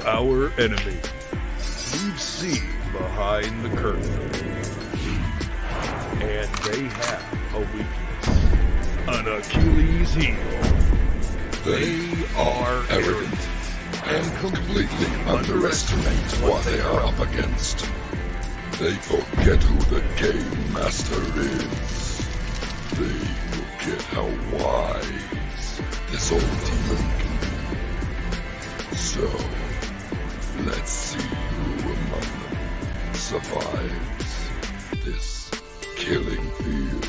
our enemy. We've seen behind the curtain. And they have a weakness. An Achilles heel. They are arrogant and completely underestimate what they are up against. They forget who the game master is. They forget how wise this old demon can be. So, let's see who among them survives this killing field.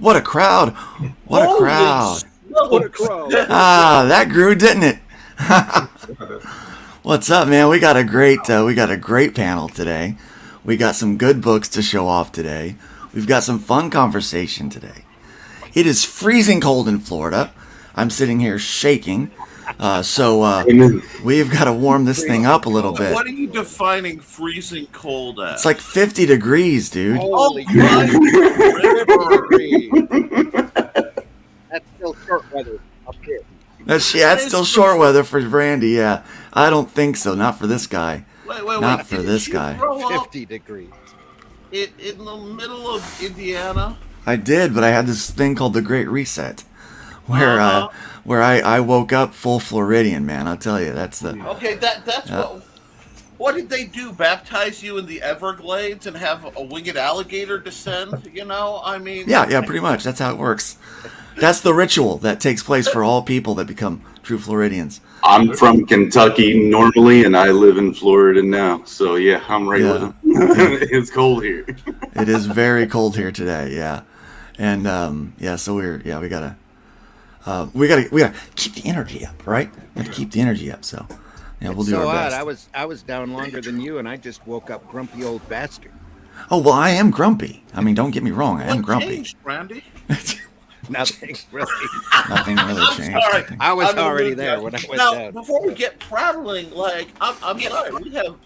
What a crowd! What a crowd! What a crowd! Ah, that grew, didn't it? What's up, man? We got a great panel today. We got some good books to show off today. We've got some fun conversation today. It is freezing cold in Florida. I'm sitting here shaking. So we've got to warm this thing up a little bit. What are you defining freezing cold as? It's like 50 degrees, dude. Holy my That's still short weather up here. That's still short weather for Randy. Yeah, I don't think so. Not for this guy. Wait. Not for Didn't this you guy. grow up 50 degrees. in the middle of Indiana? I did, but I had this thing called the Great Reset, where I woke up full Floridian, man. I'll tell you, that's the. Okay, that's what did they do? Baptize you in the Everglades and have a winged alligator descend? You know, I mean. Yeah, pretty much. That's how it works. That's the ritual that takes place for all people that become true Floridians. I'm from Kentucky normally, and I live in Florida now. So yeah, I'm right with them. It's cold here. It is very cold here today. Yeah, and so we gotta keep the energy up, right? We gotta keep the energy up. So yeah, we'll do our best. I was down longer than you, and I just woke up grumpy old bastard. Oh well, I am grumpy. I mean, don't get me wrong, I am What grumpy. changed, Randy? Nothing really. Nothing really changed. Sorry. I was already there when I went now, down. before we get prattling, like I'm sorry, we have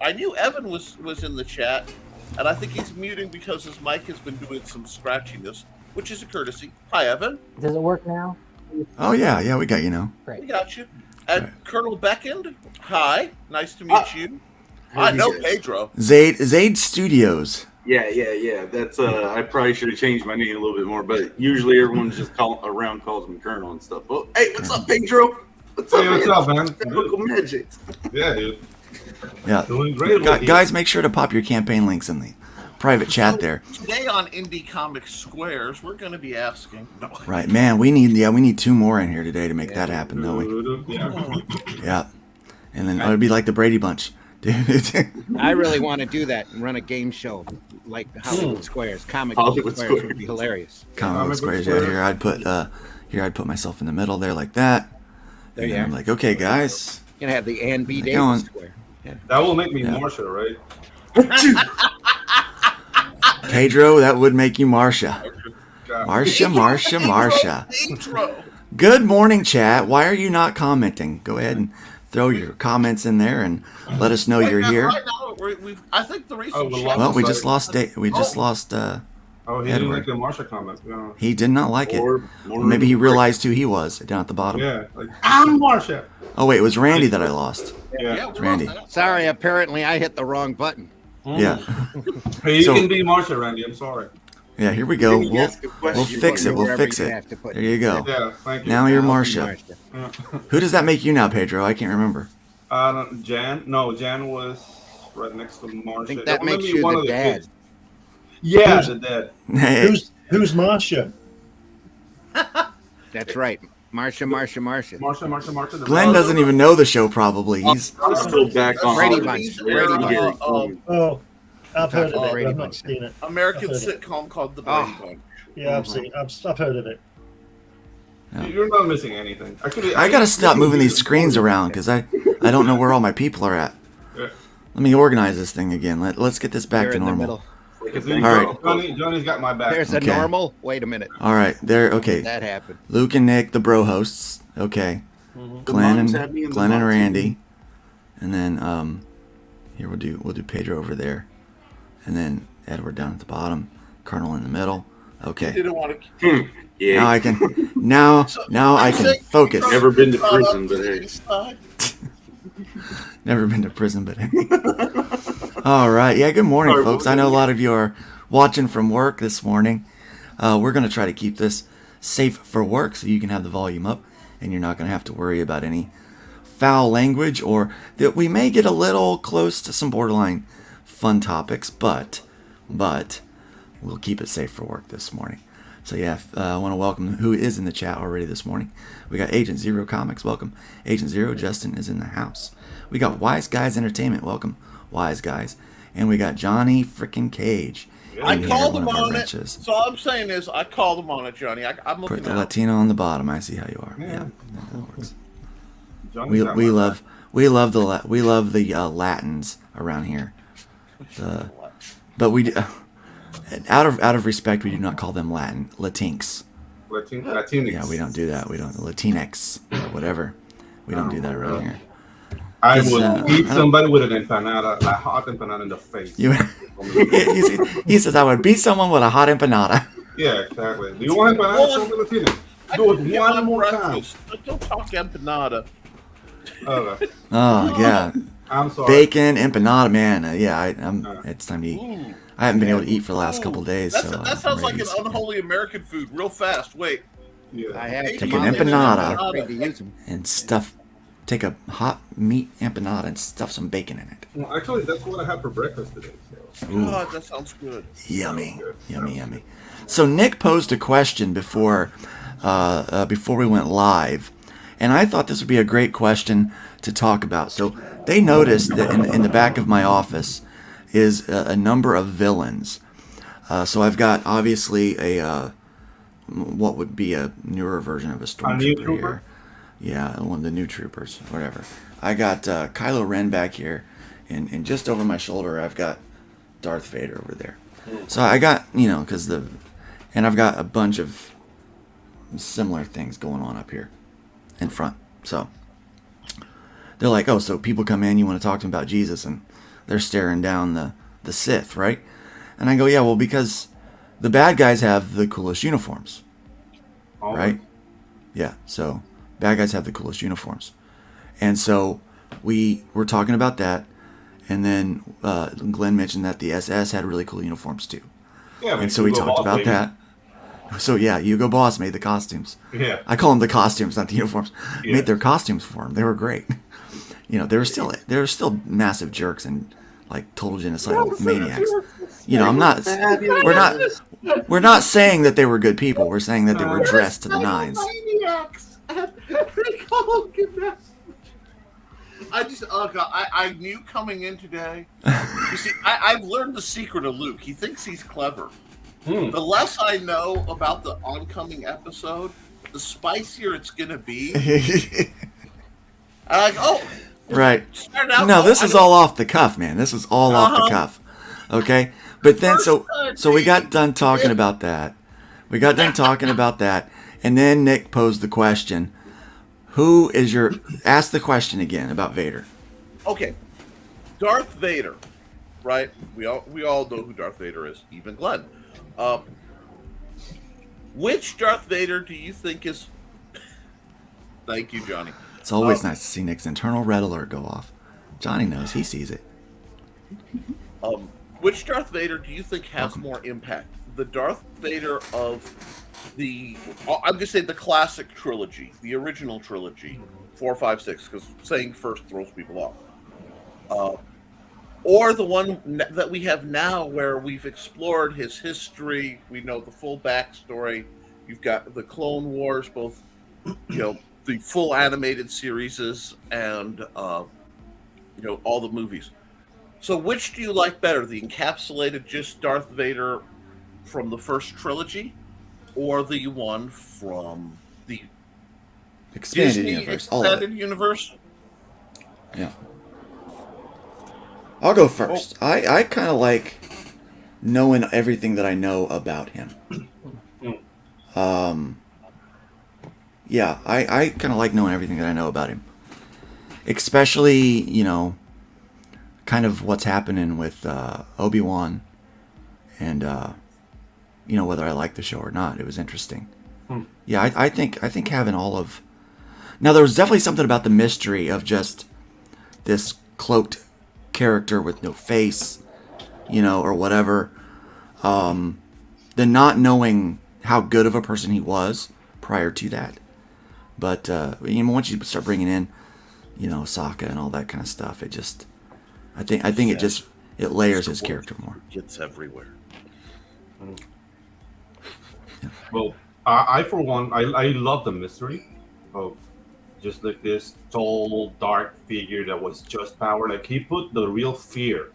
I knew Evan was in the chat, and I think he's muting because his mic has been doing some scratchiness, which is a courtesy. Hi, Evan. Does it work now? Oh yeah, we got you now. We got you. And Colonel Beckend, hi. Nice to meet you. I know Pedro. Zaid Studios. Yeah. That's I probably should have changed my name a little bit more, but usually everyone's just calls me Colonel and stuff. Well, hey, what's up, Pedro? What's up, man? Local magic. Yeah, dude. Yeah. Doing great. Guys, make sure to pop your campaign links in the private chat there. Today on Indie Comic Squares, we're going to be asking. No. Right, man. We need 2 more in here today to make that happen, don't we? Yeah. And then it'd be like the Brady Bunch, dude. I really want to do that and run a game show like Hollywood Squares. Hollywood Squares would be hilarious. Comic Squares. Yeah, here I'd put myself in the middle there like that. There and you then are. I'm like, okay, guys. You're gonna have the Ann B. Go on. Davis Square. Yeah. That will make me Marsha, right? Pedro, that would make you Marsha. God. Marsha. Intro. Good morning, chat. Why are you not commenting? Go ahead and throw your comments in there and let us know you're here. Right now, I think the reason. Well, we just lost. We just lost. Oh, he didn't like the Marsha comment. Yeah. He did not like it. Or maybe he realized who he was down at the bottom. Yeah, like I'm Marsha. Oh wait, it was Randy that I lost. Yeah. It's Randy. Sorry, apparently I hit the wrong button. Yeah. Hey, you can be Marsha, Randy. I'm sorry. Yeah, here we go. Can you ask a question? We'll fix it. We'll Wherever fix you it. have to put There you go. Yeah, thank you. Now you're I'll be Marsha. Marsha. Who does that make you now, Pedro? I can't remember. Jan. No, Jan was right next to Marsha. I think that was makes maybe you one the of dad. kids. Yeah, the dad. Hey, Who's Marsha? That's right. Marsha. Marsha. The Glenn brother. doesn't even know the show. Probably he's. I'm still back on Brady holidays. Bunch. Oh, I've heard of it, Brady but I've not Bunch. seen it. American I've heard sitcom called The Brady Oh. Bunch. Yeah, I've heard of it. You're not missing anything. Actually, I gotta stop moving these screens around because I don't know where all my people are at. Yeah. Let me organize this thing again. Let's get this back You're to in the normal. middle. All right. Johnny's got my back. There's Okay. a normal. Wait a minute. All right, there. Okay, That happened. Luke and Nick, the bro hosts. Okay, Glenn moms have me and in the mom Randy, and then here we'll do Pedro over there, and then Edward down at the bottom, Colonel in the middle. You Okay, didn't want to. Yeah. now I can now I can focus. Never been to prison, but hey. Never been to prison, but all right. Yeah, good morning, Sorry, folks. I know a lot of you are watching from work this morning. We're going to try to keep this safe for work so you can have the volume up and you're not going to have to worry about any foul language or that we may get a little close to some borderline fun topics, but we'll keep it safe for work this morning. So yeah, I want to welcome who is in the chat already this morning. We got Agent Zero Comics. Welcome. Agent Zero, Justin is in the house. We got Wise Guys Entertainment. Welcome, Wise Guys. And we got Johnny freaking Cage. I in here, called one him of our on it. benches. So all I'm saying is, I called him on it, Johnny. I'm looking Put the at Latino on the bottom. I see how you are. Yeah, that works. Johnny's We got my love back. we love the Latins around here. But we out of respect, we do not call them Latinx. Latinx. Yeah, we don't do that. We don't Latinx or whatever. We don't do that around here. I It's, would beat somebody with an empanada, a hot empanada in the face. You, he says I would beat someone with a hot empanada. Yeah, exactly. Do you want empanada? Well, Show the Latinx. I Do can it get one my more time. breakfast. Don't talk empanada. Okay. Oh yeah, I'm sorry. bacon empanada, man. It's time to eat. Ooh. I haven't been able to eat for the last couple of days. That's, So that sounds I'm like ready an to- unholy American food. Real fast. Wait. Yeah. I have Take an tamales. empanada. I'm afraid to use them. and stuff. Take a hot meat empanada and stuff some bacon in it. Well, actually, that's what I had for breakfast today. So. God, that sounds good. Yummy, yummy. So Nick posed a question before we went live, and I thought this would be a great question to talk about. So they noticed that in the back of my office is a number of villains. So I've got obviously a what would be a newer version of a new stormtrooper trooper? here. Yeah, one of the new troopers, whatever. I got Kylo Ren back here, and just over my shoulder I've got Darth Vader over there. So I got, and I've got a bunch of similar things going on up here in front. So they're like, oh, so people come in, you want to talk to them about Jesus, and they're staring down the Sith, right? And I go, yeah, well, because the bad guys have the coolest uniforms, right? Yeah, so bad guys have the coolest uniforms. And so we were talking about that, and then Glenn mentioned that the SS had really cool uniforms too. Yeah, and so we talked about that. So yeah, Hugo Boss made the costumes. Yeah. I call them the costumes, not the uniforms. Yeah. Made their costumes for them. They were great. You know, they were still massive jerks and like total genocidal maniacs. You know, we're not saying that they were good people. We're saying that they were dressed to the nines. Maniacs. They call them gymnasts. I knew coming in today. You see, I've learned the secret of Luke. He thinks he's clever. The less I know about the oncoming episode, the spicier it's gonna be. I'm like, oh, right. No, this is all off the cuff, man. This is all off the cuff. Okay? But then so we got done talking about that. And then Nick posed the question, ask the question again about Vader. Okay. Darth Vader, right? We all know who Darth Vader is, even Glenn. Which Darth Vader do you think is... Thank you, Johnny. It's always nice to see Nick's internal red alert go off. Johnny knows. He sees it. Which Darth Vader do you think has more impact? The Darth Vader of I'm going to say the classic trilogy, the original trilogy, 4, 5, 6, because saying first throws people off. Or the one that we have now where we've explored his history, we know the full backstory. You've got the Clone Wars, both, the full animated series and, all the movies. So which do you like better, the encapsulated just Darth Vader from the first trilogy, or the one from the expanded Disney universe? Expanded universe? Yeah. I'll go first. I kind of like knowing everything that I know about him. Yeah, I kind of like knowing everything that I know about him. Especially, kind of what's happening with Obi-Wan and, whether I like the show or not. It was interesting. Yeah, I think having all of... Now, there was definitely something about the mystery of just this cloaked character with no face, or whatever. Then not knowing how good of a person he was prior to that. But once you start bringing in, Sokka and all that kind of stuff, it just... I think it layers his character more. Gets everywhere. Yeah. Well, I for one, I love the mystery of just like this tall, dark figure that was just power. Like he put the real fear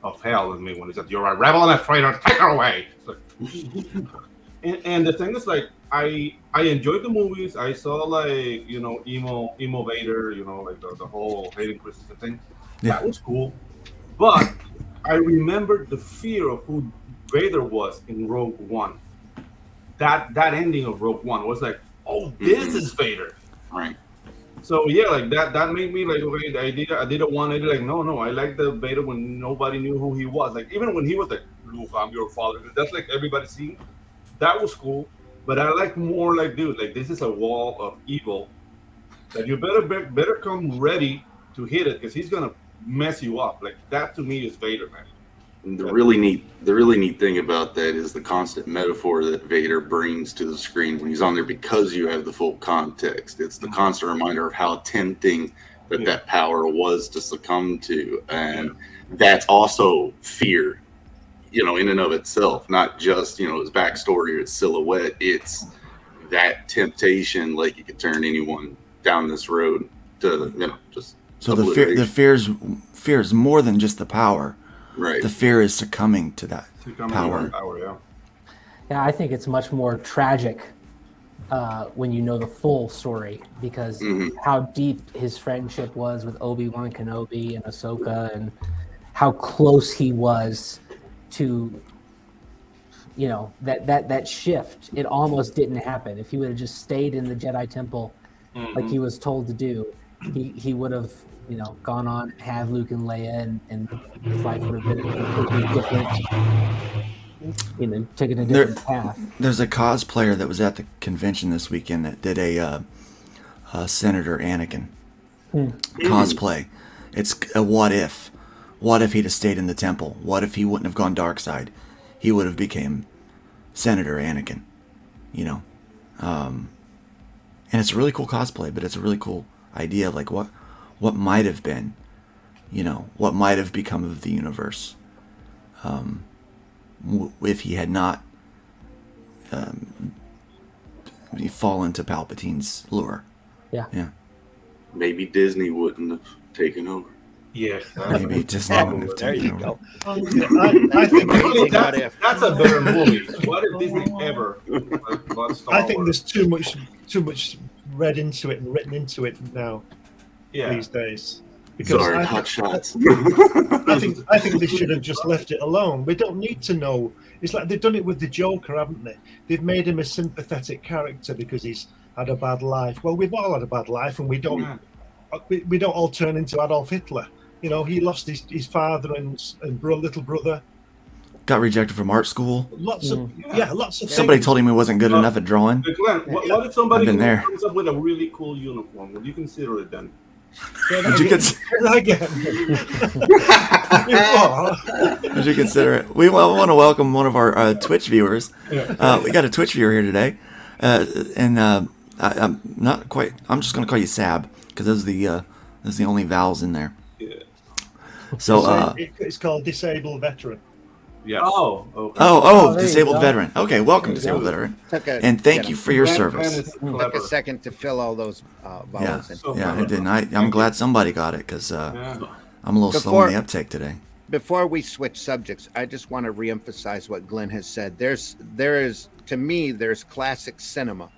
of hell in me when he said, "You're a rebel and a traitor. Take her away." Like, and the thing is, like, I enjoyed the movies. I saw like emo Vader, like the whole Hayden Christensen thing. Yeah. That was cool, but I remembered the fear of who Vader was in Rogue One. That ending of Rogue One was like, oh, this is Vader, right? So yeah, like that made me like, okay, I did a 180. Like, no, I like the Vader when nobody knew who he was. Like even when he was like, Luke, I'm your father. That's like everybody seeing. That was cool, but I like more like, dude, like this is a wall of evil that you better come ready to hit it because he's gonna mess you up. Like that to me is Vader, man. And the really neat thing about that is the constant metaphor that Vader brings to the screen when he's on there, because you have the full context. It's the constant reminder of how tempting that power was to succumb to, and that's also fear, in and of itself, not just his backstory or his silhouette. It's that temptation, like you could turn anyone down this road to just. So the fear is more than just the power. Right. The fear is succumbing to that power. Yeah, I think it's much more tragic when you know the full story, because how deep his friendship was with Obi-Wan Kenobi and Ahsoka, and how close he was to, that shift. It almost didn't happen. If he would have just stayed in the Jedi Temple like he was told to do, he would have, gone on, have Luke and Leia, and his life would have been completely different. Taking a different path. There's a cosplayer that was at the convention this weekend that did a Senator Anakin cosplay. It's a what if. What if he'd have stayed in the temple? What if he wouldn't have gone dark side? He would have became Senator Anakin, and it's a really cool cosplay, but it's a really cool idea of like what might have been, what might have become of the universe, if he had not fallen to Palpatine's lure. Yeah. Maybe Disney wouldn't have taken over. Yes. Maybe Disney wouldn't have There taken you over. go. I think That's a better movie. What if Disney ever? I think there's too much read into it and written into it now these days. Because Sorry, hot shots. I think they should have just left it alone. We don't need to know. It's like they've done it with the Joker, haven't they? They've made him a sympathetic character because he's had a bad life. Well, we've all had a bad life, and we don't all turn into Adolf Hitler. He lost his father and little brother. Got rejected from art school. Lots of Somebody things. told him he wasn't good enough at drawing. Glenn, what if somebody I've been there. comes up with a really cool uniform? Would you consider it then? Would you consider it? We want to welcome one of our Twitch viewers. We got a Twitch viewer here today, and I'm not quite. I'm just going to call you Sab because those are the only vowels in there. Yeah. So it's called Disabled Veteran. Yes. Oh, okay. Oh, there you disabled go. veteran. Okay, welcome, disabled veteran. And thank you for your service. Took a second to fill all those vowels in. Yeah, it didn't. I'm glad somebody got it because I'm a little slow Before- on the uptake today. Before we switch subjects, I just want to reemphasize what Glenn has said. There is to me, there's classic cinema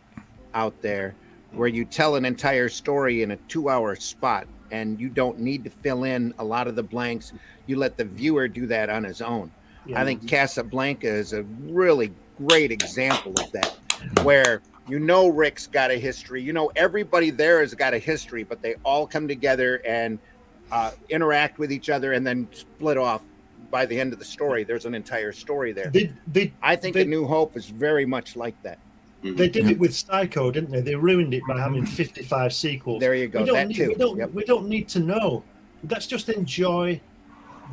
out there where you tell an entire story in a 2-hour spot and you don't need to fill in a lot of the blanks. You let the viewer do that on his own. Yeah. I think Casablanca is a really great example of that, where Rick's got a history. Everybody there has got a history, but they all come together and interact with each other and then split off by the end of the story. There's an entire story there. I think A New Hope is very much like that. They did it with Psycho, didn't they? They ruined it by having 55 sequels. There you go. We don't need to know. Let's just enjoy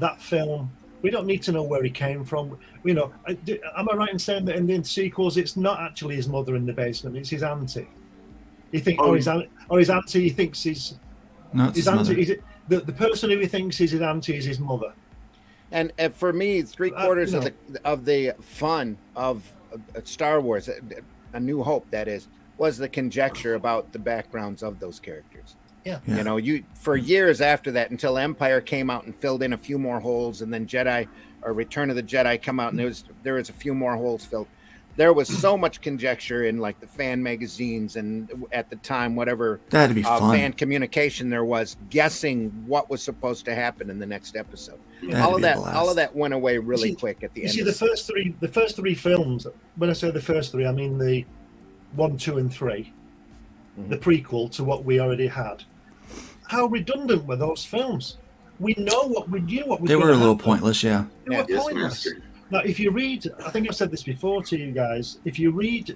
that film. We don't need to know where he came from. Am I right in saying that in the sequels, it's not actually his mother in the basement; it's his auntie? His auntie. He thinks his auntie. The person who he thinks is his auntie is his mother. And for me, 3/4 of the fun of Star Wars, A New Hope, that is, was the conjecture about the backgrounds of those characters. Yeah. For years after that, until Empire came out and filled in a few more holes, and then Jedi or Return of the Jedi come out, and there was a few more holes filled. There was so much conjecture in like the fan magazines and at the time, whatever That'd be fun. fan communication there was, guessing what was supposed to happen in the next episode. That'd All be a of blast. all of that went away really quick at the end. You see, the first three films. When I say the first three, I mean the 1, 2, and 3, the prequel to what we already had. How redundant were those films? We knew what was They were a gonna little happen. pointless, yeah. They were Yes, pointless. Master. Now, if you read, I think I've said this before to you guys. If you read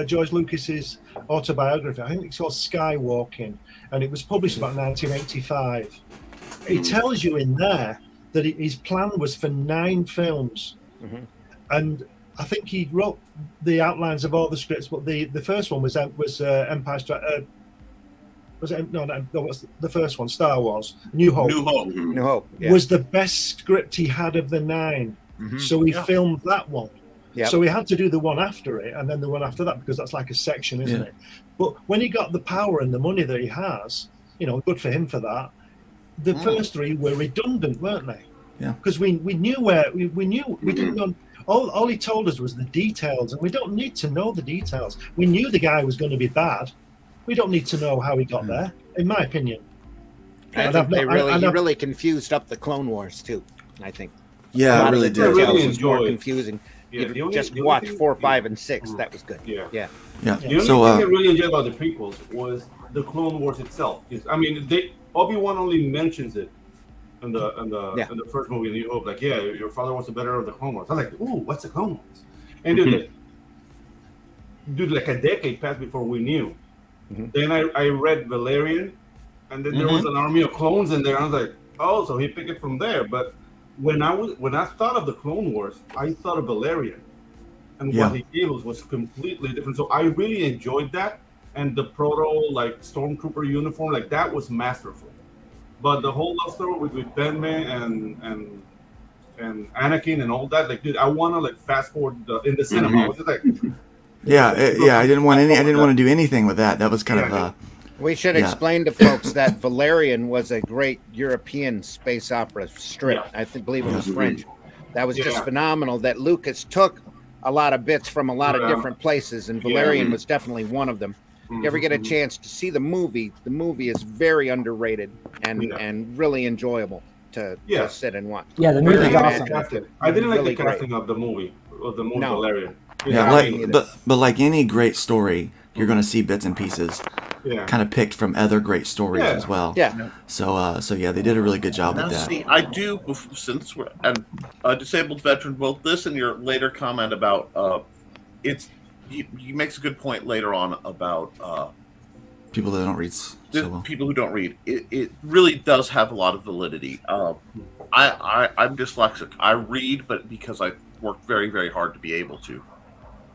George Lucas's autobiography, I think it's called Skywalking, and it was published about 1985. He tells you in there that his plan was for 9 films, and I think he wrote the outlines of all the scripts. But the first one was Empire Strikes. Was it what's the first one? Star Wars: New Hope. New Hope Was the best script he had of the 9. So he filmed that one. Yep. So he had to do the one after it and then the one after that, because that's like a section, isn't it? But when he got the power and the money that he has, good for him for that. The first 3 were redundant, weren't they? Yeah. Because we knew where we didn't know. All he told us was the details, and we don't need to know the details. We knew the guy was going to be bad. We don't need to know how he got there, in my opinion. I think he really confused up the Clone Wars too. I think. Yeah, A lot I really of the did. details really was more enjoyed. confusing. Yeah, you the only- just the only watch thing- 4, 5, and 6. That was good. Yeah. Yeah. Yeah. The only So thing I really enjoyed about the prequels was the Clone Wars itself. I mean, Obi-Wan only mentions it in the first movie, New Hope. Like, yeah, your father was the better of the Clone Wars. I was like, ooh, what's the Clone Wars? And dude, like a decade passed before we knew. Then I read Valerian, and then there was an army of clones in there. I was like, oh, so he picked it from there. But when I thought of the Clone Wars, I thought of Valerian, and what he gave us was completely different. So I really enjoyed that, and the proto like stormtrooper uniform, like that was masterful. But the whole love story with Padme and Anakin and all that, like, dude, I want to like fast forward in the cinema. I was just like, I didn't want to do anything with that. That was kind of We should explain to folks that Valerian was a great European space opera strip. I believe it was French. That was just phenomenal. That Lucas took a lot of bits from a lot of different places, and Valerian was definitely one of them. If you ever get a chance to see the movie is very underrated and really enjoyable to sit and watch. Yeah, the movie's awesome. I didn't like Really the casting of the movie No. Valerian. but like any great story, you're going to see bits and pieces kind of picked from other great stories as well. Yeah. So they did a really good job Now, with that. see, I do, since we're a disabled veteran, both this and your later comment about he makes a good point later on about People that don't read so well. people who don't read. It really does have a lot of validity. I'm dyslexic. I read, but because I work very, very hard to be able to.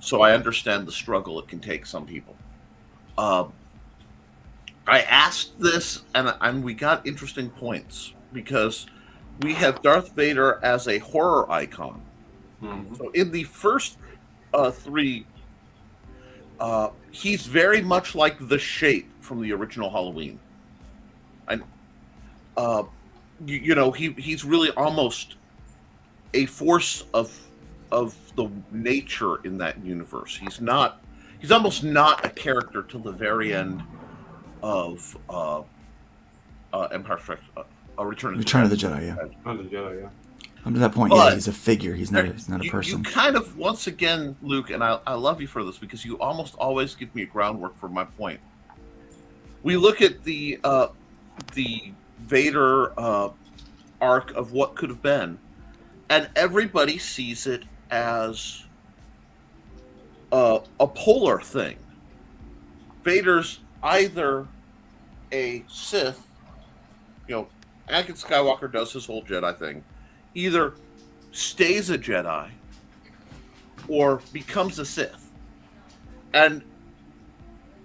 So I understand the struggle it can take some people. I asked this, and we got interesting points because we have Darth Vader as a horror icon. So in the first three, he's very much like the Shape from the original Halloween, and he's really almost a force of the nature in that universe. He's almost not a character till the very end of Empire Strikes Return of the Jedi, yeah. Return of the Jedi, yeah. Up to that point, But he's a figure. He's not a person. You kind of, once again, Luke, and I love you for this because you almost always give me a groundwork for my point. We look at the Vader arc of what could have been, and everybody sees it as a polar thing. Vader's either a Sith, Anakin Skywalker does his whole Jedi thing, either stays a Jedi or becomes a Sith. And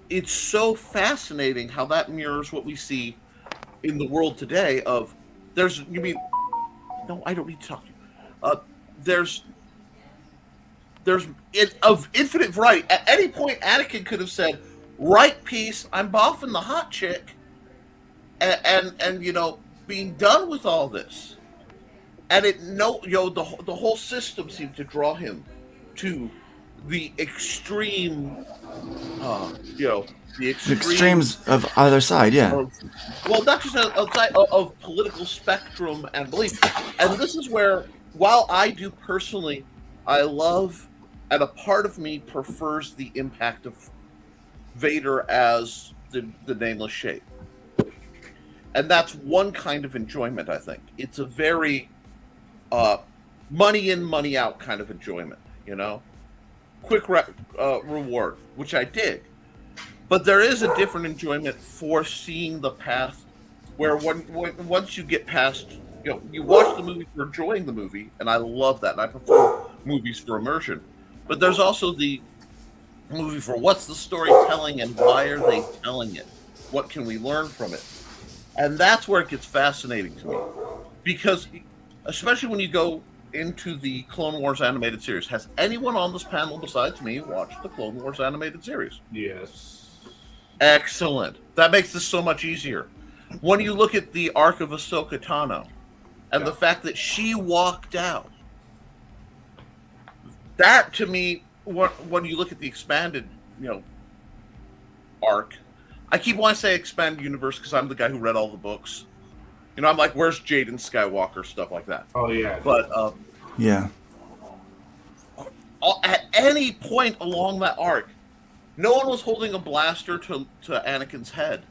it's so fascinating how that mirrors what we see in the world today of no, I don't need to talk to you. There's of infinite variety. At any point, Anakin could have said, right, peace, I'm boffing the hot chick, and being done with all this. And the whole system seemed to draw him to the extreme, the extremes of either side, yeah. Not just outside of political spectrum and belief. And this is where, while I do personally, I love, and a part of me prefers the impact of Vader as the nameless Shape. And that's one kind of enjoyment, I think. It's a very money in, money out kind of enjoyment, quick reward, which I dig. But there is a different enjoyment for seeing the path where once you get past, you watch the movie for enjoying the movie, and I love that, and I prefer movies for immersion. But there's also the movie for what's the storytelling and why are they telling it? What can we learn from it? And that's where it gets fascinating to me. Because, especially when you go into the Clone Wars animated series, has anyone on this panel besides me watched the Clone Wars animated series? Yes. Excellent. That makes this so much easier. When you look at the arc of Ahsoka Tano and the fact that she walked out, that to me, when you look at the expanded, arc, I keep wanting to say expanded universe because I'm the guy who read all the books. I'm like, where's Jaden Skywalker, stuff like that. Oh yeah. But yeah, at any point along that arc, no one was holding a blaster to Anakin's head,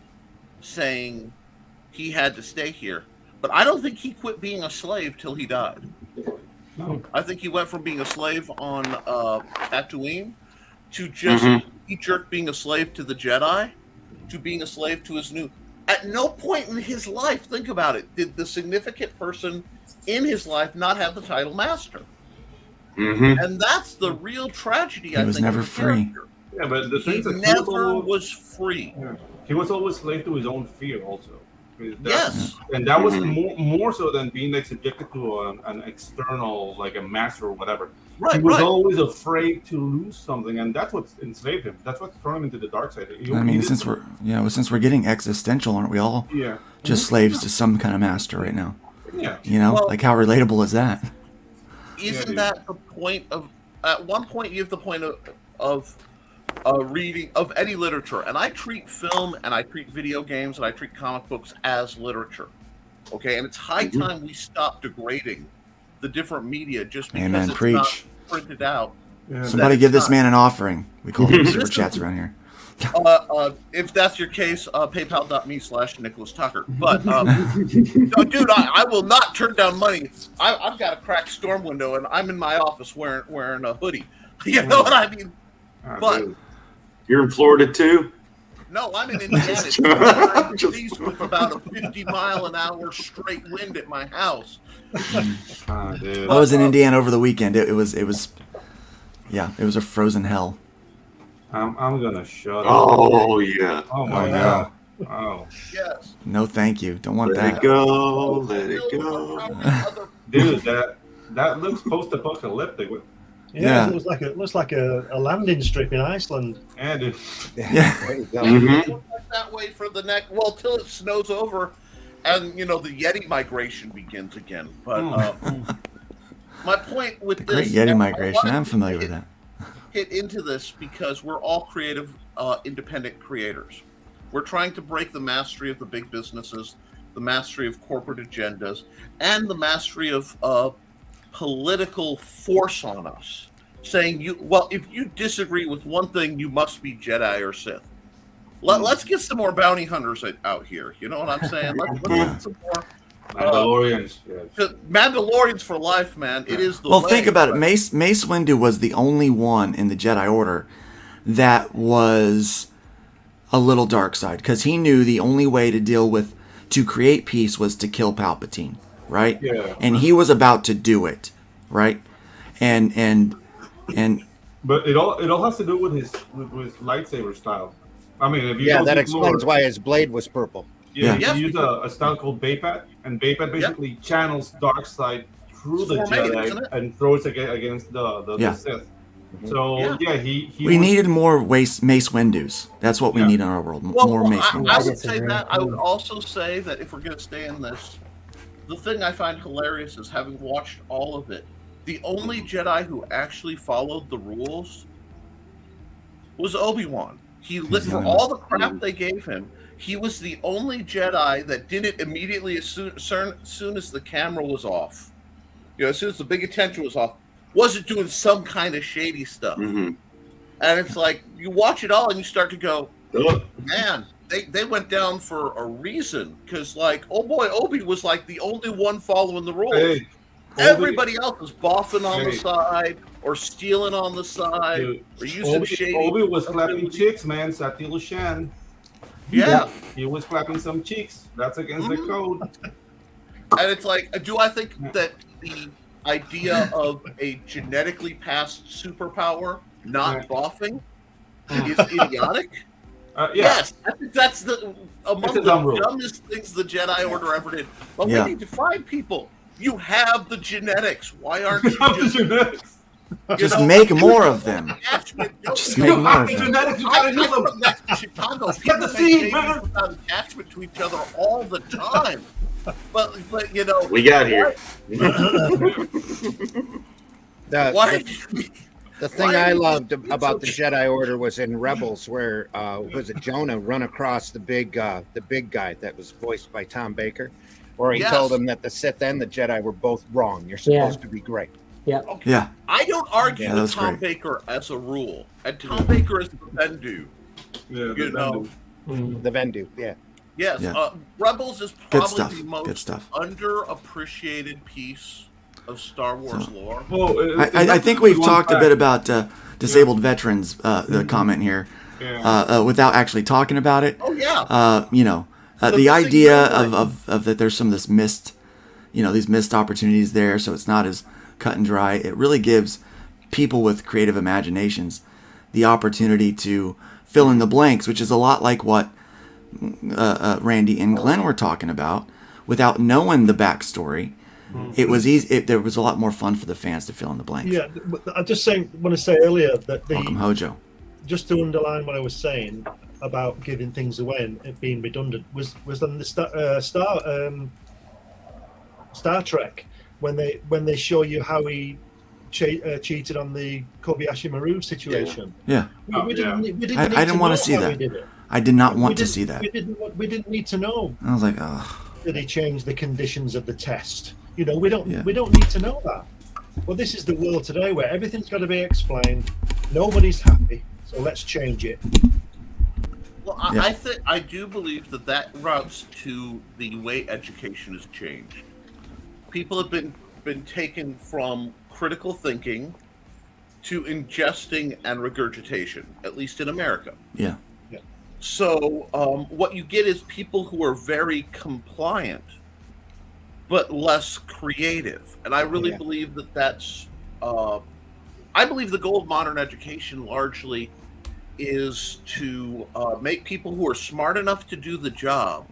saying he had to stay here. But I don't think he quit being a slave till he died. No. I think he went from being a slave on Tatooine to just jerk being a slave to the Jedi to being a slave to his new. At no point in his life, think about it, did the significant person in his life not have the title Master. And that's the real tragedy. He was never free. Yeah, but the He thing is that never was free. he was always slave to his own fear, also. Yes. And that was more so than being like subjected to an external, like a master or whatever. Right, He was right. always afraid to lose something, and that's what enslaved him. That's what thrown him into the dark side. I mean, since we're getting existential, aren't we all yeah, just slaves to some kind of master right now? yeah, You know, Well- like how relatable is that? Isn't dude. that the point of? At one point, you have the point of reading of any literature, and I treat film and I treat video games and I treat comic books as literature. Okay, and it's high time we stop degrading the different media just because Amen. it's Preach. not printed out. yeah. Somebody That's give this not- man an offering. We call them super chats around here. If that's your case, PayPal.me/Nicholas Tucker. But no, dude, I will not turn down money. I've got a cracked storm window, and I'm in my office wearing a hoodie. You know what I mean? Ah, But dude. You're in Florida too? no, I'm in Indiana. I'm pleased with about a 50-mile-an-hour straight wind at my house. Ah, dude. I was in Indiana over the weekend. It was a frozen hell. I'm gonna shut up. Oh, yeah. Oh my Oh, no. god. Oh, Yes. No, thank you. Don't want Let it that. go. Let it go. dude, that looks post-apocalyptic. Yeah. It looks like a landing strip in Iceland. And dude, Yeah. There you go. Mhm. Look like that way for the next. Well, till it snows over, and the Yeti migration begins again. But my point with Great this, Yeti and I migration. wanted I'm to familiar with that. hit into this because we're all creative, independent creators. We're trying to break the mastery of the big businesses, the mastery of corporate agendas, and the mastery of political force on us. Saying if you disagree with one thing, you must be Jedi or Sith. Let's get some more bounty hunters out here. You know what I'm saying? Let's get some more Mandalorians. Yes. Mandalorians for life, man. It is the Well, way, think about it. but- Mace Windu was the only one in the Jedi Order that was a little dark side because he knew the only way to create peace was to kill Palpatine, right? Yeah. And he was about to do it, right? And But it all has to do with his lightsaber style. I mean, if you Yeah, go that deep explains lore, why his blade was purple. Yeah, Yeah. he used a style called Baypat, and Baypat basically channels dark side through the Formatting, Jedi isn't it? and throws it against the Yeah. Sith. So Yeah. he we was- needed more Mace Windus. That's what we Yeah. need in our world. Well, More Mace I Windus. would say disagree. that. I would also say that if we're going to stay in this, the thing I find hilarious is having watched all of it, the only Jedi who actually followed the rules was Obi-Wan. He lit for all the crap they gave him. He was the only Jedi that did it immediately as soon as the camera was off. As soon as the big attention was off, wasn't doing some kind of shady stuff. Mhm. And it's like you watch it all and you start to go, Oh, man, they went down for a reason because oh boy, Obi was like the only one following the rules. Hey, Everybody else was boffing on the Hey. side or stealing on the side Dude, or using shady. Obi was clapping cheeks, man. Satil Shan. Yeah, He was clapping some cheeks. That's against the code. and it's like, do I think that the idea of a genetically passed superpower not Yeah. boffing is idiotic? Yeah. Yes, I think that's among It's a the dumb rule. dumbest things the Jedi Order ever did. But Yeah. we need to find people. You have the genetics. Why aren't you just, Genetics. Just make more of them. attachment? Just make more of them. Genetics, you I gotta use come them. back to Chicago. Get People the make seed, babies man. without attachment to each other all the time. But we got here. why? The thing Why I are you loved being about the so- Jedi Order was in Rebels, where was it Jonah run across the big guy that was voiced by Tom Baker, where he Yes. told him that the Sith and the Jedi were both wrong. You're supposed to be great. Yeah. Yeah. I don't argue Yeah, with that's Tom great. Baker as a rule, and Tom Baker is the Bendu. Yeah, You know, Mm. The Vendu, yeah. yes, Yeah. Rebels is Good probably stuff. the Good most stuff. underappreciated piece of Star Wars lore. Well, I think we've talked a bit about disabled veterans, the comment here, Yeah. without actually talking about it. Oh yeah, The missing idea memory. of that there's some of this missed, these missed opportunities there, so it's not as cut and dry. It really gives people with creative imaginations the opportunity to fill in the blanks, which is a lot like what Randy and Glenn were talking about. Without knowing the backstory, it was easy. There was a lot more fun for the fans to fill in the blanks. Yeah, I just want to say earlier that Welcome, Hojo. just to underline what I was saying about giving things away and it being redundant was on the Star Trek when they show you how he cheated on the Kobayashi Maru situation. Yeah, We didn't need I didn't want know to see how that. he did it. I did not We want to didn't- see that. We didn't need to know I was like, oh, that he changed the conditions of the test. We don't Yeah. we don't need to know that. Well, this is the world today where everything's got to be explained. Nobody's happy, so let's change it. well, Yeah. I do believe that routes to the way education has changed. People have been taken from critical thinking to ingesting and regurgitation, at least in America. yeah, So what you get is people who are very compliant, but less creative. And I really Yeah. believe that's. I believe the goal of modern education largely is to make people who are smart enough to do the job,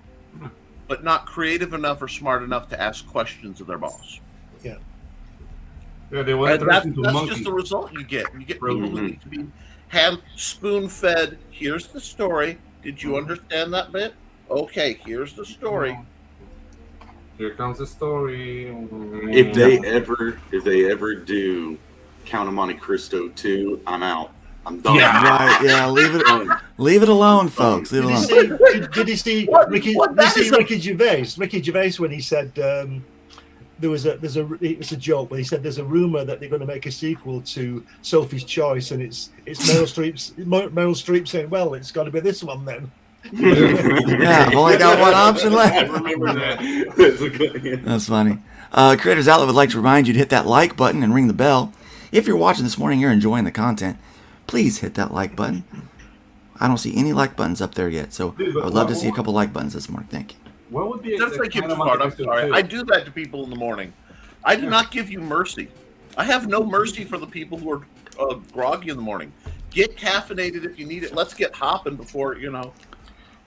but not creative enough or smart enough to ask questions of their boss. Yeah, they went And that's into just monkey. the result you get. You get people who Mhm. need to be hand spoon fed. Here's the story. Did you understand that bit? Okay, here's the story. Here comes the story. If they ever do Count of Monte Cristo 2, I'm out. I'm done. right. Yeah, leave it alone, folks. Leave it alone. Did he see What- Ricky? what- Did you that see is a- Ricky Gervais? Ricky Gervais when he said it's a joke, but he said there's a rumor that they're going to make a sequel to Sophie's Choice, and it's Meryl Streep saying, "Well, it's got to be this one then." Yeah, I've only got one option I left. remember that. That's a good- yeah. That's funny. Creators Outlet would like to remind you to hit that like button and ring the bell. If you're watching this morning, you're enjoying the content, please hit that like button. I don't see any like buttons up there yet, so Dude, but I would love to what- see a couple like buttons this morning. Thank you. What would be That's like you too hard. I'm sorry. I do that to people in the morning. I do not give you mercy. I have no mercy for the people who are groggy in the morning. Get caffeinated if you need it. Let's get hopping before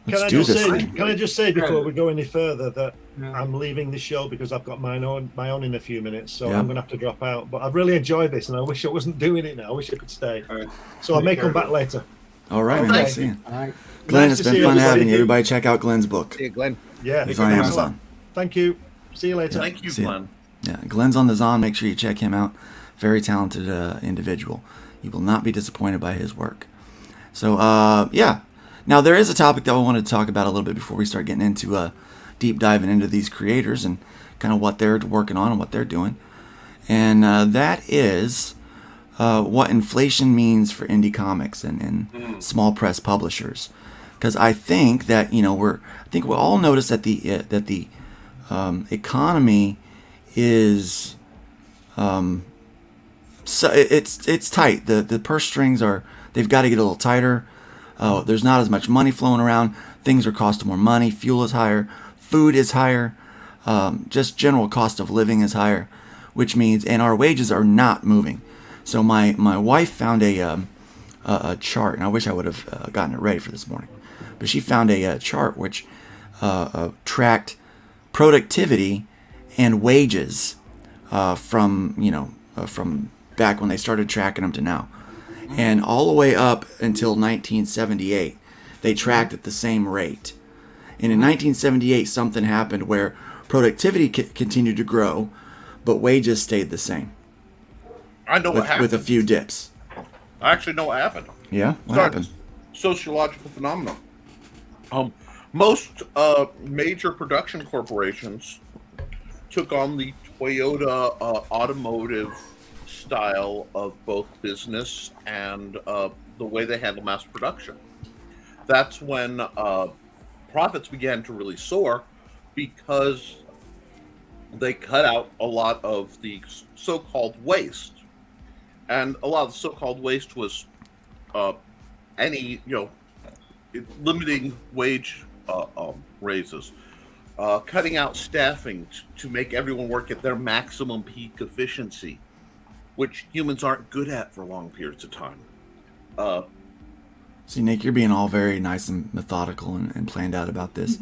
Let's do this thing. Can I just say before we go any further that Yeah. I'm leaving the show because I've got my own in a few minutes, so Yeah. I'm going to have to drop out. But I've really enjoyed this, and I wish I wasn't doing it now. I wish I could stay. All right. So I may Take come care. back later. All right, man. Okay. Nice seeing you. All right. Glenn, Nice it's to been see fun having everybody. you. Everybody check out Glenn's book. Yeah, Glenn. Yeah, It's on thanks a Amazon. lot. Thank you. See you later. Thank you, See ya. Glenn. Yeah, Glenn's on the Zon. Make sure you check him out. Very talented individual. You will not be disappointed by his work. So, yeah. Now, there is a topic that I wanted to talk about a little bit before we start getting into deep diving into these creators and kind of what they're working on and what they're doing. And that is what inflation means for indie comics and small press publishers. Because I think that we all notice that the economy is so it's tight. The purse strings they've got to get a little tighter. There's not as much money flowing around. Things are costing more money. Fuel is higher. Food is higher. Just general cost of living is higher, which means and our wages are not moving. So my wife found a chart, and I wish I would have gotten it ready for this morning, but she found a chart which tracked productivity and wages from back when they started tracking them to now. And all the way up until 1978, they tracked at the same rate. And in 1978, something happened where productivity continued to grow, but wages stayed the same I know what happened. with a few dips. I actually know what happened. Yeah? What Sorry, happened? Sociological phenomenon. Most major production corporations took on the Toyota automotive style of both business and the way they handle mass production. That's when profits began to really soar, because they cut out a lot of the so-called waste. And a lot of the so-called waste was limiting wage raises, cutting out staffing to make everyone work at their maximum peak efficiency, which humans aren't good at for long periods of time. See, Nick, you're being all very nice and methodical and planned out about this.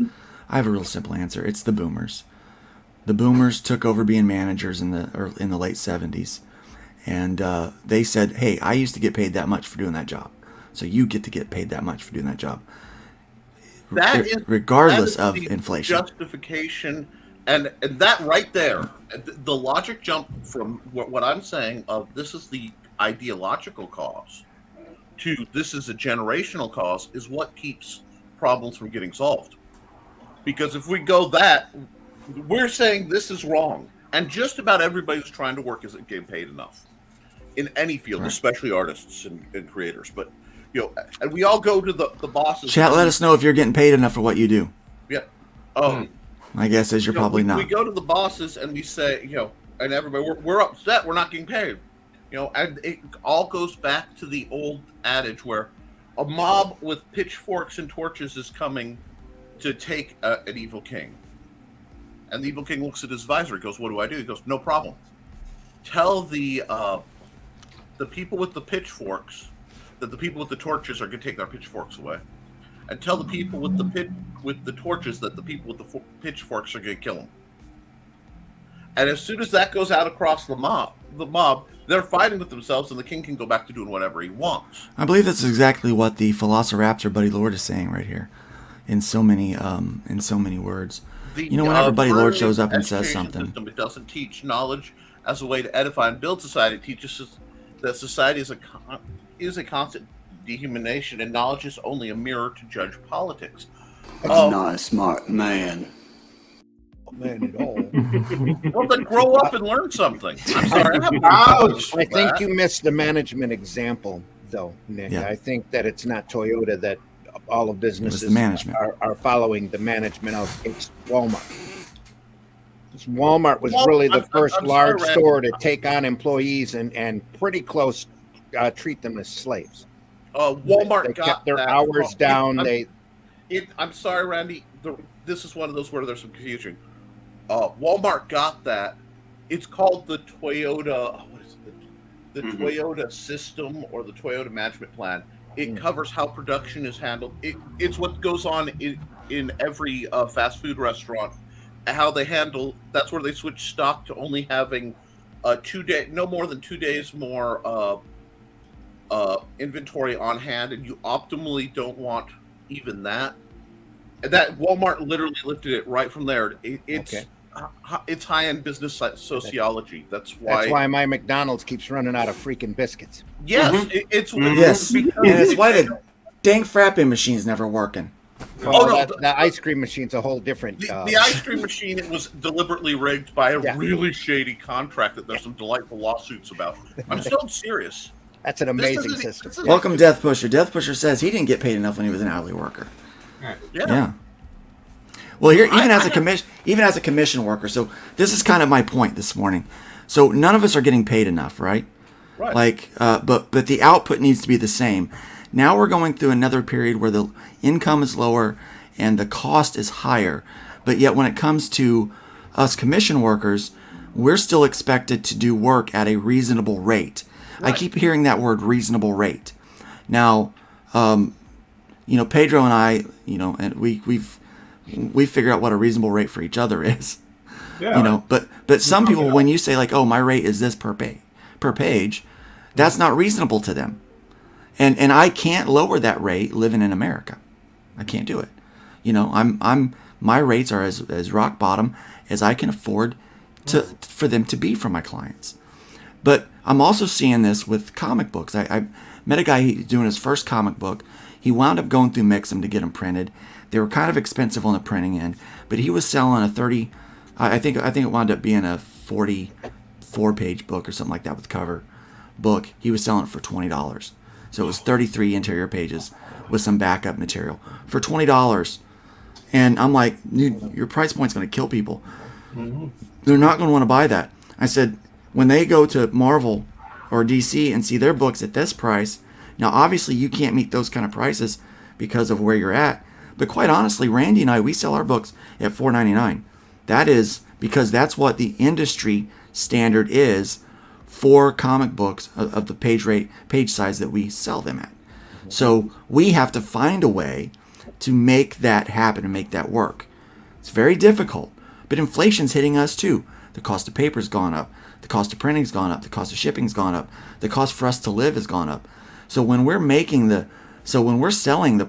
I have a real simple answer. It's the boomers. The boomers took over being managers in the late 70s. And they said, hey, I used to get paid that much for doing that job. So you get to get paid that much for doing that job. Regardless of inflation. Justification, and that right there, the logic jump from what I'm saying of this is the ideological cause to this is a generational cause is what keeps problems from getting solved. Because if we go that, we're saying this is wrong. And just about everybody who's trying to work isn't getting paid enough in any field, right. Especially artists and creators. But, and we all go to the bosses. Chat, let us know if you're getting paid enough for what you do. Yeah. My guess is you're probably not. We go to the bosses and we say, and everybody, we're upset, we're not getting paid. And it all goes back to the old adage where a mob with pitchforks and torches is coming to take an evil king. And the evil king looks at his advisor. He goes, "What do I do?" He goes, "No problem. Tell the people with the pitchforks that the people with the torches are going to take their pitchforks away, and tell the people with the torches that the people with the pitchforks are going to kill them." And as soon as that goes out across the mob, they're fighting with themselves, and the king can go back to doing whatever he wants. I believe that's exactly what the Velociraptor Buddy Lord is saying right here, in so many words. Whenever Buddy Lord shows up and says something, it doesn't teach knowledge as a way to edify and build society. It teaches us that society is a constant dehumanization, and knowledge is only a mirror to judge politics. That's not a smart man. Man at all. Well, then grow up and learn something. I'm sorry. I think you missed the management example, though, Nick. Yeah. I think that it's not Toyota that all of businesses are following the management of. It's Walmart. Walmart was really the first large store to take on employees and pretty close treat them as slaves. Walmart they got kept their that hours down. I'm sorry, Randy. This is one of those where there's some confusion. Walmart got that. It's called the Toyota. What is it? The Toyota system or the Toyota management plan. It covers how production is handled. It's what goes on in every fast food restaurant. How they handle. That's where they switch stock to only having no more than 2 days more inventory on hand, and you optimally don't want even that. And that Walmart literally lifted it right from there. It's high-end business sociology. That's why my McDonald's keeps running out of freaking biscuits. Yes, yes, and it's why the dang frappe machine's never working. The ice cream machine's a whole different. The ice cream machine, it was deliberately rigged by a really shady contract that there's some delightful lawsuits about. I'm so serious. That's an amazing system. Welcome, Death Pusher. Death Pusher says he didn't get paid enough when he was an hourly worker. Yeah. Well, here, even as a commission worker. So this is kind of my point this morning. So none of us are getting paid enough, right? Right. But the output needs to be the same. Now we're going through another period where the income is lower and the cost is higher. But yet when it comes to us commission workers, we're still expected to do work at a reasonable rate. Right. I keep hearing that word, reasonable rate. Now, Pedro and I, and we figured out what a reasonable rate for each other is. Yeah. But some people, when you say like, oh, my rate is this per page, that's not reasonable to them. And I can't lower that rate living in America. I can't do it. My rates are as rock bottom as I can afford for them to be for my clients. But I'm also seeing this with comic books. I met a guy doing his first comic book. He wound up going through Mixam to get them printed. They were kind of expensive on the printing end, but he was selling a 30. I think it wound up being a 40 4-page book or something like that with cover book. He was selling it for $20. So it was 33 interior pages with some backup material for $20. And I'm like, dude, your price point's going to kill people. They're not going to want to buy that. I said, when they go to Marvel or DC and see their books at this price, now obviously you can't meet those kind of prices because of where you're at. But quite honestly, Randy and I, we sell our books at $4.99. That is because that's what the industry standard is for comic books of the page size that we sell them at. So we have to find a way to make that happen and make that work. It's very difficult, but inflation's hitting us too. The cost of paper's gone up. The cost of printing's gone up. The cost of shipping's gone up. The cost for us to live has gone up. So when we're selling the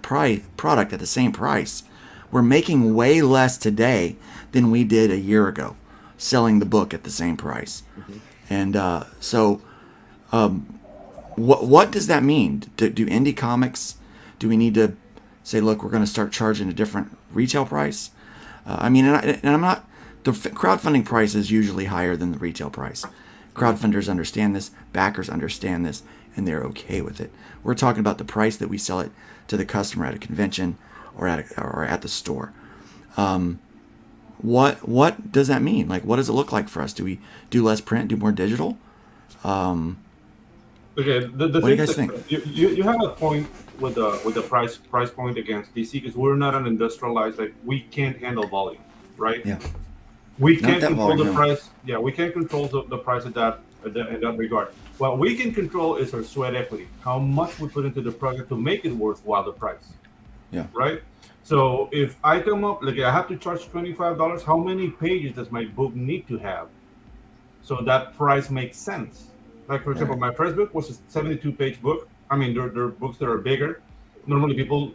product at the same price, we're making way less today than we did a year ago, selling the book at the same price. And what does that mean? Do indie comics? Do we need to say, look, we're going to start charging a different retail price? I'm not. The crowdfunding price is usually higher than the retail price. Crowdfunders understand this, backers understand this, and they're okay with it. We're talking about the price that we sell it to the customer at a convention or at the store. What does that mean? Like, what does it look like for us? Do we do less print, do more digital? Okay, what do you guys think? You have a point with the price point against DC because we're not an industrialized, like we can't handle volume, right? Yeah. We can't that control volume, the no. price. Yeah, we can't control the price in that regard. What we can control is our sweat equity, how much we put into the product to make it worthwhile the price. Yeah. Right. So if I come up, like I have to charge $25, how many pages does my book need to have so that price makes sense? Like, for example, my first book was a 72-page book. I mean, there are books that are bigger. Normally, people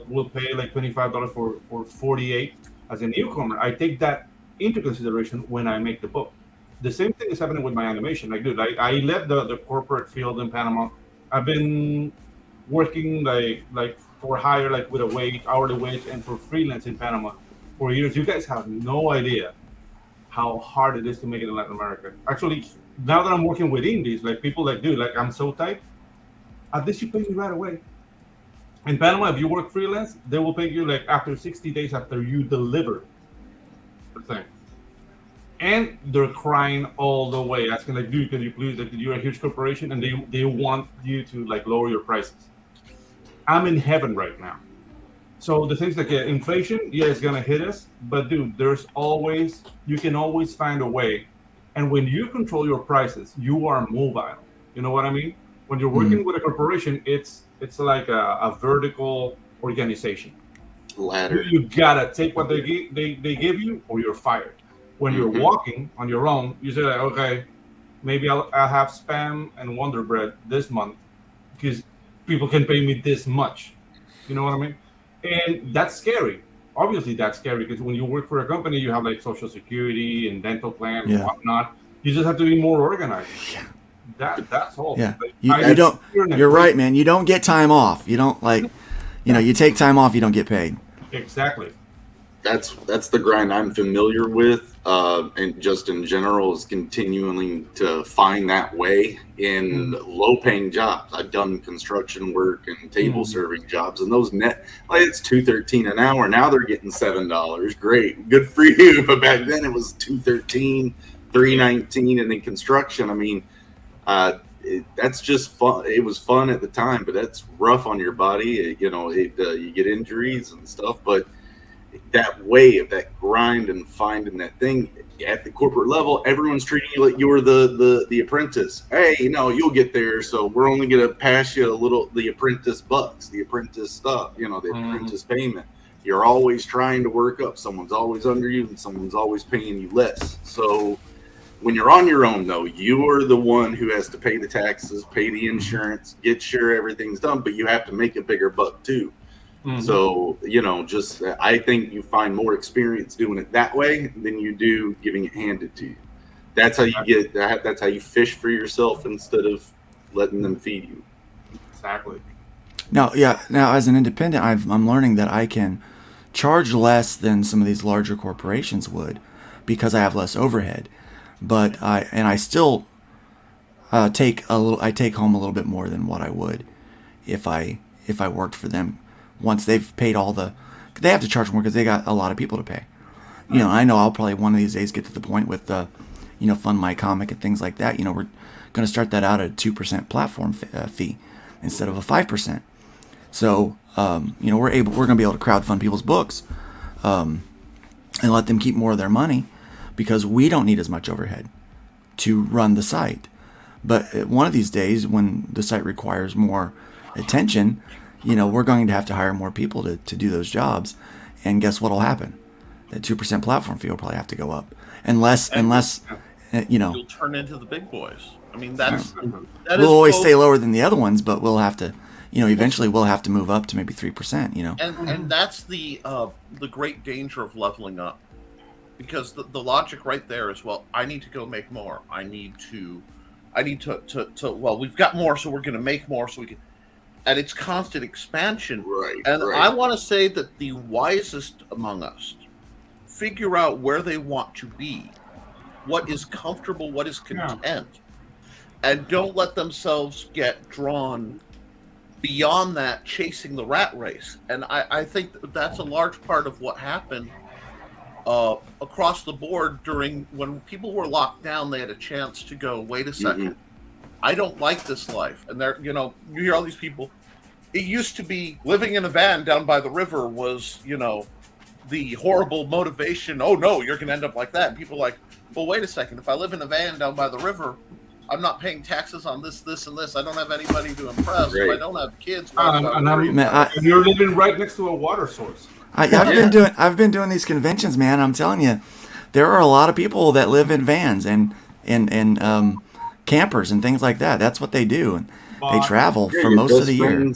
will pay like $25 for 48. As a newcomer, I take that into consideration when I make the book. The same thing is happening with my animation. Like, dude, I left the corporate field in Panama. I've been working like for hire, like with a hourly wage, and for freelance in Panama for years. You guys have no idea how hard it is to make it in Latin America. Actually, now that I'm working with indies, like people like, dude, like I'm so tight, at least you pay me right away. In Panama, if you work freelance, they will pay you like after 60 days after you deliver the thing. And they're crying all the way, asking like, dude, can you please, like, you're a huge corporation and they want you to like lower your prices. I'm in heaven right now. So the things like inflation, yeah, it's gonna hit us, but dude, you can always find a way. And when you control your prices, you are mobile. You know what I mean? When you're working with a corporation, it's like a vertical organization. Ladder. You gotta take what they give you, or you're fired. When you're walking on your own, you say like, okay, maybe I'll have Spam and Wonder Bread this month because people can pay me this much. You know what I mean? And that's scary. Obviously, that's scary because when you work for a company, you have like Social Security and dental plan and whatnot. You just have to be more organized. That's all. Yeah. Like, You're right, man. You don't get time off. You don't you take time off, you don't get paid. Exactly. That's the grind I'm familiar with, and just in general is continuing to find that way in low-paying jobs. I've done construction work and table serving jobs, and those net, like, it's $2.13 an hour. Now they're getting $7. Great, good for you. But back then it was $2.13, $3.19, and in construction, I mean, that's just fun. It was fun at the time, but that's rough on your body. You get injuries and stuff, but that way of that grind and finding that thing at the corporate level, everyone's treating you like you're the apprentice. Hey, you'll get there, so we're only going to pass you a little, the apprentice bucks, the apprentice stuff, the apprentice payment. You're always trying to work up. Someone's always under you and someone's always paying you less. So when you're on your own, though, you are the one who has to pay the taxes, pay the insurance, get sure everything's done, but you have to make a bigger buck too. So, I think you find more experience doing it that way than you do giving it handed to you. That's how you get that. That's how you fish for yourself instead of letting them feed you. Exactly. Now, as an independent, I'm learning that I can charge less than some of these larger corporations would because I have less overhead. but I still take home a little bit more than what I would if I worked for them. Once they've paid they have to charge more because they got a lot of people to pay. You know, I know I'll probably one of these days get to the point with Fund My Comic and things like that. You know, we're going to start that out at a 2% platform fee instead of a 5%. So we're going to be able to crowdfund people's books and let them keep more of their money because we don't need as much overhead to run the site. But one of these days, when the site requires more attention, we're going to have to hire more people to do those jobs. And guess what will happen? That 2% platform fee will probably have to go up. Unless you'll turn into the big boys. I mean, we'll always stay lower than the other ones, but we'll have to, eventually we'll have to move up to maybe 3%, And that's the great danger of leveling up. Because the logic right there is, well, I need to go make more. I need to well, we've got more, so we're going to make more so we can. And it's constant expansion. Right. And I want to say that the wisest among us figure out where they want to be, what is comfortable, what is content, and don't let themselves get drawn beyond that, chasing the rat race. And I think that's a large part of what happened across the board when people were locked down. They had a chance to go, wait a second, I don't like this life. And you hear all these people. It used to be living in a van down by the river was, the horrible motivation. Oh no, you're going to end up like that. And people are like, well, wait a second. If I live in a van down by the river, I'm not paying taxes on this, and this. I don't have anybody to impress. Right. I don't have kids. And you're living right next to a water source. I've been doing these conventions, man. I'm telling you, there are a lot of people that live in vans and campers and things like that. That's what they do, and they travel for most of the year.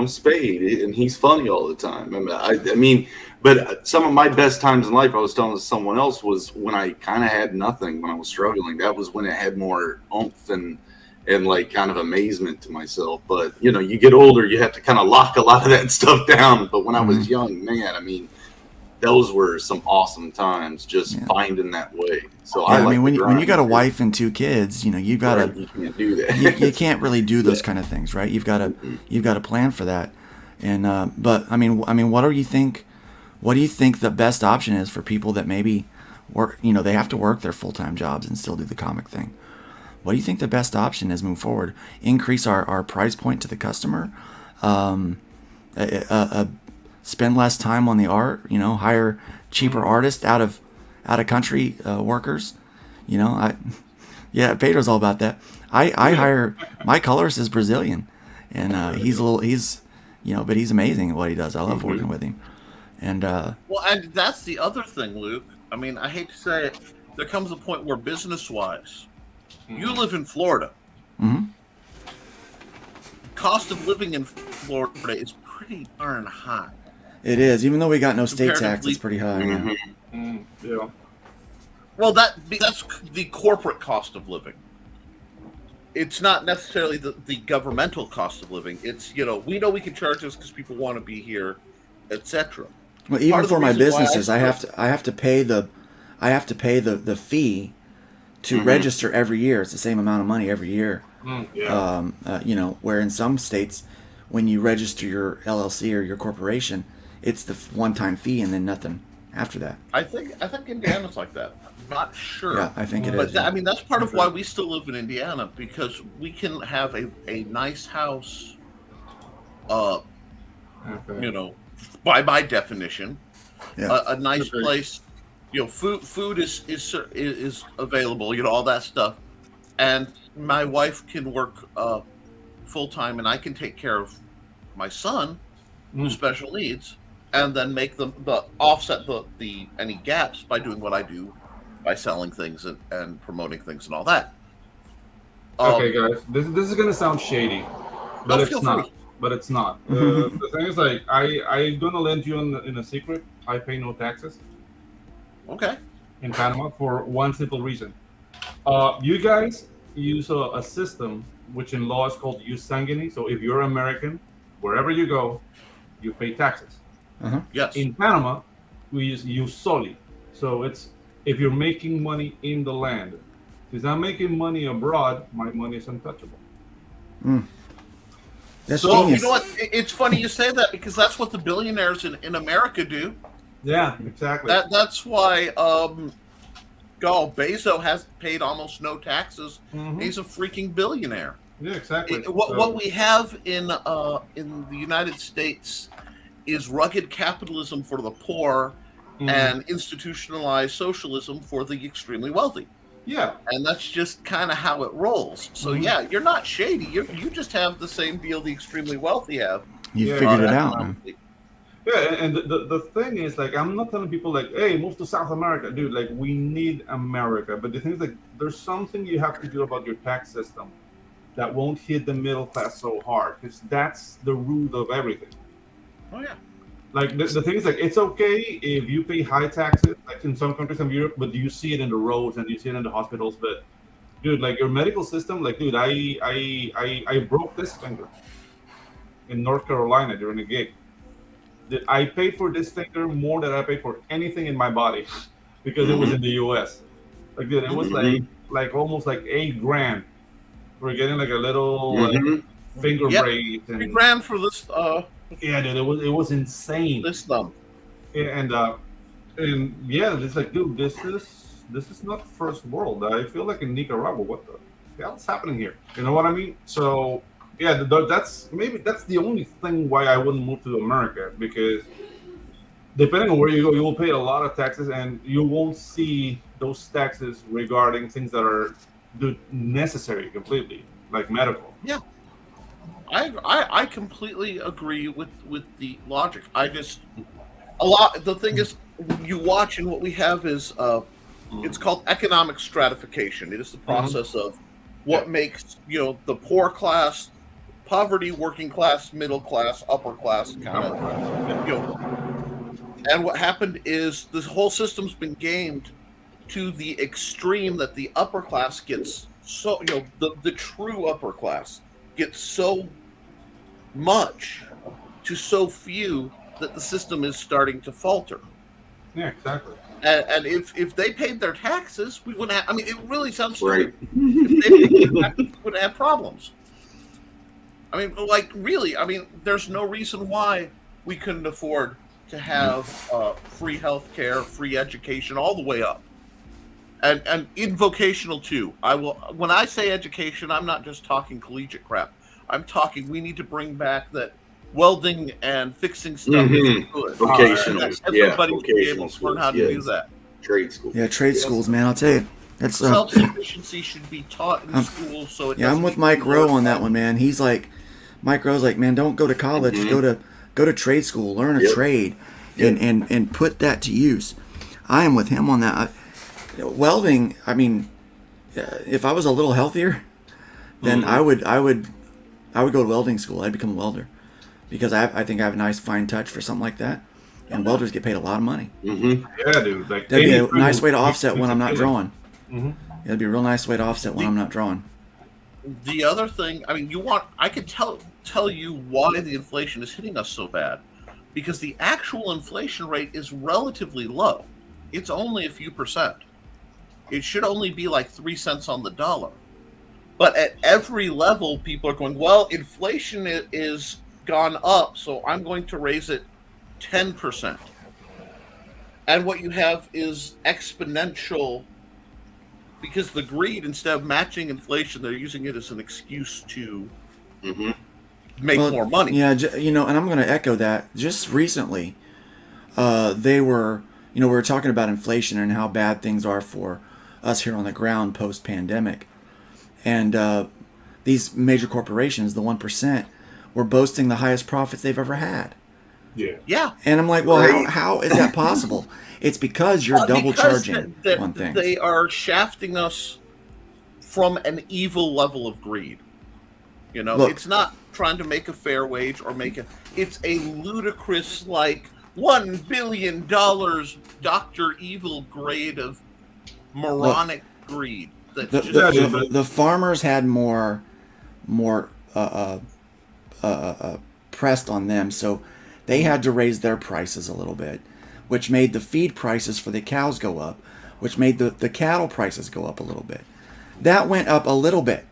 Spade, and he's funny all the time. I mean, but some of my best times in life, I was telling someone else, was when I kind of had nothing, when I was struggling. That was when it had more oomph and like kind of amazement to myself. But you get older, you have to kind of lock a lot of that stuff down. But when I was young, man, I mean, those were some awesome times, just finding that way. So I mean, when you got a wife and 2 kids, you gotta you can't do that. you can't really do those kind of things, right? You've got to plan for that. And but I mean, what do you think? What do you think the best option is for people that maybe work? They have to work their full-time jobs and still do the comic thing. What do you think the best option is moving forward? Increase our price point to the customer, spend less time on the art, hire cheaper artists out of country workers. Pedro's all about that. I hire, my colorist is Brazilian, and but he's amazing at what he does. I love working with him. And and that's the other thing, Luke. I mean, I hate to say it, there comes a point where business-wise, you live in Florida. Mm-hmm. Cost of living in Florida is pretty darn high. It is, even though we got no state tax, it's pretty high. Yeah. Well, that's the corporate cost of living. It's not necessarily the governmental cost of living. It's we know we can charge this because people want to be here, etc. Well, even for my businesses, I have to pay the fee to register every year. It's the same amount of money every year. Where in some states, when you register your LLC or your corporation, it's the one-time fee and then nothing after that. I think Indiana's like that. I'm not sure. Yeah, I think it is. I mean, that's part of why we still live in Indiana, because we can have a nice house. By my definition, a nice place. Food is available. All that stuff, and my wife can work full time, and I can take care of my son, who's special needs, and then make offset the any gaps by doing what I do, by selling things and promoting things and all that. Okay, guys, this is gonna sound shady, but it's not. But it's not. The thing is, like, I'm gonna lend you in a secret. I pay no taxes. Okay. In Panama for one simple reason. You guys use a system which in law is called jus sanguinis. So if you're American, wherever you go, you pay taxes. Yes. In Panama, we use jus soli. So it's if you're making money in the land. Since I'm making money abroad, my money is untouchable. That's So genius. you know what? It's funny you say that because that's what the billionaires in America do. Yeah, exactly. That's why Bezos has paid almost no taxes. Mhm. He's a freaking billionaire. Yeah, exactly. What we have in the United States is rugged capitalism for the poor and institutionalized socialism for the extremely wealthy. Yeah. And that's just kind of how it rolls. So yeah, you're not shady. You just have the same deal the extremely wealthy have. You Yeah, figured it out, man. economically. Yeah, and the thing is, like, I'm not telling people, like, hey, move to South America. Dude, like, we need America. But the thing is, like, there's something you have to do about your tax system that won't hit the middle class so hard, because that's the root of everything. Oh yeah. Like, the thing is, like, it's okay if you pay high taxes, like in some countries in Europe, but you see it in the roads and you see it in the hospitals. But, dude, like, your medical system, like, dude, I broke this finger in North Carolina during a gig. I paid for this finger more than I paid for anything in my body because it was in the U.S. Like, dude, it was like almost like $8,000. We're getting like a little finger Yep. brace and $3,000 for this yeah, dude, it was insane. this thumb. Yeah, and yeah, it's like, dude, this is not first world. I feel like in Nicaragua, what the hell's happening here? You know what I mean? So yeah, that's the only thing why I wouldn't move to America, because depending on where you go, you will pay a lot of taxes, and you won't see those taxes regarding things that are necessary completely, like medical. Yeah. I completely agree with the logic. The thing is, you watch, and what we have is it's called economic stratification. It is the process of what makes the poor class, poverty, working class, middle class, upper class kind of and what happened is this whole system's been gamed to the extreme that the upper class gets so the true upper class gets so much to so few that the system is starting to falter. Yeah, exactly. And if they paid their taxes, we wouldn't have. I mean, it really sounds Right. stupid. If they paid their taxes, we wouldn't have problems. I mean, like, really, I mean, there's no reason why we couldn't afford to have free healthcare, free education, all the way up. And in vocational too. When I say education, I'm not just talking collegiate crap. I'm talking we need to bring back that welding and fixing stuff is good. Vocational, Everybody should be vocational able to learn how to do that. Trade school. Yeah, trade schools, man. I'll tell you. That's Self-sufficiency should be taught in schools. So it yeah, I'm doesn't with need Mike to be Rowe on that glorified. one, man. He's like, Mike Rowe's like, man, don't go to college. Go to trade school, learn a Yep. trade, and put that to use. I am with him on that. Welding. I mean, if I was a little healthier, then I would go to welding school. I'd become a welder because I think I have a nice fine touch for something like that. And welders get paid a lot of money. Yeah, dude. Like, That'd be a anything nice way to will- offset when I'm not drawing. Mhm. It'd be a real nice way to offset when I'm not drawing. The other thing, I mean, I could tell you why the inflation is hitting us so bad, because the actual inflation rate is relatively low. It's only a few percent. It should only be like 3 cents on the dollar. But at every level, people are going, well, inflation is gone up, so I'm going to raise it 10%. And what you have is exponential, because the greed, instead of matching inflation, they're using it as an excuse to make Well, more money. Yeah, and I'm going to echo that. Just recently, we were talking about inflation and how bad things are for us here on the ground post-pandemic. And these major corporations, the 1%, were boasting the highest profits they've ever had. Yeah. And I'm like, well, how is that possible? It's because you're double Because charging on things. They are shafting us from an evil level of greed. Look. It's not trying to make a fair wage or it's a ludicrous, like, $1 billion Dr. Evil grade of moronic greed. That's The farmers had more pressed on them, so they had to raise their prices a little bit, which made the feed prices for the cows go up, which made the cattle prices go up a little bit. That went up a little bit.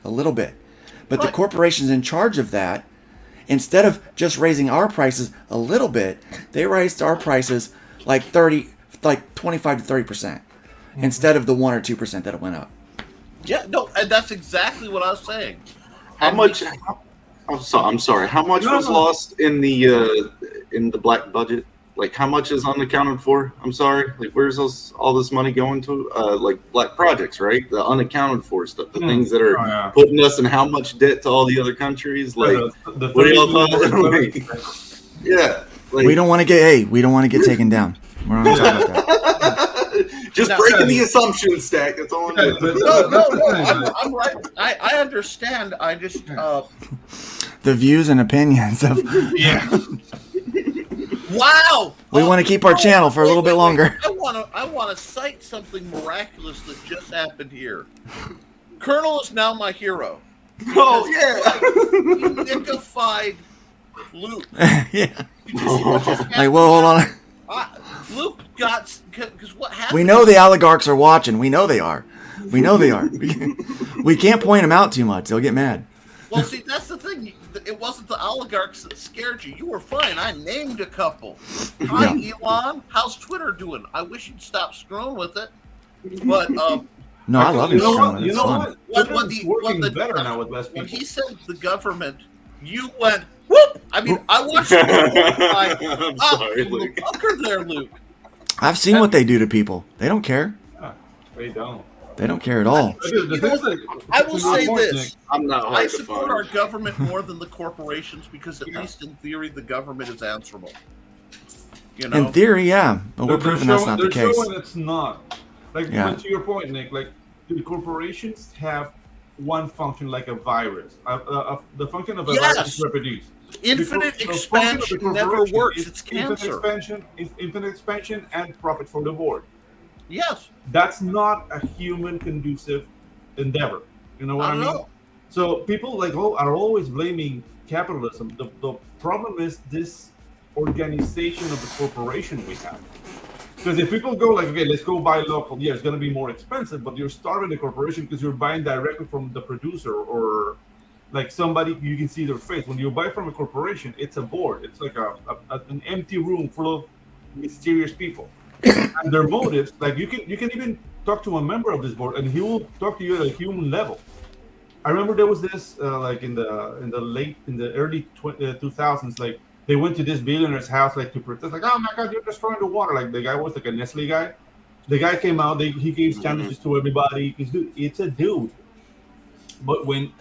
But the corporations in charge of that, instead of just raising our prices a little bit, they raised our prices like 25 to 30%, instead of the 1 or 2% that it went up. Yeah, no, and that's exactly what I was saying. How much? I'm sorry. How much was lost in the black budget? Like, how much is unaccounted for? I'm sorry. Like, where's all this money going to? Like black projects, right? The unaccounted for stuff, the things that are putting us in how much debt to all the other countries. Like, what do y'all thought? Yeah. Like, we don't want to get taken down. We're not talking about that. Just breaking the assumption stack. That's all I'm doing. No, I'm right. I understand. I just the views and opinions of wow. We want to keep our channel for a little bit longer. I want to cite something miraculous that just happened here. Colonel is now my hero. Oh yeah. He nickified Luke. Yeah. Like, well, hold on. Luke got, because what happened? We know the oligarchs are watching. We know they are. We can't point them out too much. They'll get mad. Well, see, that's the thing. It wasn't the oligarchs that scared you. You were fine. I named a couple. Hi, Elon. How's Twitter doing? I wish you'd stop screwing with it. But no, I love it. You know what? Twitter's working better now with less people. When he said the government, you went whoop. I mean, I watched it. I'm sorry, Luke. Bunker there, Luke. I've seen what they do to people. They don't care. They don't. They don't care at all. I will say this. I'm not hard I to support find. our government more than the corporations because at least in theory the government is answerable. You know? In theory, yeah. But we're proving that's not the case. They're showing it's not. Like, Yeah. to your point, Nick, like, the corporations have one function like a virus. The function of a virus is reproduce. Infinite The function of the expansion never corporation works. is It's cancer. Infinite expansion and profit for the board. Yes. That's not a human conducive endeavor. You know what I mean? know. So people are always blaming capitalism. The problem is this organization of the corporation we have. Because if people go like, okay, let's go buy local, yeah, it's going to be more expensive, but you're starting the corporation because you're buying directly from the producer or like somebody you can see their face. When you buy from a corporation, it's a board. It's like an empty room full of mysterious people. And their motives, like you can even talk to a member of this board, and he will talk to you at a human level. I remember there was this like in the early 2000s, like they went to this billionaire's house like to protest, like, oh my God, you're destroying the water. Like the guy was like a Nestle guy. The guy came out, he gave sandwiches to everybody. It's a dude. But when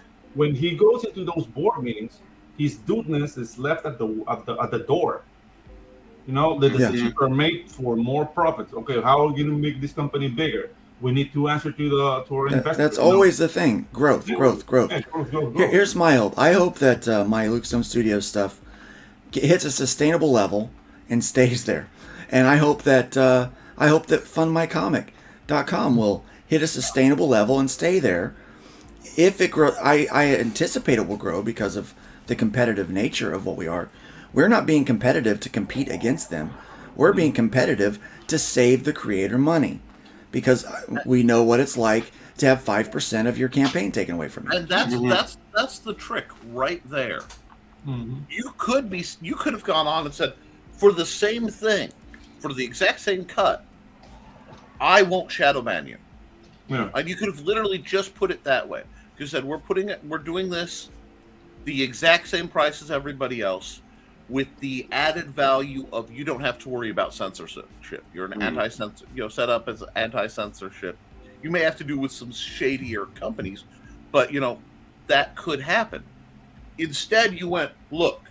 he goes into those board meetings, his dudeness is left at the door. You know, the decisions are made for more profits. Okay, how are we going to make this company bigger? We need to answer to our investors. That's always the thing. Growth. Yeah, growth. Here's my hope. I hope that my Luke Stone Studios stuff hits a sustainable level and stays there. And I hope that FundMyComic.com will hit a sustainable level and stay there. If it grows, I anticipate it will grow because of the competitive nature of what we are. We're not being competitive to compete against them. We're being competitive to save the creator money because we know what it's like to have 5% of your campaign taken away from you. And that's the trick right there. Mm-hmm. You could have gone on and said, for the same thing, for the exact same cut, I won't shadow ban you. Yeah. And you could have literally just put it that way. You said we're doing this the exact same price as everybody else, with the added value of you don't have to worry about censorship. You're an anti-censor, set up as anti-censorship. You may have to do with some shadier companies, but that could happen. Instead, you went, look,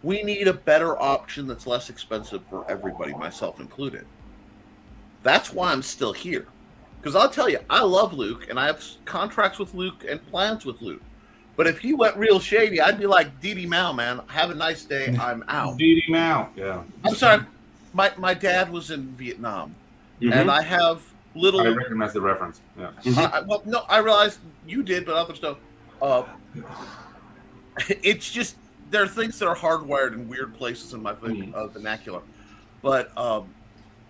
we need a better option that's less expensive for everybody, myself included. That's why I'm still here. Because I'll tell you, I love Luke, and I have contracts with Luke and plans with Luke. But if he went real shady, I'd be like, Didi Mao, man, have a nice day, I'm out. Didi Mao, yeah. I'm sorry, my dad was in Vietnam, and I have little... I recognize the reference, yeah. I realized you did, but others don't. It's just, there are things that are hardwired in weird places in my vernacular. But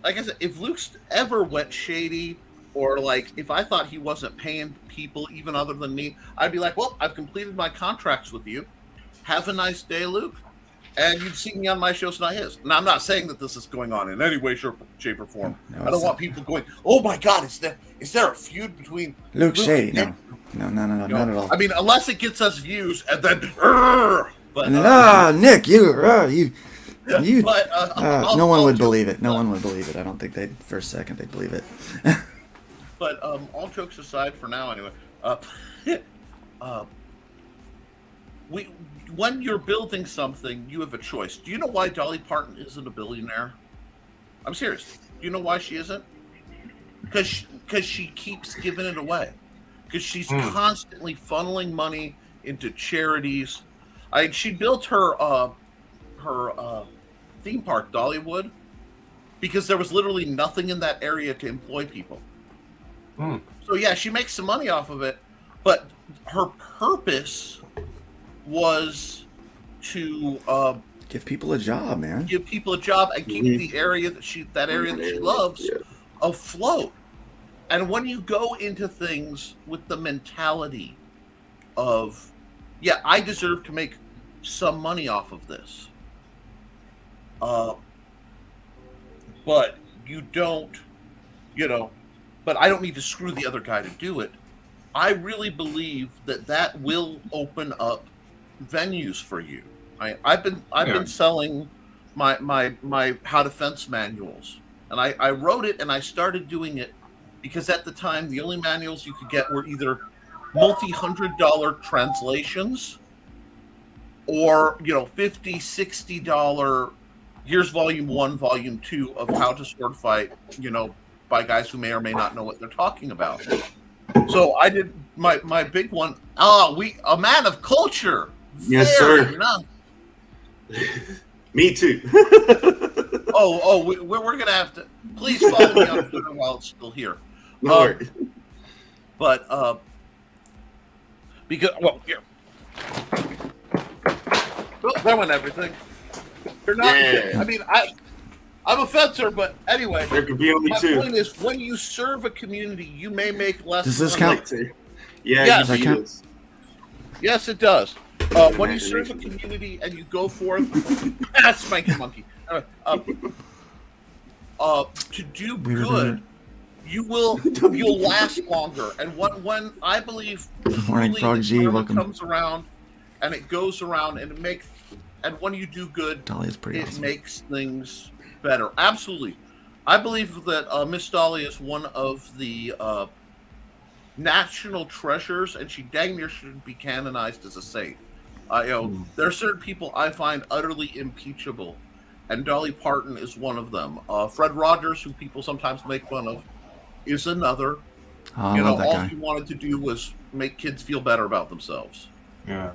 like I said, if Luke's ever went shady, or like if I thought he wasn't paying people even other than me, I'd be like, well, I've completed my contracts with you. Have a nice day, Luke. And you'd see me on my shows, not his. Now, I'm not saying that this is going on in any way, shape, or form. No, I don't want people going, oh my God, is there a feud between Luke Shady? and No, not at all. I mean, unless it gets us views, and then, but And then, Nick, you. but, No one would believe it. No one would believe it. I don't think they'd, for a second, they'd believe it. But all jokes aside, for now anyway, when you're building something, you have a choice. Do you know why Dolly Parton isn't a billionaire? I'm serious. Do you know why she isn't? Because she keeps giving it away. Because she's constantly funneling money into charities. She built her theme park, Dollywood, because there was literally nothing in that area to employ people. So yeah, she makes some money off of it, but her purpose was to give people a job, man. Give people a job and keep the area that she loves afloat. And when you go into things with the mentality of, yeah, I deserve to make some money off of this, but you don't, but I don't need to screw the other guy to do it. I really believe that will open up venues for you. I've been selling my how to fence manuals, and I wrote it and I started doing it because at the time the only manuals you could get were either multi-$100 translations or $50-$60 here's volume 1, volume 2 of how to sword fight, by guys who may or may not know what they're talking about. So I did my big one. A man of culture. Yes, sir. Me too. We're gonna have to. Please follow me on Twitter while it's still here. No worries. But because here. Well, that went everything. You're not. Yeah. I mean, I'm a fencer, but anyway. There could be only my two. point is, when you serve a community, you may make less. Does this money. count? Yeah, Yes. you do. Yes, it does. When you serve a community and you go forth, Spanky Monkey, to do good, you'll last longer. And when I believe Morning, Frog G, welcome. comes around, and it goes around, and and when you do good, Dolly is pretty awesome. makes things better. Absolutely, I believe that Miss Dolly is one of the national treasures, and she dang near should be canonized as a saint. There are certain people I find utterly impeachable, and Dolly Parton is one of them. Fred Rogers, who people sometimes make fun of, is another. I love that all guy. he wanted to do was make kids feel better about themselves. Yeah.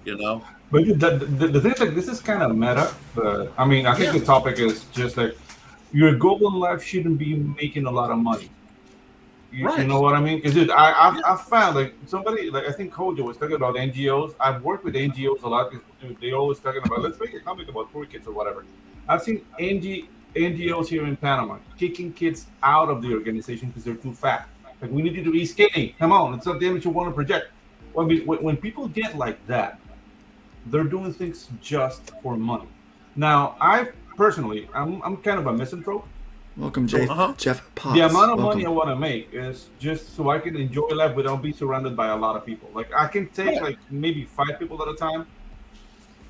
But the thing is, like, this is kind of meta. But I mean, I think the topic is just like your goal in life shouldn't be making a lot of money. You know what I mean? Because dude, I found like somebody, like I think Kojo was talking about NGOs. I've worked with NGOs a lot because they always talking about, let's make a comic about poor kids or whatever. I've seen NGOs here in Panama kicking kids out of the organization because they're too fat. Like, we need you to be skinny. Come on, it's something that you want to project. When people get like that, they're doing things just for money. Now, I'm kind of a misanthrope. Welcome, Jeff Potts. The amount of Welcome. money I want to make is just so I can enjoy life without being surrounded by a lot of people. Like, I can take like maybe 5 people at a time,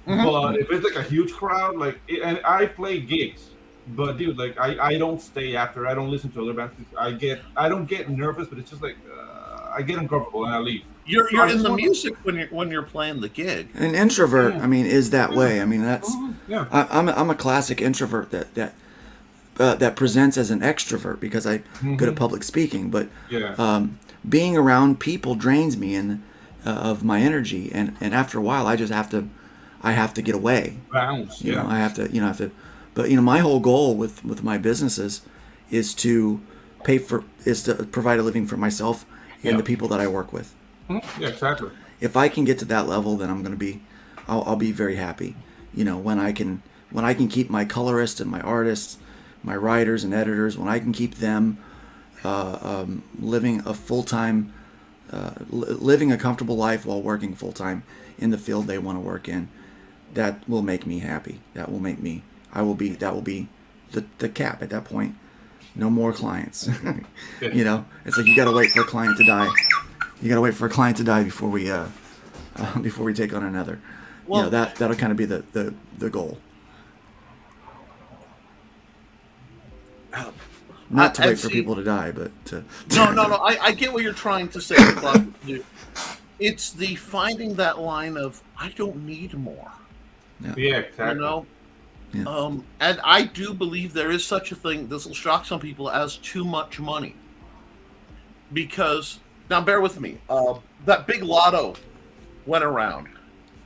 but if it's like a huge crowd, and I play gigs, but dude, like I don't stay after. I don't listen to other bands. I don't get nervous, but it's just like I get uncomfortable and I leave. You're in the music when you're playing the gig. An introvert, I mean, is that way. I mean, that's. Yeah. I'm a classic introvert that presents as an extrovert because I'm good at public speaking. But being around people drains me of my energy, and after a while, I have to get away. Bounce. You know, I have to. But my whole goal with my businesses is to provide a living for myself and the people that I work with. Yeah, exactly. If I can get to that level, then I'll be very happy. When I can keep my colorists and my artists my writers and editors, when I can keep them living a full-time, living a comfortable life while working full-time in the field they want to work in, that will make me happy. That will make me, that will be the cap at that point. No more clients. You know, it's like you got to wait for a client to die. You got to wait for a client to die before we take on another. Well, you know, that'll kind of be the goal. Not to wait for people to die, but to... No. I get what you're trying to say, but it's the finding that line of, I don't need more. Yeah, exactly. You know? Yeah. And I do believe there is such a thing, this will shock some people, as too much money. Because, now bear with me, that big lotto went around.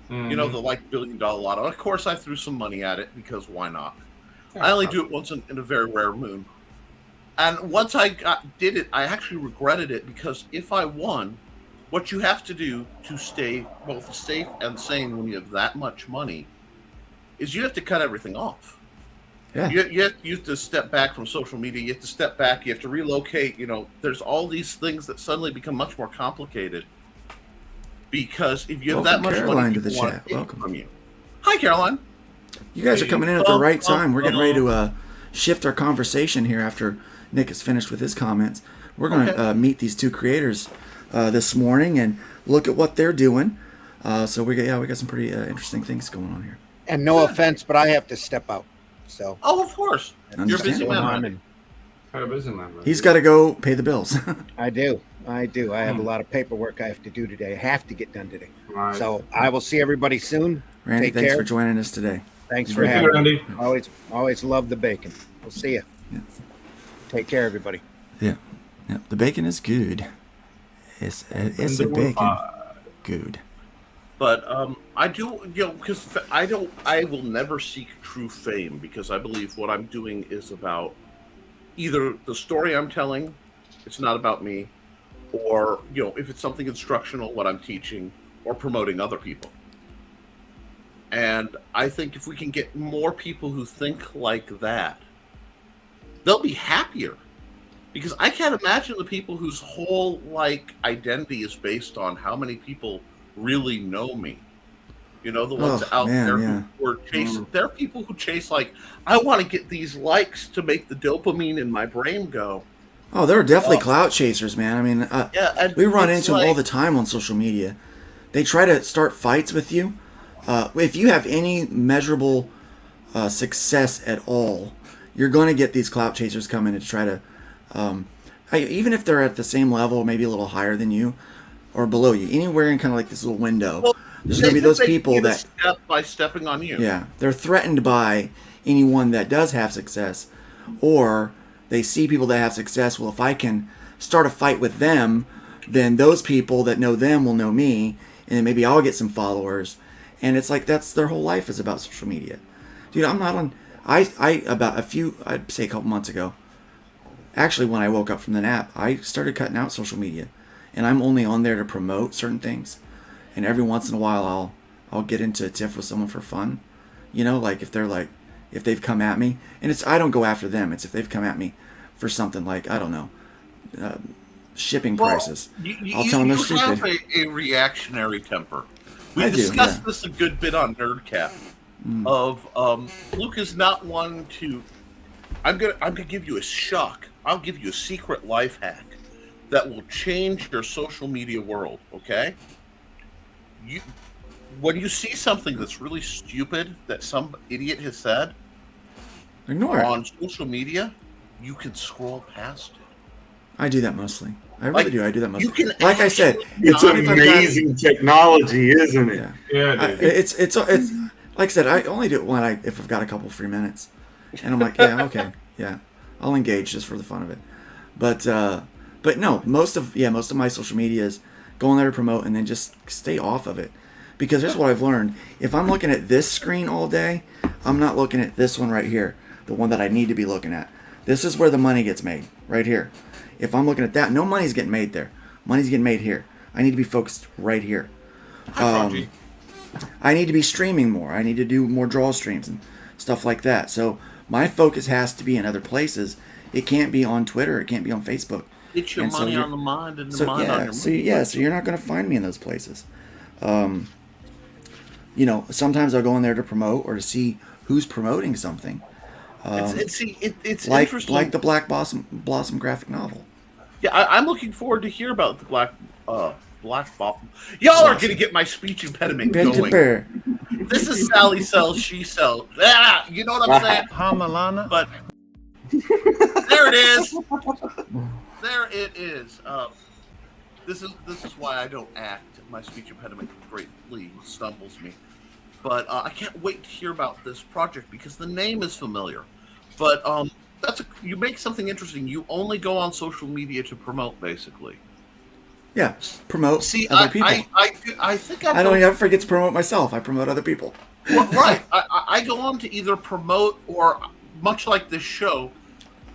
You know, the like $1 billion lotto. Of course, I threw some money at it because why not? I only do it once in a very rare moon. And once I did it, I actually regretted it, because if I won, what you have to do to stay both safe and sane when you have that much money is you have to cut everything off. Yeah. You have to step back from social media. You have to step back. You have to relocate. You know, there's all these things that suddenly become much more complicated, because if you have Welcome, that much Caroline, money, to the people want chat. it Welcome. from you. Hi, Caroline. You guys are coming in at the right time. We're getting ready to shift our conversation here after Nick is finished with his comments. We're going to meet these two creators this morning and look at what they're doing. So we got some pretty interesting things going on here. And no offense, but I have to step out. So. Oh, of course. You're a busy man. He's got to go pay the bills. I do. I have a lot of paperwork I have to do today. I have to get done today. Right. So I will see everybody soon. Randy, Take thanks care. for joining us today. Thanks for having me. Always love the bacon. We'll see you. Yeah. Take care, everybody. Yeah. The bacon is good. It's a bacon good. But I do, because I will never seek true fame, because I believe what I'm doing is about either the story I'm telling, it's not about me, or, if it's something instructional, what I'm teaching, or promoting other people. And I think if we can get more people who think like that, they'll be happier. Because I can't imagine the people whose whole identity is based on how many people really know me. The ones out there who are chasing. There are people who chase I want to get these likes to make the dopamine in my brain go. Oh, there are definitely clout chasers, man. I mean, we run into them all the time on social media. They try to start fights with you. If you have any measurable success at all, you're going to get these clout chasers coming to try to, even if they're at the same level, maybe a little higher than you or below you, anywhere in kind of this little window. Well, there's going to be those people that step by stepping on you. Yeah, they're threatened by anyone that does have success, or they see people that have success. Well, if I can start a fight with them, then those people that know them will know me, and then maybe I'll get some followers. And it's that's their whole life is about social media. Dude, I'm not on. I'd say a couple months ago, actually when I woke up from the nap, I started cutting out social media, and I'm only on there to promote certain things. And every once in a while, I'll get into a tiff with someone for fun, if they've come at me, and I don't go after them. It's if they've come at me for something I don't know, shipping prices. I'll tell them they're stupid. You have a reactionary temper. We discussed this a good bit on Nerdcap. Luke is not one to. I'm gonna give you a shock. I'll give you a secret life hack that will change your social media world. Okay. When you see something that's really stupid that some idiot has said, ignore it on social media. You can scroll past it. I do that mostly. I really do. I do that mostly. You can I said, it's amazing technology, isn't it? Yeah. It's like I said. I only do it if I've got a couple free minutes, and I'm like, yeah, okay, yeah, I'll engage just for the fun of it. But no, most of my social media is go on there to promote and then just stay off of it. Because here's what I've learned: if I'm looking at this screen all day, I'm not looking at this one right here, the one that I need to be looking at. This is where the money gets made, right here. If I'm looking at that, no money's getting made there. Money's getting made here. I need to be focused right here. I need to be streaming more. I need to do more draw streams and stuff like that. So my focus has to be in other places. It can't be on Twitter. It can't be on Facebook. Get your And so money you're- on the mind and the So mind on yeah, your so money. yeah, so you're not going to find me in those places. You know, sometimes I'll go in there to promote or to see who's promoting something. It's Like interesting. the Black Blossom graphic novel. Yeah, I'm looking forward to hear about the Black Blossom. Y'all are gonna get my speech impediment going. Bear. This is Sally sells, she sells. Ah, you know what I'm saying? Hamalana. But there it is. There it is. This is why I don't act. My speech impediment greatly stumbles me. But I can't wait to hear about this project because the name is familiar. But you make something interesting. You only go on social media to promote, basically. Yeah, promote See, other people. I think I don't ever forget to promote myself. I promote other people. Well, right. I go on to either promote or, much like this show,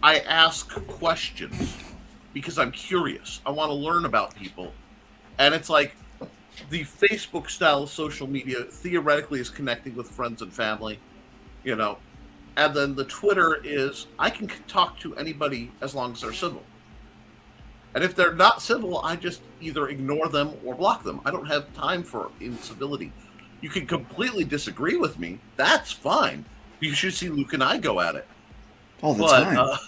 I ask questions because I'm curious. I want to learn about people. And it's like the Facebook style of social media theoretically is connecting with friends and family, you know. And then the Twitter is I can talk to anybody as long as they're civil. And if they're not civil, I just either ignore them or block them. I don't have time for incivility. You can completely disagree with me. That's fine. You should see Luke and I go at it. All the time.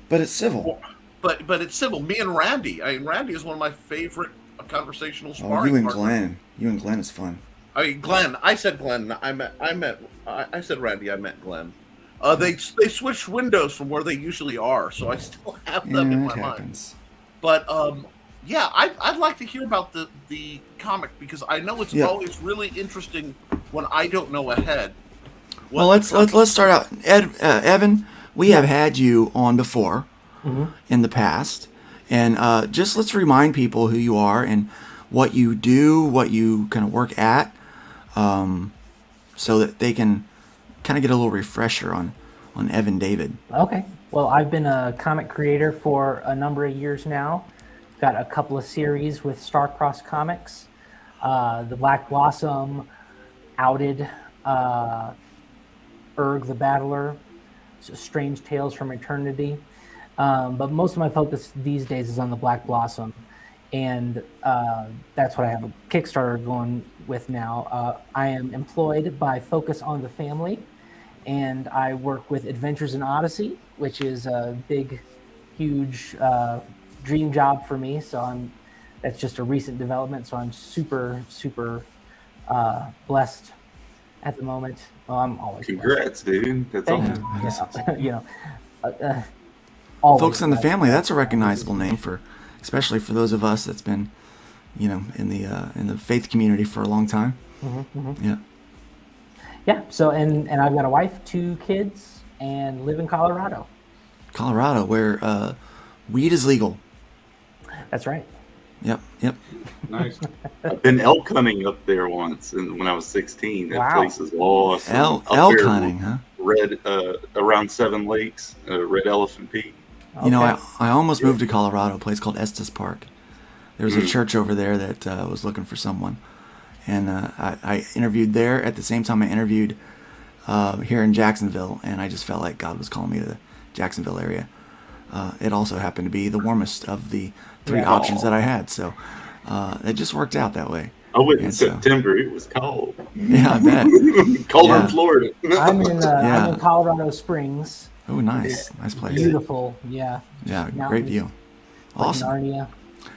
But it's civil. But it's civil. Me and Randy. I mean, Randy is one of my favorite conversational Oh, sparring you and partners. Glenn. You and Glenn is fun. I mean, Glenn. I said Glenn. I said Randy. I meant Glenn. They switched windows from where they usually are, so I still have them in my it mind. happens. But yeah, I'd like to hear about the comic because I know it's Yeah. always really interesting when I don't know ahead. Well, let's start out. Evan, we have had you on before in the past, and just let's remind people who you are and what you do, what you kind of work at, so that they can kind of get a little refresher on Evan David. Okay. Well, I've been a comic creator for a number of years now. Got a couple of series with Starcross Comics, The Black Blossom, Outed, Urg the Battler, Strange Tales from Eternity. But most of my focus these days is on The Black Blossom. And that's what I have a Kickstarter going with now. I am employed by Focus on the Family, and I work with Adventures in Odyssey, which is a big, huge dream job for me. So that's just a recent development. So I'm super, super blessed at the moment. Well, I'm always Congrats, dude. That's blessed. awesome. You know, always Focus on the blessed. Family. That's a recognizable name especially for those of us that's been, you know, in the faith community for a long time. Yeah. Yeah. So and I've got a wife, 2 kids, and live in Colorado. Colorado, where weed is legal. That's right. Yep. Nice. I've been elk hunting up there once, and when I was 16, that Wow. place is awesome. Up Elk there, hunting, huh? Red around Seven Lakes, Red Elephant Peak. You know, Okay. I almost moved to Colorado, a place called Estes Park. There was a church over there that was looking for someone. And I interviewed there at the same time I interviewed here in Jacksonville. And I just felt like God was calling me to the Jacksonville area. It also happened to be the warmest of the 3 options that I had. So it just worked out that way. I went in And so- September. It was cold. Yeah, I bet. Colder Yeah. in Florida. I'm in Yeah. I'm in Colorado Springs. Oh, nice. Nice place. Beautiful. Yeah. Yeah, great Mountains, view. like Awesome. Narnia.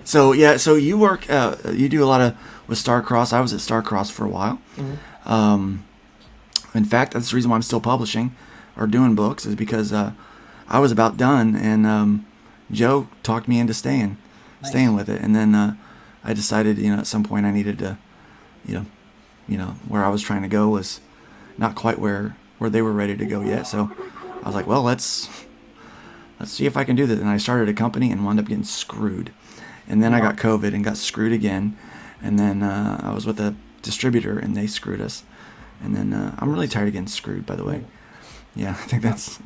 So you work, you do a lot with Starcross. I was at Starcross for a while. In fact, that's the reason why I'm still publishing or doing books is because I was about done, and Joe talked me into staying with it. And then I decided, at some point I needed to, where I was trying to go was not quite where they were ready to go yet. So I was like, well, let's see if I can do this. And I started a company and wound up getting screwed. And then I got COVID and got screwed again. And then I was with a distributor and they screwed us. And then I'm really tired of getting screwed, by the way. Yeah, I think that's,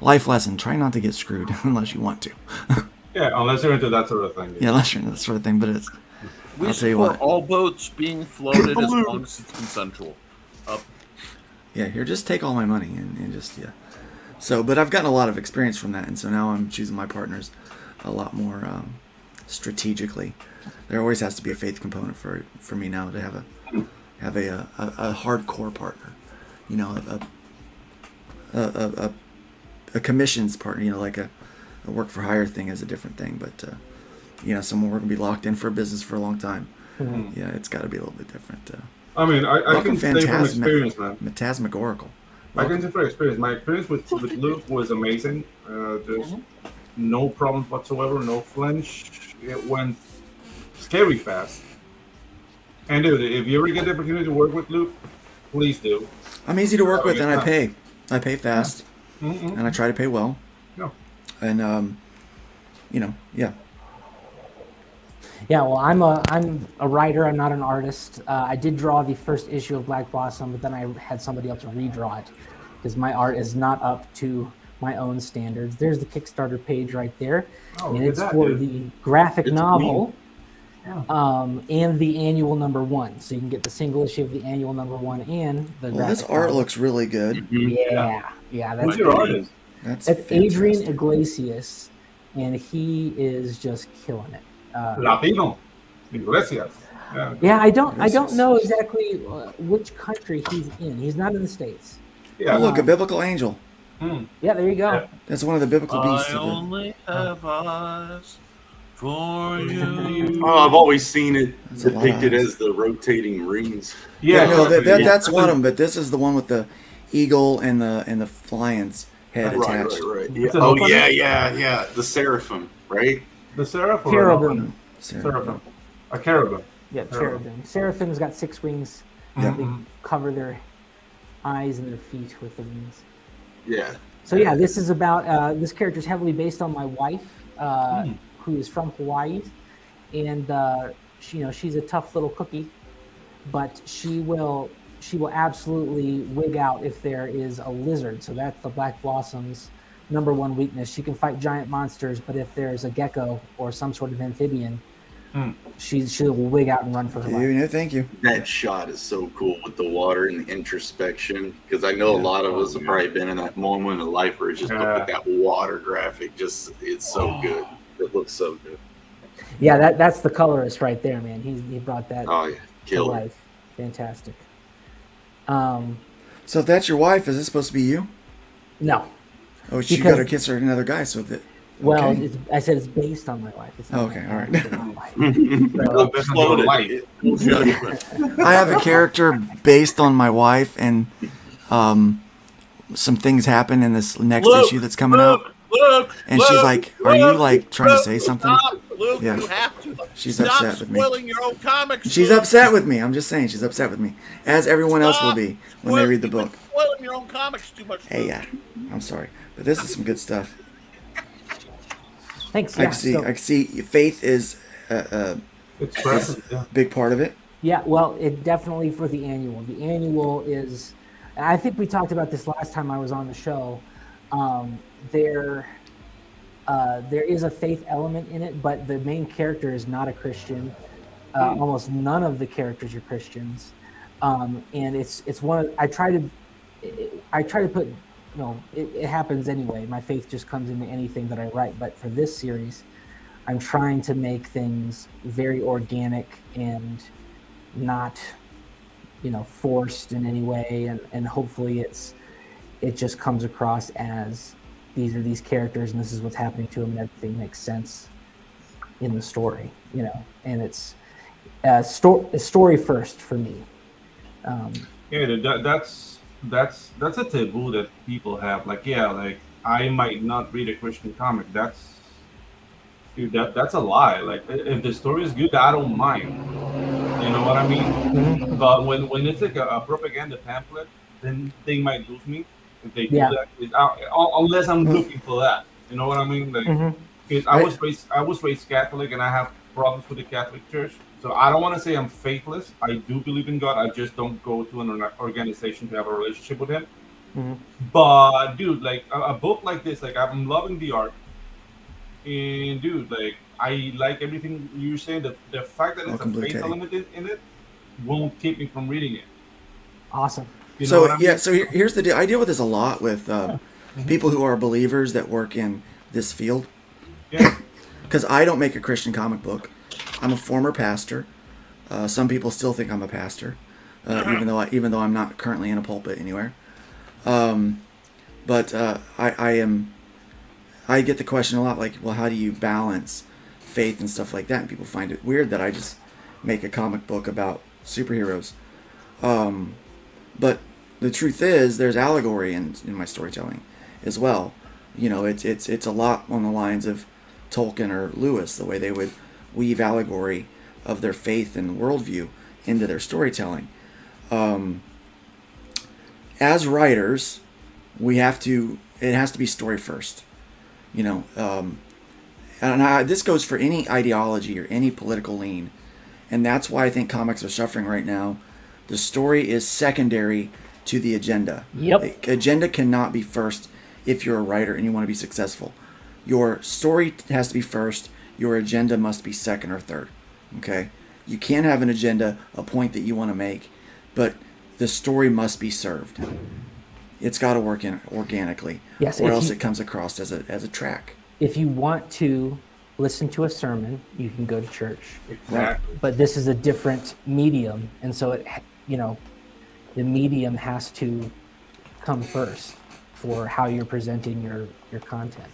life lesson. Try not to get screwed unless you want to. Yeah, unless you're into that sort of thing. Yeah, unless you're into that sort of thing. But it's, We I'll tell you support what. all boats being floated as long as it's consensual. yeah, here, just take all my money and just, yeah. So, but I've gotten a lot of experience from that, and so now I'm choosing my partners a lot more strategically. There always has to be a faith component for me now to have a hardcore partner, you know, a commissions partner, you know, like a work for hire thing is a different thing, but you know, someone we're gonna be locked in for a business for a long time. Mm-hmm. Yeah, it's got to be a little bit different. I mean, I can say from experience, man. Phantasmagorical. I can say from experience. My experience with Luke was amazing. There's no problems whatsoever, no flinch. It went scary fast. And dude, if you ever get the opportunity to work with Luke, please do. I'm easy to work with, and I pay. I pay fast, Mm-hmm. and I try to pay well. Yeah. And you know, yeah. Yeah, well, I'm a writer. I'm not an artist. I did draw the first issue of Black Blossom, but then I had somebody else redraw it because my art is not up to my own standards. There's the Kickstarter page right there, Oh, and it's for the graphic novel and the annual #1. So you can get the single issue of the annual #1 and the Well, this graphic art novel. looks really good. Yeah, that's Who's your artist? That's Adrian fantastic. Iglesias, and he is just killing it. Latino. Iglesias. Yeah. Yeah, I don't know exactly which country he's in. He's not in the States. Yeah. Oh, look, a biblical angel. Yeah, there you go. That's one of the biblical beasts. I Of the, only have eyes for you. Oh, I've always seen it That's a lot of depicted eyes. as the rotating rings. yeah, no, exactly. that's one of them. But this is the one with the eagle and the lion's head Right, attached. right. Yeah. It's an Oh, open- yeah. The seraphim, right? The seraphim. Cherubim. Seraphim. A cherubim. Yeah, cherubim. Seraphim's got 6 wings. Yeah. They cover their eyes and their feet with the wings. Yeah. So yeah, this is about this character is heavily based on my wife, who is from Hawaii, and she's a tough little cookie, but she will absolutely wig out if there is a lizard. So that's the Black Blossom's #1 weakness. She can fight giant monsters, but if there's a gecko or some sort of amphibian, she'll wig out and run for her life. No, thank you. That shot is so cool with the water and the introspection, because I know a lot of us have probably been in that moment in life where it's just look at that water graphic. It's so good. It looks so good. Yeah, that's the colorist right there, man. He brought that Oh yeah, to killer. life. Fantastic. So if that's your wife, is this supposed to be you? No. Oh, she Because- got to kiss her another guy. So that. Well, Okay. I said it's based on my life. It's not Okay, my all right. life, it's my life. Well, that's not your life. Full judgment. I have a character based on my wife, and some things happen in this next issue that's coming out. Luke, And she's like, "Are you like trying to say something?" Stop, Luke, Yeah. you have to. She's Stop upset with me. spoiling your own comics. She's Luke. upset with me. I'm just saying, she's upset with me, as everyone else will be when they read the You've been book. Spoiling your own comics too much. Hey, Luke. yeah, I'm sorry, but this is some good stuff. Thanks. I Yeah, see. so- I see. Faith is a It's present. Yeah. big part of it. yeah, well, it definitely for the annual. The annual is, I think we talked about this last time I was on the show. There is a faith element in it, but the main character is not a Christian. Almost none of the characters are Christians, and it's one of I try to put. It happens anyway. My faith just comes into anything that I write. But for this series, I'm trying to make things very organic and not, forced in any way. And hopefully it just comes across as these are these characters and this is what's happening to them and everything makes sense in the story, and it's story first for me. Yeah, that's a taboo that people have. Like, I might not read a Christian comic. That's a lie. Like, if the story is good, I don't mind. You know what I mean? Mm-hmm. But when it's like a propaganda pamphlet, then they might lose me if they do Yeah. that. Unless I'm looking for that. You know what I mean? Like, Mhm. 'cause I was raised Catholic, and I have problems with the Catholic Church. So I don't want to say I'm faithless. I do believe in God. I just don't go to an organization to have a relationship with Him. Mhm. But dude, like a book like this, like I'm loving the art, and dude, like I like everything you're saying. The fact that it's Welcome, a Blue faith Teddy. element in it won't keep me from reading it. Awesome. You know So what I mean? yeah, so here's the deal. I deal with this a lot with people who are believers that work in this field. Yeah. Because I don't make a Christian comic book. I'm a former pastor. Some people still think I'm a pastor, even though I'm not currently in a pulpit anywhere. But I get the question a lot, like, well, how do you balance faith and stuff like that? And people find it weird that I just make a comic book about superheroes. But the truth is, there's allegory in my storytelling as well. You know, it's a lot on the lines of Tolkien or Lewis, the way they would weave allegory of their faith and worldview into their storytelling. As writers, it has to be story first. You know, this goes for any ideology or any political lean. And that's why I think comics are suffering right now. The story is secondary to the agenda. Yep. The agenda cannot be first if you're a writer and you want to be successful. Your story has to be first. Your agenda must be second or third. Okay? You can't have an agenda, a point that you want to make, but the story must be served. It's got to work in organically, Yes, or if else you- it comes across as a track. If you want to listen to a sermon, you can go to church. Exactly. But this is a different medium, and so the medium has to come first for how you're presenting your content.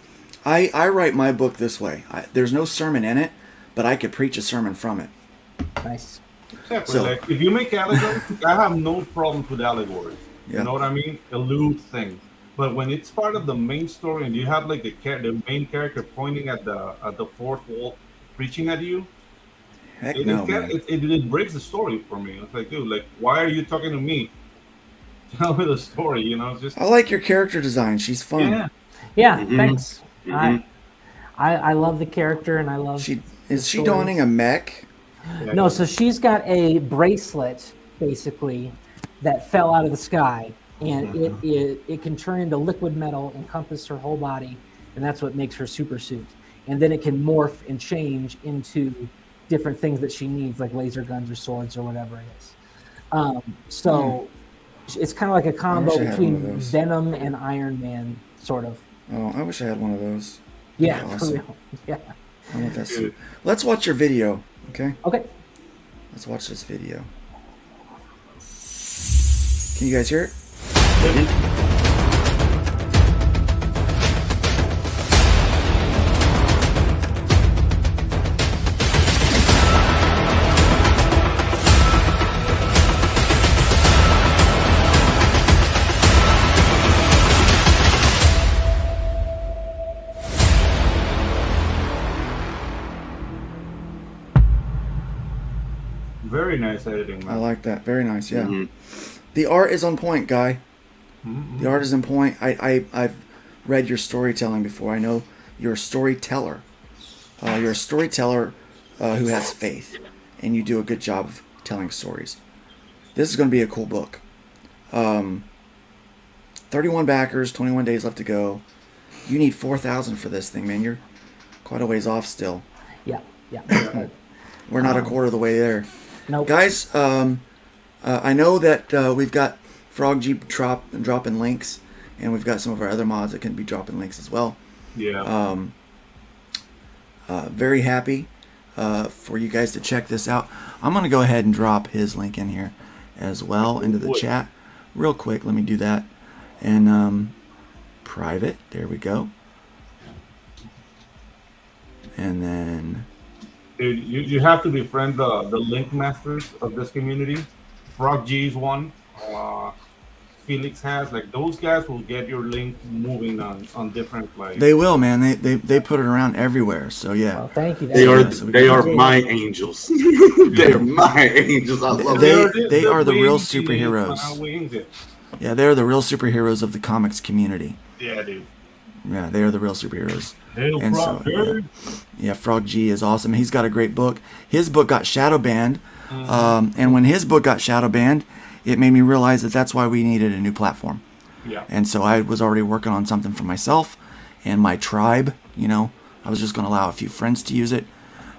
I write my book this way. There's no sermon in it, but I could preach a sermon from it. Nice. Exactly. So- Like, if you make allegories, I have no problems with allegories. Yeah. You know what I mean? Allude things. But when it's part of the main story and you have like the main character pointing at the fourth wall, preaching at you, Heck no, man. it breaks the story for me. It's like, dude, like, why are you talking to me? Tell me the story. You know, it's just I like your character design. She's fun. yeah. Yeah, Mhm. thanks. Mhm. I love the character, and I love. Is she stories. donning a mech? No, so she's got a bracelet basically that fell out of the sky, and it can turn into liquid metal, encompass her whole body, and that's what makes her super suit. And then it can morph and change into different things that she needs, like laser guns or swords or whatever it is. So it's kind of like a combo I had one of between those. Venom and Iron Man, sort of. Oh, I wish I had one of those. Yeah, Awesome. for real. Yeah. I want that suit. Let's watch your video, okay? Okay. Let's watch this video. Can you guys hear it? Very nice editing, I man. like that. Very nice, yeah. Mhm. The art is on point, Guy. Mhm. The art is on point. I've read your storytelling before. I know you're a storyteller. You're a storyteller who has faith, and you do a good job of telling stories. This is going to be a cool book. 31 backers, 21 days left to go. You need 4,000 for this thing, man. You're quite a ways off still. Yeah. Yeah. We're not a quarter of the way there. Nope. Guys, I know that we've got Frog G dropping links, and we've got some of our other mods that can be dropping links as well. Yeah. Very happy for you guys to check this out. I'm going to go ahead and drop his link in here as well into the chat. Real quick, let me do that. And private, there we go. And then... Dude, you have to befriend the link masters of this community. Frog G's one. Felix has, like, those guys will get your link moving on different, like. They will, man. They put it around everywhere. So yeah. Well, thank you. They are so we they got- are my angels. They are my angels. I love They- them. they are the real wings, superheroes. Wings, yeah. Yeah, they're the real superheroes of the comics community. Yeah, dude. Yeah, they are the real superheroes. Hail And Frog, so, dude. Yeah, Frog G is awesome. He's got a great book. His book got shadow banned, and when his book got shadow banned, it made me realize that that's why we needed a new platform. Yeah. And so I was already working on something for myself and my tribe. You know, I was just going to allow a few friends to use it.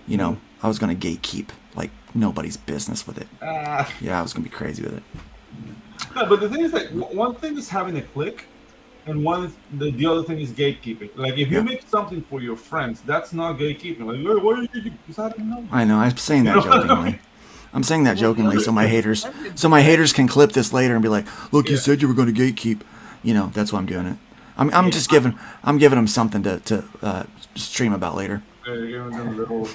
You know, I was going to gatekeep like nobody's business with it. Yeah, I was going to be crazy with it. No, but the thing is that one thing is having a click, and the other thing is gatekeeping. Like if you make something for your friends, that's not gatekeeping. Like, "Hey, what are you? Because I don't know." I know. I'm saying that jokingly. I'm saying that jokingly, so my haters can clip this later and be like, "Look, you said you were going to gatekeep." You know, that's why I'm doing it. I'm just giving them something to stream about later. Giving them a little.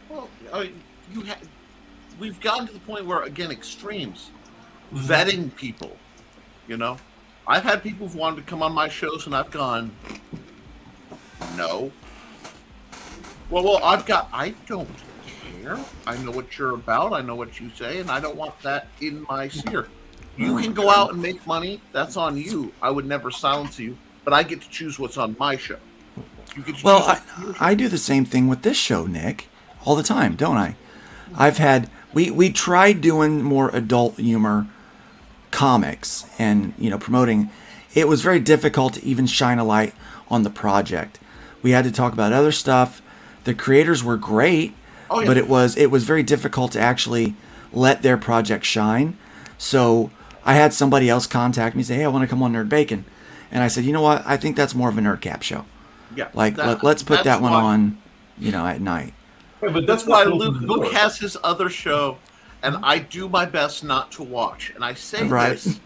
Well, I mean, we've gotten to the point where, again, extremes, vetting people. You know, I've had people who've wanted to come on my shows, and I've gone, no. Well, I don't care. I know what you're about. I know what you say, and I don't want that in my sphere. You can go out and make money. That's on you. I would never silence you, but I get to choose what's on my show. You get to Well, I do the same thing with this show, Nick, all the time, don't I? I've had we tried doing more adult humor comics and promoting. It was very difficult to even shine a light on the project. We had to talk about other stuff. The creators were great, but it was very difficult to actually let their project shine. So I had somebody else contact me and say, "Hey, I want to come on Nerd Bacon," and I said, "You know what? I think that's more of a Nerdcap show. Yeah, like let's put that one on, at night." Yeah, but that's why Luke has his other show, and I do my best not to watch. And I say this,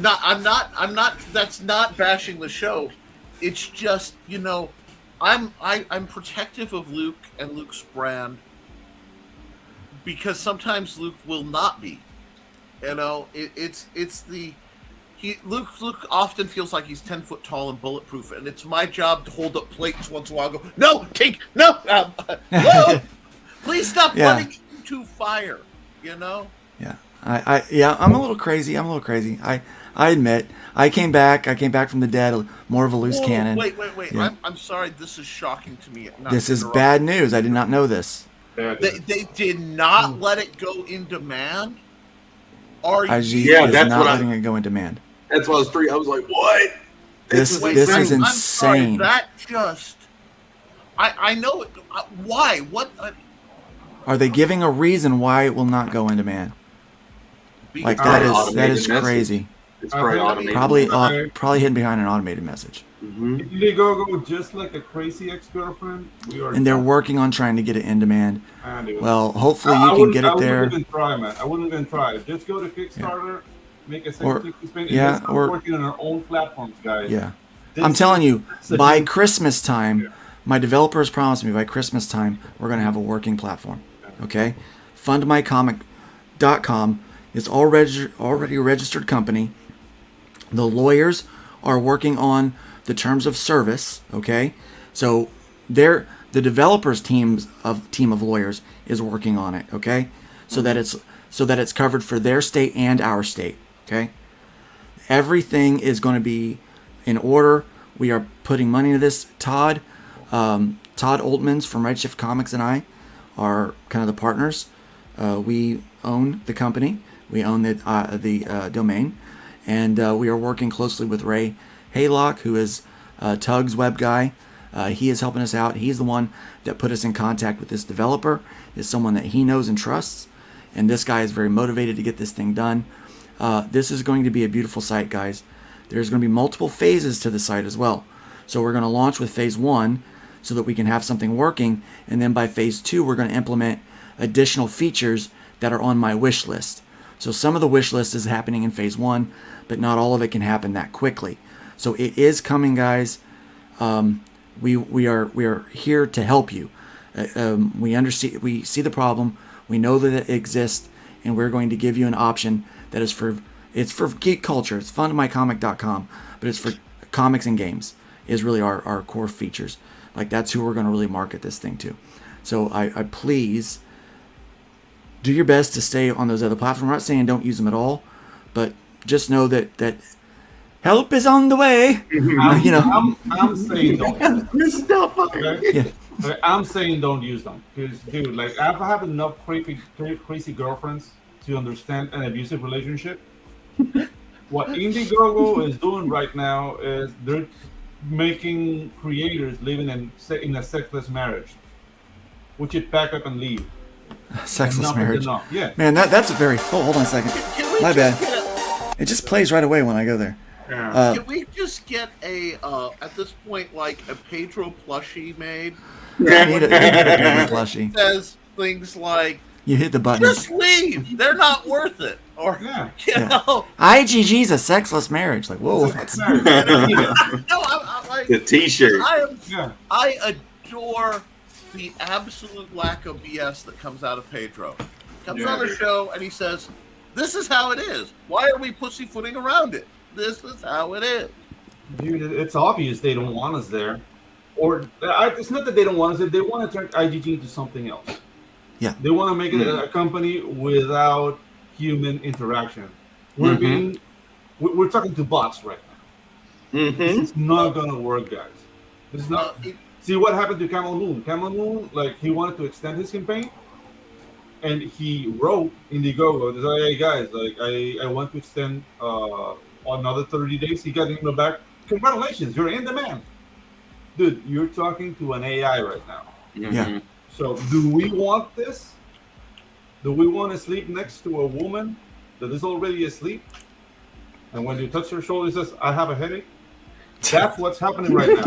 I'm not. That's not bashing the show. It's just I'm protective of Luke and Luke's brand because sometimes Luke will not be. Luke often feels like he's 10 foot tall and bulletproof, and it's my job to hold up plates once in a while. And go, no, please stop running into fire. Yeah, I'm a little crazy. I admit, I came back from the dead, more of a loose cannon. Wait. Yeah. I'm sorry. This is shocking to me. This is bad news. I did not know this. They did not let it go in demand. IG is not letting it go in demand. That's what I was like, what? This is insane. I'm sorry, that just... I know it. Why? What? Are they giving a reason why it will not go in demand? Like that is crazy. It's probably automated. Probably hidden behind an automated message. Mm-hmm. They go just like a crazy ex-girlfriend. And they're working on trying to get it in demand. Well, hopefully you can get it there. I wouldn't even try, man. I wouldn't even try. Just go to Kickstarter, make a $6.50 spin, and start working on our own platforms, guys. Yeah. I'm telling you, by Christmas time, my developers promised me by Christmas time, we're going to have a working platform. Okay? FundMyComic.com is already a registered company. The lawyers are working on the terms of service, okay? So the developers team of lawyers is working on it, okay? So that it's covered for their state and our state, okay? Everything is going to be in order. We are putting money into this. Todd Oltmans from Redshift Comics and I are kind of the partners. We own the company. We own the domain. And we are working closely with Ray Haylock, who is Tug's web guy. He is helping us out. He's the one that put us in contact with this developer. Is someone that he knows and trusts. And this guy is very motivated to get this thing done. This is going to be a beautiful site, guys. There's going to be multiple phases to the site as well. So we're going to launch with phase 1 so that we can have something working. And then by phase 2, we're going to implement additional features that are on my wish list. So some of the wish list is happening in phase 1, but not all of it can happen that quickly. So it is coming, guys. We are here to help you. We see the problem. We know that it exists, and we're going to give you an option that is for geek culture. It's fundmycomic.com, but it's for comics and games is really our core features. Like that's who we're going to really market this thing to. So I please do your best to stay on those other platforms. I'm not saying don't use them at all, but just know that help is on the way. I'm saying don't. Yeah. I'm saying don't use them because, dude, like I've had enough crazy girlfriends to understand an abusive relationship. What Indiegogo is doing right now is they're making creators living in a sexless marriage, which should pack up and leave. Sexless Enough is marriage. enough. Yeah. Man, that's a very. Oh, hold on a second. Can we My just bad. It just plays right away when I go there. Yeah. Can we just get a at this point like a Pedro plushie made? You need a Pedro plushie. Says things like, You hit the button. "Just leave. They're not worth it," or Yeah. you know. IGG's a sexless marriage. Like, whoa. That's, No, I'm like, The T-shirt. Yeah. I adore the absolute lack of BS that comes out of Pedro. Comes Yeah, on the dude. show and he says, "This is how it is. Why are we pussyfooting around it? This is how it is." Dude, it's obvious they don't want us there. Or it's not that they don't want us there. They want to turn IGG into something else. Yeah. They want to make it a company without human interaction. We're talking to bots right now. Mm-hmm. It's not gonna work, guys. It's not. See what happened to Camel Moon. Camel Moon, like he wanted to extend his campaign, and he wrote Indiegogo. He's like, "Hey guys, like I want to extend another 30 days." He got an email back. Congratulations, you're in demand, dude. You're talking to an AI right now. yeah. So, do we want this? Do we want to sleep next to a woman that is already asleep? And when you touch her shoulder, it says, "I have a headache." That's what's happening right now.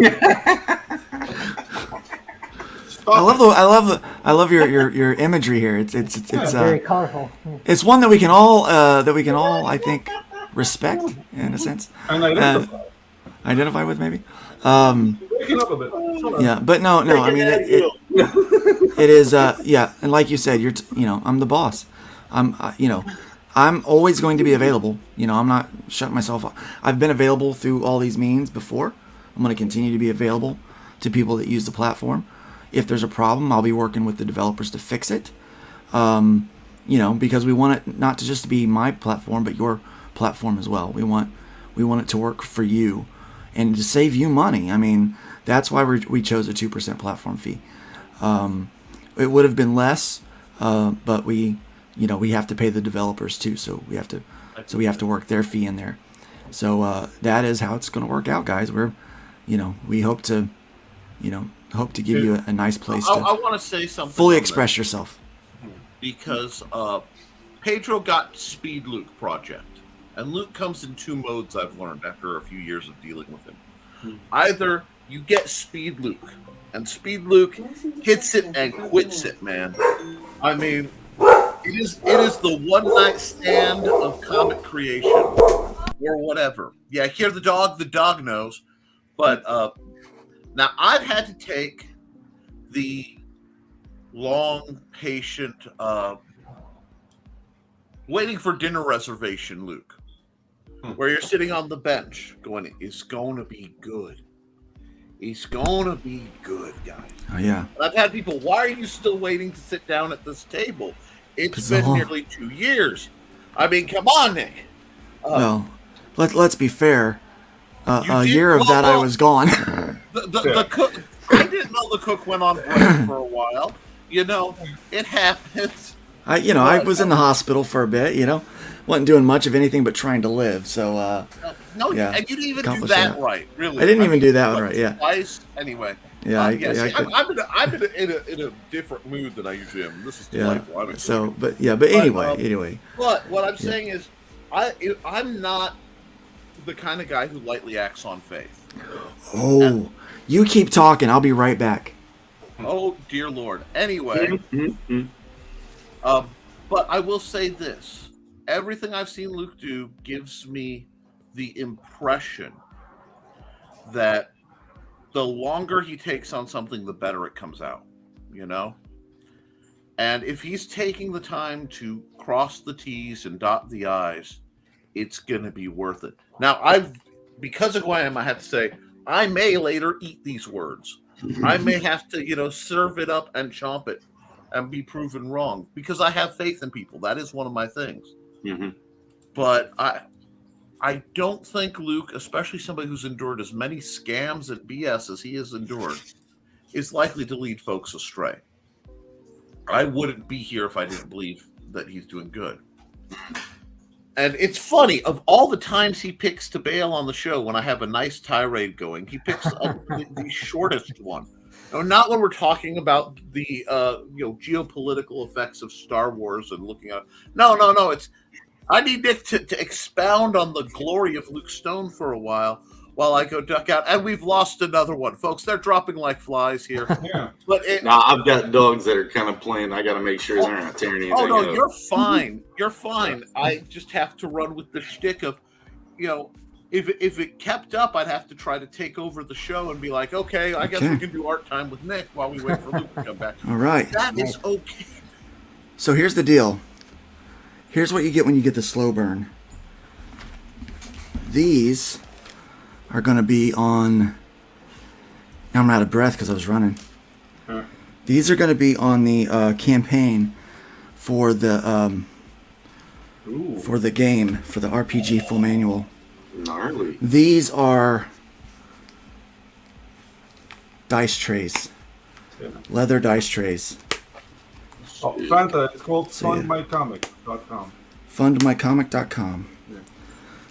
I love your imagery here. It's Very colorful. it's one that we can all I think respect in a sense. And identify. Identify with maybe. Wake it up a bit. Yeah, but no. I mean, it is. Yeah, and like you said, I'm the boss. I'm always going to be available. I'm not shutting myself off. I've been available through all these means before. I'm going to continue to be available to people that use the platform. If there's a problem, I'll be working with the developers to fix it. Because we want it not to just be my platform, but your platform as well. We want it to work for you and to save you money. I mean, that's why we chose a 2% platform fee. It would have been less, but we have to pay the developers too, so we have to work their fee in there. So that is how it's going to work out, guys. We hope to give you a nice place I to want to say something. fully on express this, yourself. because Pedro got Speed Luke Project, and Luke comes in two modes. I've learned after a few years of dealing with him. Either you get Speed Luke, and Speed Luke hits it and quits it, man. I mean, it is the one night stand of comic creation, or whatever. Yeah, hear the dog knows. But now I've had to take the long, patient, waiting for dinner reservation, Luke, where you're sitting on the bench going, "It's going to be good. It's going to be good, guys." Oh yeah. And I've had people, "Why are you still waiting to sit down at this table? It's Bizarre. been nearly 2 years." I mean, come on, Nick. Well, let's be fair. A did- year of that I was gone. The cook, I didn't know the cook went on break for a while. It happens. I was in the hospital for a bit. Wasn't doing much of anything but trying to live. So No, yeah, and you didn't even do accomplish that that. right, really. I didn't even do that one what, right. Yeah. Twice, anyway. Yeah, I see, could- I'm in a different mood than I usually am. This is delightful. I'm So, excited. but anyway. But what I'm saying is, I'm not the kind of guy who lightly acts on faith. Oh, you keep talking. I'll be right back. Oh dear Lord. Anyway, but I will say this: everything I've seen Luke do gives me the impression that the longer he takes on something, the better it comes out. And if he's taking the time to cross the T's and dot the I's, it's going to be worth it. Now, because of who I am, I have to say, I may later eat these words. I may have to, serve it up and chomp it and be proven wrong because I have faith in people. That is one of my things. Mm-hmm. But I don't think Luke, especially somebody who's endured as many scams and BS as he has endured, is likely to lead folks astray. I wouldn't be here if I didn't believe that he's doing good. And it's funny, of all the times he picks to bail on the show when I have a nice tirade going, he picks the shortest one. No, not when we're talking about the geopolitical effects of Star Wars and looking at. No. It's I need Nick to expound on the glory of Luke Stone for a while I go duck out. And we've lost another one, folks. They're dropping like flies here. Yeah. But Now I've got dogs that are kind of playing. I got to make sure they're not tearing anything oh no, up. you're fine. You're fine. I just have to run with the shtick of, if it kept up, I'd have to try to take over the show and be like, okay, I guess we can do art time with Nick while we wait for Luke to come back. All right. That is okay. So here's the deal. Here's what you get when you get the slow burn. These are going to be on... Now I'm out of breath because I was running. Huh. These are going to be on the campaign for the game, for the RPG full manual. Gnarly. These are dice trays. Leather dice trays. Oh, Fanta, it's called So, yeah. fundmycomic.com. Fundmycomic.com. Yeah.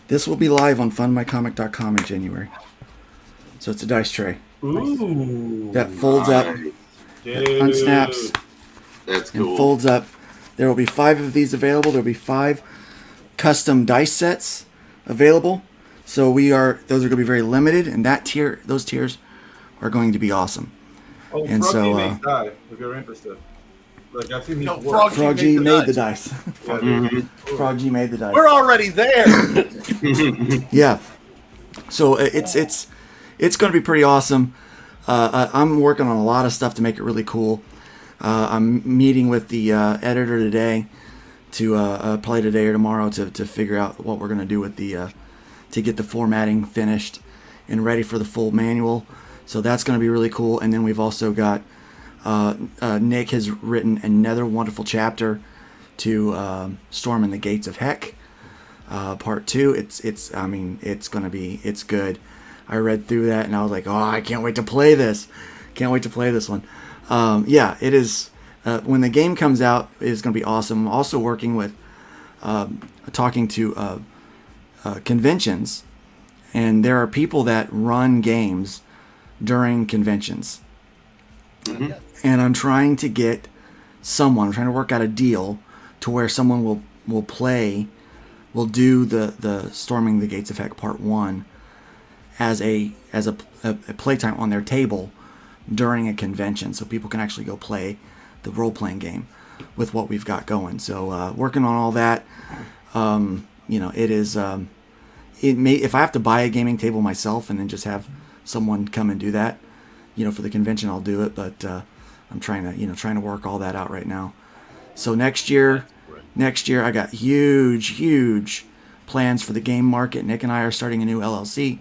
This will be live on fundmycomic.com in January. So it's a dice tray Ooh. that folds up, Nice. unsnaps, That's and cool. folds up. There will be 5 of these available. There will be 5 custom dice sets available. So those are going to be very limited, and those tiers are going to be awesome. Oh, And Froggy so, makes die, if you're interested. Like, I've seen his No, work. Frog G made the dice. Yeah, dude. Frog G made the dice. We're already there. Yeah. So it's going to be pretty awesome. I'm working on a lot of stuff to make it really cool. I'm meeting with the editor today to probably today or tomorrow to figure out what we're going to do with the to get the formatting finished and ready for the full manual. So that's going to be really cool. And then we've also got Nick has written another wonderful chapter to Storming the Gates of Heck, part 2. It's good. I read through that and I was like, oh, I can't wait to play this. Can't wait to play this one. Yeah, it is. When the game comes out, it is going to be awesome. I'm also working with, talking to conventions, and there are people that run games during conventions. Mm-hmm. And I'm trying to work out a deal to where someone will do the Storming the Gates of Heck Part 1 as a playtime on their table during a convention, so people can actually go play the role-playing game with what we've got going. So working on all that. It is. If I have to buy a gaming table myself and then just have someone come and do that, for the convention, I'll do it. But I'm trying to work all that out right now. So next year I got huge plans for the game market. Nick and I are starting a new LLC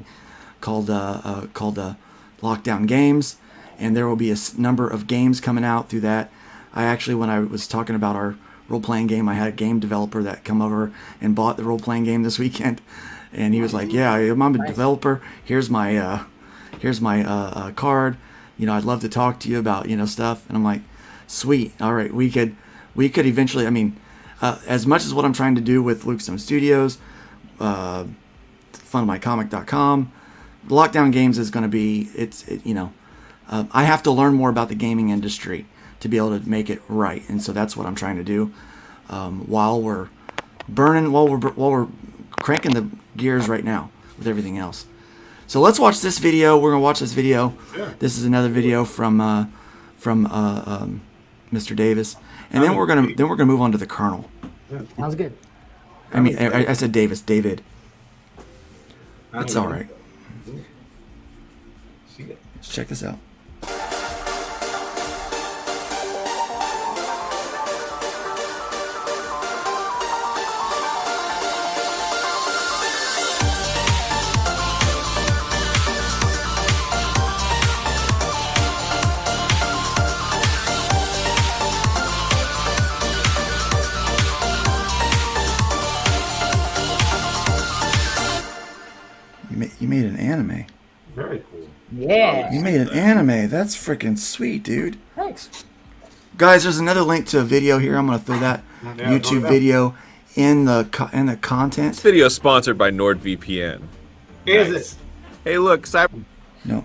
called Lockdown Games, and there will be a number of games coming out through that. When I was talking about our role-playing game, I had a game developer that come over and bought the role-playing game this weekend, and he was like, "Yeah, I'm a developer. Here's my card. I'd love to talk to you about stuff." And I'm like, "Sweet, all right, we could eventually. As much as what I'm trying to do with Luke Stone Studios, fundmycomic.com, Lockdown Games is going to be I have to learn more about the gaming industry to be able to make it right, and so that's what I'm trying to do while we're cranking the gears right now with everything else. So let's watch this video. We're gonna watch this video. Yeah. This is another video from Mr. Davis, and then we're gonna move on to the Colonel. Yeah. Sounds good. I said Davis, David. That's all right. Let's check this out. You made an anime. Very cool. Yeah. You made an anime. That's freaking sweet, dude. Thanks. Guys, there's another link to a video here. I'm gonna throw that YouTube video in the content. This video is sponsored by NordVPN. Is it? Hey, look, Cyber. No.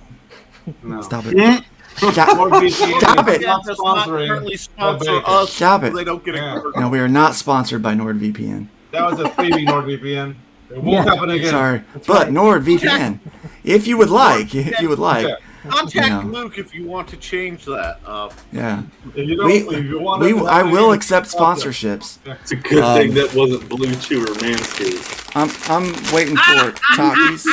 No. Stop it. NordVPN Stop is it. not does not sponsoring currently the sponsor bacon. us. Stop it. They don't get Yeah. a commercial. No, we are not sponsored by NordVPN. That was a freebie, NordVPN. It won't happen again. Sorry, That's but right. NordVPN, if you would like, Yeah. Contact you know. Luke if you want to change that. yeah. If you don't, We, if you want we, to I will happen accept again, sponsorships. It's a good thing that wasn't Blue Chew or Manscaped. I'm waiting for Takis.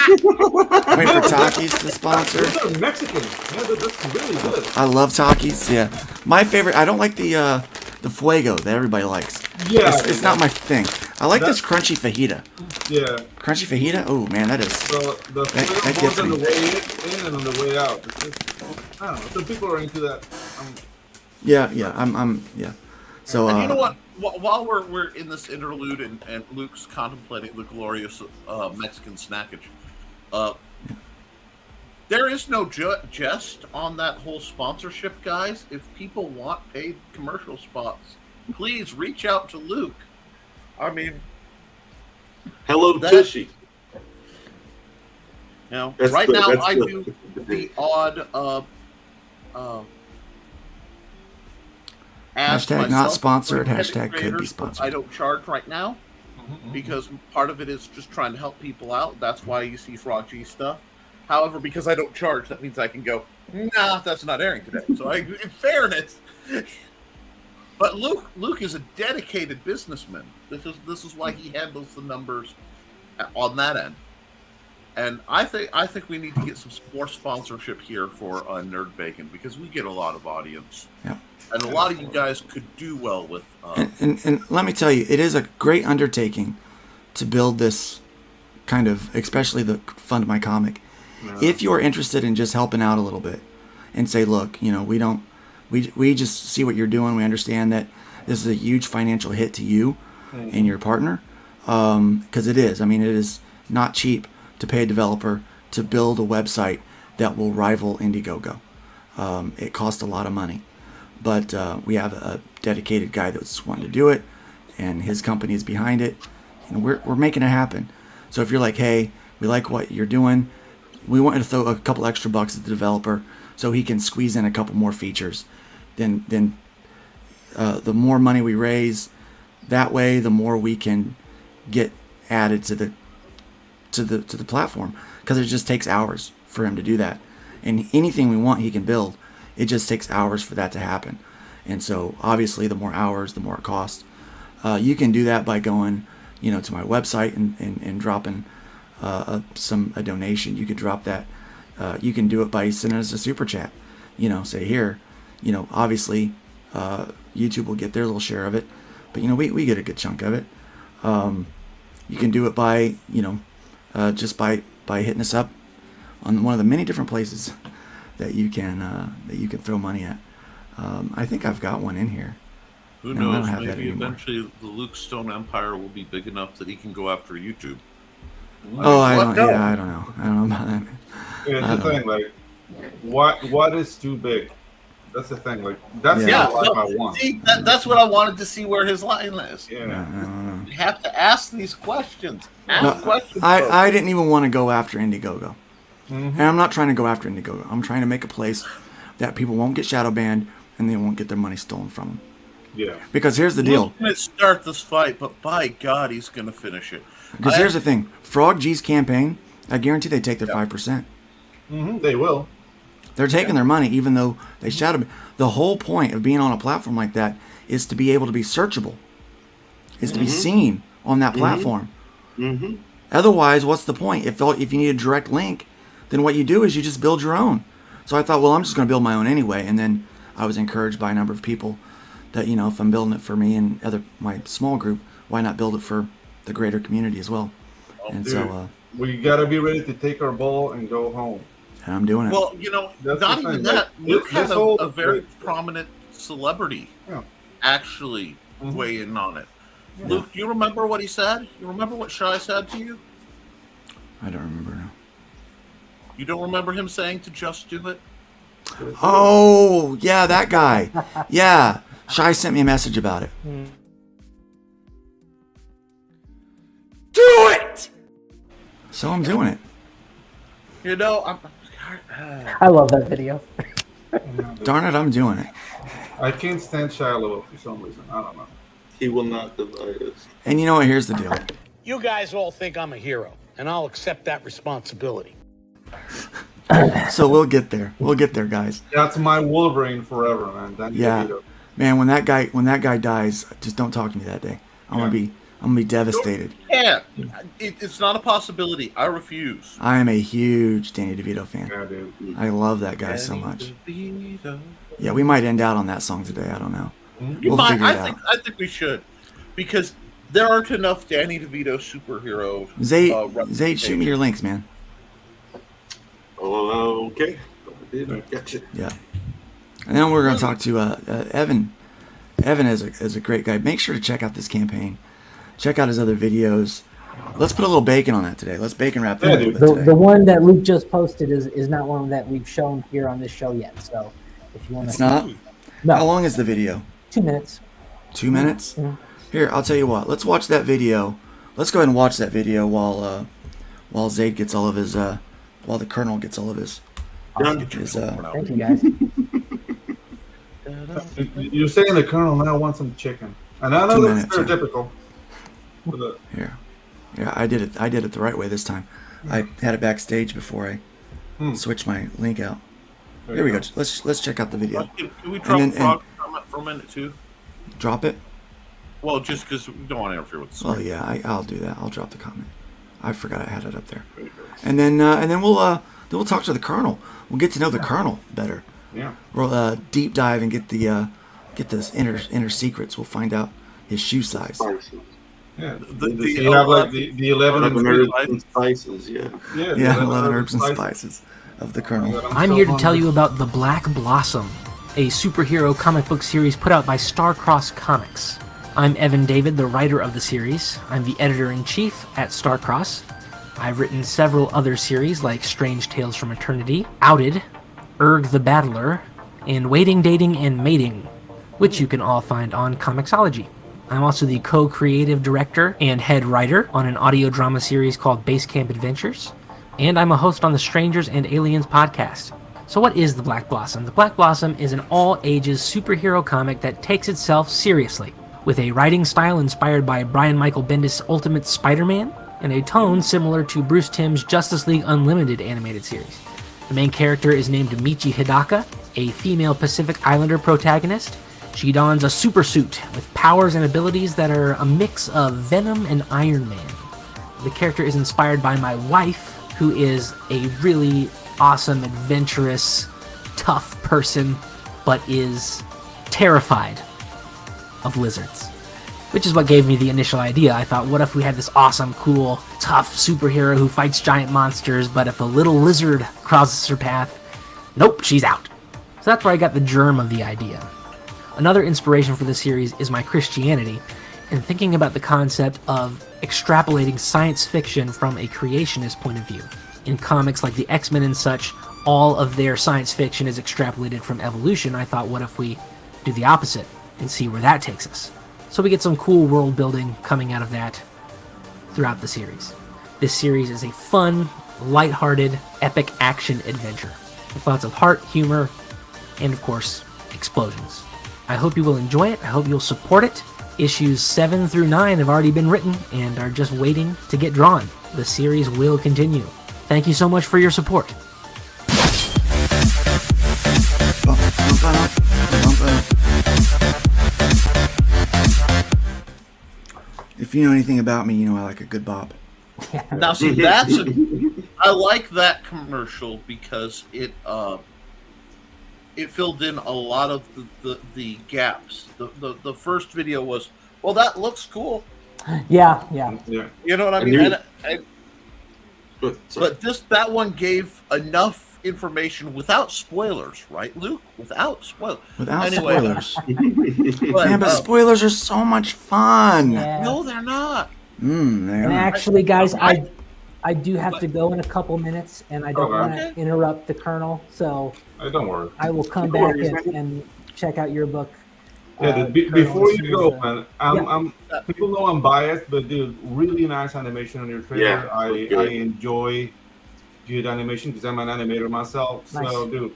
I'm waiting for Takis to sponsor. Those are Mexican. Yeah, that's really good. I love Takis. Yeah, my favorite. I don't like the Fuego that everybody likes. Yeah, It's not my thing. I like this crunchy fajita. Yeah. Crunchy fajita. Oh man, that is. So the That flavor gets both on me. the way in and on the way out. It's just, I don't know. Some people are into that. Yeah. I'm. Yeah. So. And you know what? While we're in this interlude and Luke's contemplating the glorious Mexican snackage, there is no jest on that whole sponsorship, guys. If people want paid commercial spots, please reach out to Luke. I mean, Hello, That- Tushy. you know, That's right the- now that's I the- do the odd ask Hashtag not myself sponsored, for hashtag could be creators, sponsored. I don't charge right now because part of it is just trying to help people out. That's why you see Frog G stuff. However, because I don't charge, that means I can go, nah, that's not airing today. So in fairness, but Luke is a dedicated businessman. This is why he handles the numbers on that end. And I think we need to get some more sponsorship here for Nerd Bacon because we get a lot of audience. Yeah. And a lot of you guys could do well with. And let me tell you, it is a great undertaking to build this kind of, especially the Fund My Comic. If you're interested in just helping out a little bit and say, look, you know, we just see what you're doing. We understand that this is a huge financial hit to you and your partner. Because it is. I mean, it is not cheap to pay a developer to build a website that will rival Indiegogo. It costs a lot of money. But we have a dedicated guy that's wanting to do it, and his company is behind it, and we're making it happen. So if you're like, hey, we like what you're doing, we want you to throw a couple extra bucks at the developer so he can squeeze in a couple more features, then the more money we raise, that way the more we can get added to the platform, because it just takes hours for him to do that, and anything we want he can build. It just takes hours for that to happen. And so obviously the more hours, the more it costs. You can do that by going, you know, to my website and dropping a donation. You could drop that. You can do it by sending us a super chat. You know, say here, you know, obviously YouTube will get their little share of it, but you know, we get a good chunk of it. You can do it by, you know, just by hitting us up on one of the many different places that you can throw money at. I think I've got one in here. Who No, I knows? don't have that Maybe anymore. eventually the Luke Stone Empire will be big enough that he can go after YouTube. Oh, I what? don't. No. Yeah, I don't know. I don't know about that. Here's I the don't thing, like, what is too big? That's the thing. Like, that's Yeah. the life no, I want. see, that's what I wanted to see where his line is. Yeah. I don't know. You have to ask these questions. Ask No, questions. folks. I didn't even want to go after Indiegogo. And I'm not trying to go after Indiegogo. I'm trying to make a place that people won't get shadow banned and they won't get their money stolen from them. Yeah. Because here's the deal. Luke's going to start this fight, but by God, he's going to finish it. Because here's the thing. Frog G's campaign, I guarantee they take their 5%. They will. They're taking their money even though they shadow ban. The whole point of being on a platform like that is to be able to be searchable. Is to be seen on that platform. Otherwise, what's the point? If you need a direct link, then what you do is you just build your own. So I thought, well, I'm just going to build my own anyway. And then I was encouraged by a number of people that, you know, if I'm building it for me and my small group, why not build it for the greater community as well? And Dude, so we gotta be ready to take our ball and go home. and I'm doing it. Well, you know, That's not the even thing, that. like, Luke this had whole- a very prominent celebrity Yeah. actually weigh in on it. Luke, do you remember what he said? You remember what Shai said to you? I don't remember now. You don't remember him saying to just do it? Oh, yeah, that guy. Yeah. Shai sent me a message about it. Do it! So I'm doing it. You know, I love that video. Darn it, I'm doing it. I can't stand Shia LaBeouf for some reason. I don't know. He will not divide us. And you know what? Here's the deal. You guys all think I'm a hero, and I'll accept that responsibility. So we'll get there. We'll get there, guys. That's my Wolverine forever, man. Danny Yeah, DeVito. man. When that guy dies, just don't talk to me that day. I'm gonna be devastated. Yeah, it's not a possibility. I refuse. I am a huge Danny DeVito fan. Yeah, dude. I love that guy so much. DeVito. Yeah, we might end out on that song today. I don't know. You We'll might. figure it out. I think we should, because there aren't enough Danny DeVito superheroes. Zayd, shoot me your links, man. Oh, okay. Gotcha. Yeah. And then we're going to talk to Evan. Evan is a great guy. Make sure to check out this campaign. Check out his other videos. Let's put a little bacon on that today. Let's bacon wrap that a little bit today. The one that Luke just posted is not one that we've shown here on this show yet. So if you want to, It's not? No. How long is the video? 2 minutes. 2 minutes? Mhm. Here, I'll tell you what. Let's watch that video. Let's go ahead and watch that video while Zayd gets all of his while the Colonel gets all of his. Thank you, guys. You're saying the Colonel now wants some chicken, and I know 2 that's minutes, yeah. stereotypical. Here. Yeah, I did it the right way this time. I had it backstage before I switched my link out. Here we go. Let's check out the video. Can we drop And then- Frog comment for a minute too? Drop it? Well, just because we don't want to interfere with the Oh story. yeah, I'll do that. I'll drop the comment. I forgot I had it up there. And then we'll talk to the Colonel. We'll get to know the Colonel better. Yeah. We'll deep dive and get those inner secrets. We'll find out his shoe size. Yeah. The you have like the 11 herbs and spices, yeah. Yeah, 11 herbs and spices of the Colonel. I'm here to tell you about The Black Blossom, a superhero comic book series put out by Starcross Comics. I'm Evan David, the writer of the series. I'm the editor-in-chief at Starcross. I've written several other series like Strange Tales from Eternity, Outed, Erg the Battler, and Waiting, Dating, and Mating, which you can all find on Comixology. I'm also the co-creative director and head writer on an audio drama series called Base Camp Adventures, and I'm a host on the Strangers and Aliens podcast. So what is The Black Blossom? The Black Blossom is an all-ages superhero comic that takes itself seriously, with a writing style inspired by Brian Michael Bendis' Ultimate Spider-Man, and a tone similar to Bruce Timm's Justice League Unlimited animated series. The main character is named Michi Hidaka, a female Pacific Islander protagonist. She dons a super suit with powers and abilities that are a mix of Venom and Iron Man. The character is inspired by my wife, who is a really awesome, adventurous, tough person, but is terrified of lizards. Which is what gave me the initial idea. I thought, what if we had this awesome, cool, tough superhero who fights giant monsters, but if a little lizard crosses her path, nope, she's out. So that's where I got the germ of the idea. Another inspiration for the series is my Christianity, and thinking about the concept of extrapolating science fiction from a creationist point of view. In comics like the X-Men and such, all of their science fiction is extrapolated from evolution. I thought, what if we do the opposite and see where that takes us? So we get some cool world building coming out of that throughout the series. This series is a fun, lighthearted, epic action adventure with lots of heart, humor, and of course, explosions. I hope you will enjoy it. I hope you'll support it. Issues 7 through 9 have already been written and are just waiting to get drawn. The series will continue. Thank you so much for your support. If you know anything about me, you know I like a good bop. Now, see, I like that commercial because it filled in a lot of the gaps. The first video was, well, that looks cool. Yeah. You know what I mean? But that one gave enough information without spoilers, right, Luke? Without spoilers. Spoilers. But spoilers are so much fun. Yeah. No, they're not. They And are. actually, guys, I do have to go in a couple minutes, and I don't want Okay. to interrupt the Colonel, so Don't worry. I will come back and check out your book. Yeah, Colonel, before as you soon go, as, man, I'm people know I'm biased, but dude, really nice animation on your trailer. Yeah, I good. enjoy good animation because I'm an animator myself. Nice. So, dude,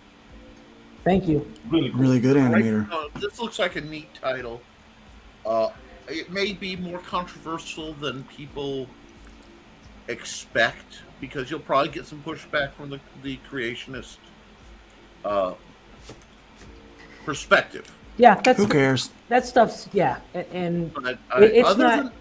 Thank you. Really cool. Really good animator. This looks like a neat title. It may be more controversial than people expect because you'll probably get some pushback from the creationist perspective. Yeah, that's Who cares? That stuff's and But it's other not. than-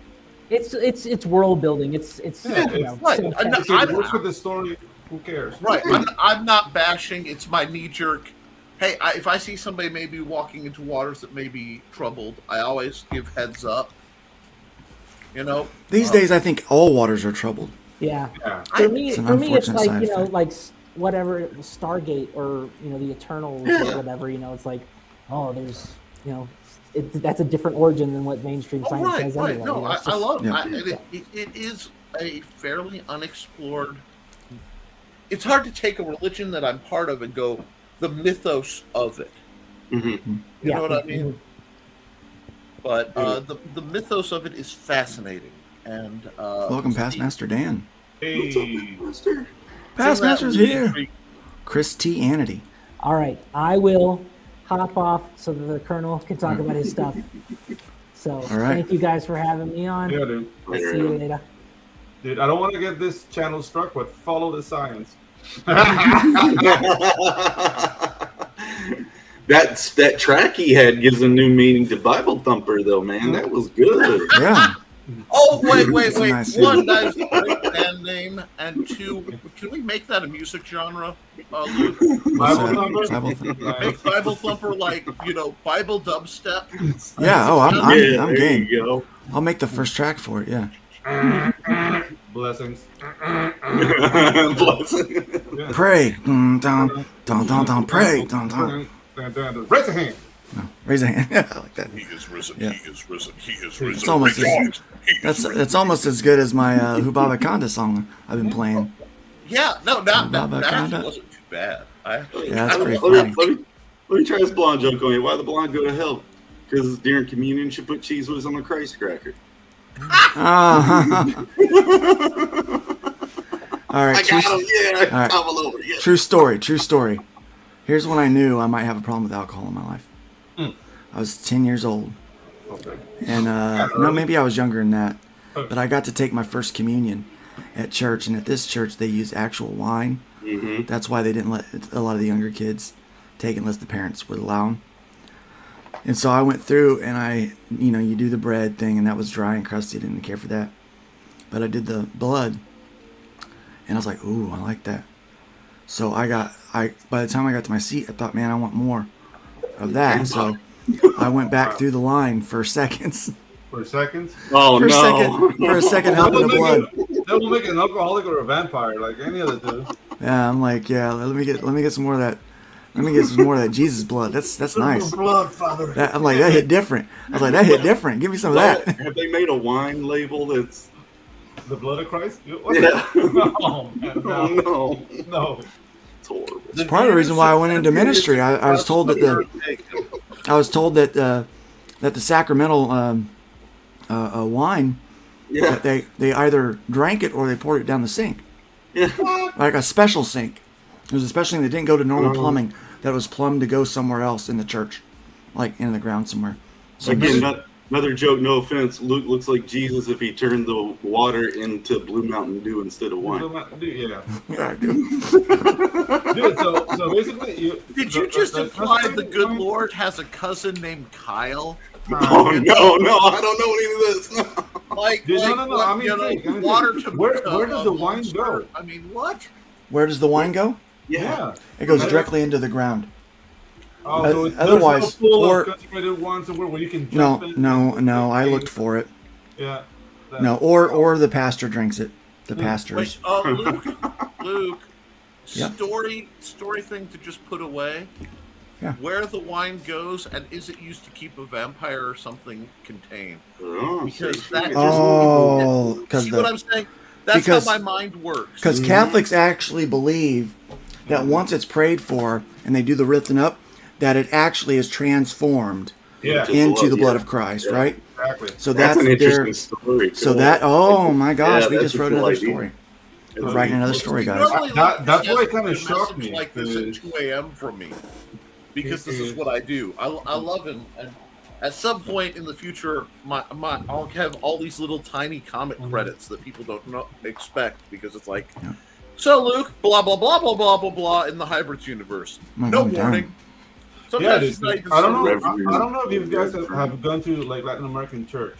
It's world building. It's Yeah, you know, right. simple I'm not- text. If it works with the story, who cares? Right. I'm not bashing. It's my knee jerk. Hey, if I see somebody maybe walking into waters that may be troubled, I always give heads up. You know. These days, I think all waters are troubled. Yeah. Yeah. For me, It's an it's unfortunate like side effect. like whatever Stargate or the Eternals or whatever. It's like, oh, there's that's a different origin than what mainstream science Right, says right. anyway. No, It's I just- love Yeah. it is a fairly unexplored. It's hard to take a religion that I'm part of and go the mythos of it. Mm-hmm. You know what I mean? Mhm. But the mythos of it is fascinating. And Welcome, Past Master Dan. Hey. Past that Master's really here. intrigued- Chris T. Anity. All right, I will hop off so that the Colonel can talk about his stuff. So right. thank you guys for having me on. Yeah, dude. See you later. Dude, I don't want to get this channel struck, but follow the science. That track he had gives a new meaning to Bible Thumper, though, man. That was good. Yeah. Oh wait! That's a nice One, name. that is a great band name, and two, can we make that a music genre, Luke? What's Bible that? Thumper? Bible Thumper. Make Bible Thumper like Bible dubstep. Yeah. Oh, I'm Yeah, there game. you go. I'll make the first track for it. Yeah. Blessings. Blessing. Yeah. Pray. Dun, dun, dun, dun, dun, pray. Dun, dun. Raise a hand. No, raise a hand. Yeah, I like that. He is risen. Yeah. He is risen. He is risen. It's almost Rejoice. That's almost as good as my Hubaba Kanda song I've been playing. Yeah, no, that Baba actually Kanda. wasn't too bad. Yeah, that's pretty Let funny. me try this blonde joke on you. Why the blonde go to hell? Because during communion, she put cheese whiz on a Christ cracker. Uh-huh. All right. I got him. Yeah, all right. I'm all over. Yeah. True story. True story. Here's when I knew I might have a problem with alcohol in my life. I was 10 years old. Okay. And no, maybe I was younger than that. But I got to take my first communion at church, and at this church they use actual wine. Mm-hmm. That's why they didn't let a lot of the younger kids take it unless the parents would allow them. And so I went through, and you do the bread thing, and that was dry and crusty. Didn't care for that. But I did the blood, and I was like, ooh, I like that. So by the time I got to my seat, I thought, man, I want more of that. So I went back through the line for seconds. For seconds? Oh, For a no. second, helping the blood. That will make an alcoholic or a vampire, like any other two. Yeah, I'm like, yeah, let me get some more of that. Let me get some more of that Jesus blood. That's nice. Blood, Father. I'm like, that hit different. I was like, that hit different. Give me some of that. Have they made a wine label that's... The blood of Christ? Yeah. No, man, Oh, no. no. No. It's horrible. It's part of the reason why I went into ministry. I was told that the sacramental wine, Yeah. that they either drank it or they poured it down the sink, Yeah. like a special sink. It was a special thing that didn't go to normal plumbing. That was plumbed to go somewhere else in the church, like in the ground somewhere. So Again, another joke, no offense. Luke looks like Jesus if he turned the water into Blue Mountain Dew instead of wine. Dude, yeah. yeah, dude. Dude, so basically, Did you just imply the good Lord has a cousin named Kyle? Oh, no, I don't know any of this. No. Like, Dude, like no, I mean, think. water to Where does the wine go? I mean, what? Where does the wine go? Yeah. It goes directly into the ground. Oh, so Otherwise, there's no pool or- of concentrated wine somewhere where you can No, jump in? no. I looked for it. Yeah. No, or the pastor drinks it. The pastors. Wait, Luke, Yep. story thing to just put away. Yeah. Where the wine goes, and is it used to keep a vampire or something contained? Oh, Because so that just Oh, because see what I'm saying? That's because- how my mind works. Because Catholics actually believe that once it's prayed for and they do the lifting up, that it actually is transformed Yeah. into the blood yeah. of Christ, Yeah. right? Exactly. So That's that's an their. interesting story. So too. that. Oh my gosh, Yeah, we that's just a wrote cool another idea. story. We're writing another story, guys. Normally, That's Luke why it gets kinda a shocked message me, like this at because- 2 a.m. from me. because this is what I do. I love him, and at some point in the future, I'll have all these little tiny comic credits that people don't expect, because it's like, so Luke, blah blah blah blah blah blah blah in the Hybrids universe. No warning. Sometimes it's not even I don't know if you guys have gone to like Latin American church.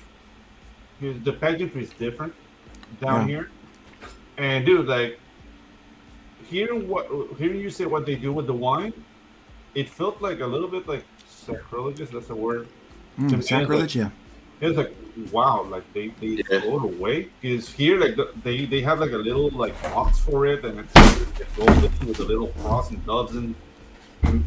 Because the pageantry is different down here, and dude, like hearing you say what they do with the wine, it felt like a little bit like sacrilegious. That's a word. Sacrilege, yeah. It's like wow, like they throw it away. Because here, like they have like a little like box for it, and it goes with a little cross and doves, and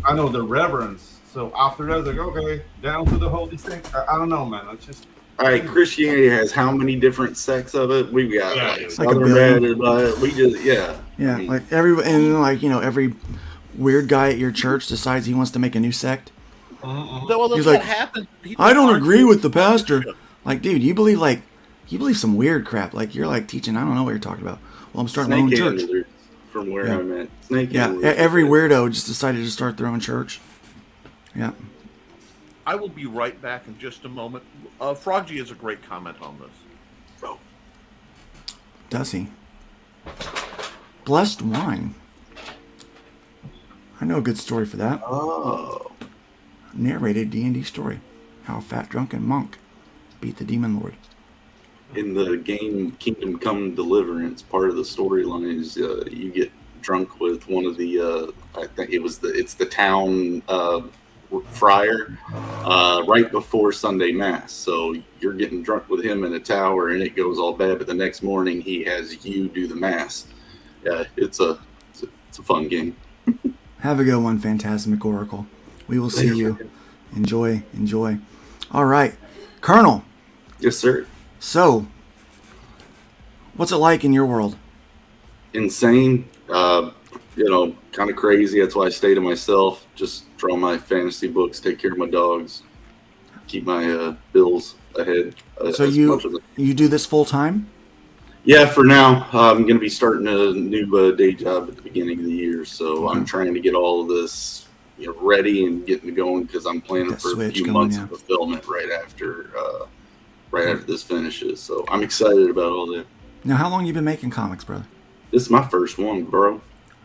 I know the reverence. So after that, it's like okay, down to the holy thing. I don't know, man. It's just. All right, Christianity has how many different sects of it? We've got like a billion. We just yeah. I mean, like every weird guy at your church decides he wants to make a new sect. Well, He's what like, happened. I don't agree with the pastor. Like, dude, you believe some weird crap. Like you're like teaching. I don't know what you're talking about. Well, I'm starting my own church. From where I'm at. Every weirdo just decided to start their own church. Yeah. I will be right back in just a moment. Froggy has a great comment on this. Oh. Does he? Blessed wine. I know a good story for that. Oh. Narrated D&D story. How a fat drunken monk beat the demon lord. In the game Kingdom Come Deliverance, part of the storyline is you get drunk with one of the I think it's the town friar right before Sunday Mass. So you're getting drunk with him in a tower and it goes all bad, but the next morning he has you do the Mass. Yeah, it's a fun game. Have a good one, Phantasmic Oracle. We will see you. Enjoy. All right. Colonel. Yes, sir. So, what's it like in your world? Insane. Kind of crazy. That's why I stay to myself. Just draw my fantasy books, take care of my dogs, keep my bills ahead. So you do this full time? Yeah, for now. I'm going to be starting a new day job at the beginning of the year, so I'm trying to get all of this ready and getting going because I'm planning for a few months of fulfillment right after this finishes. So I'm excited about all that. Now, how long have you been making comics, brother? This is my first one, bro.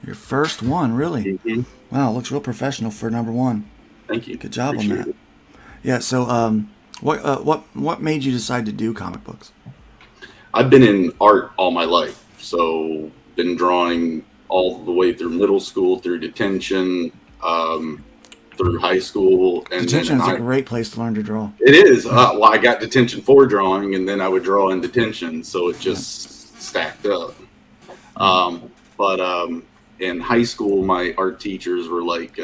Your first one, really? Mm-hmm. Wow, looks real professional for number one. Thank you. Good job Appreciate on that. it. Yeah. So, what made you decide to do comic books? I've been in art all my life, so been drawing all the way through middle school, through detention, through high school, and detention is a great place to learn to draw. It is. Well, I got detention for drawing, and then I would draw in detention, so it just stacked up. But in high school, my art teachers were like,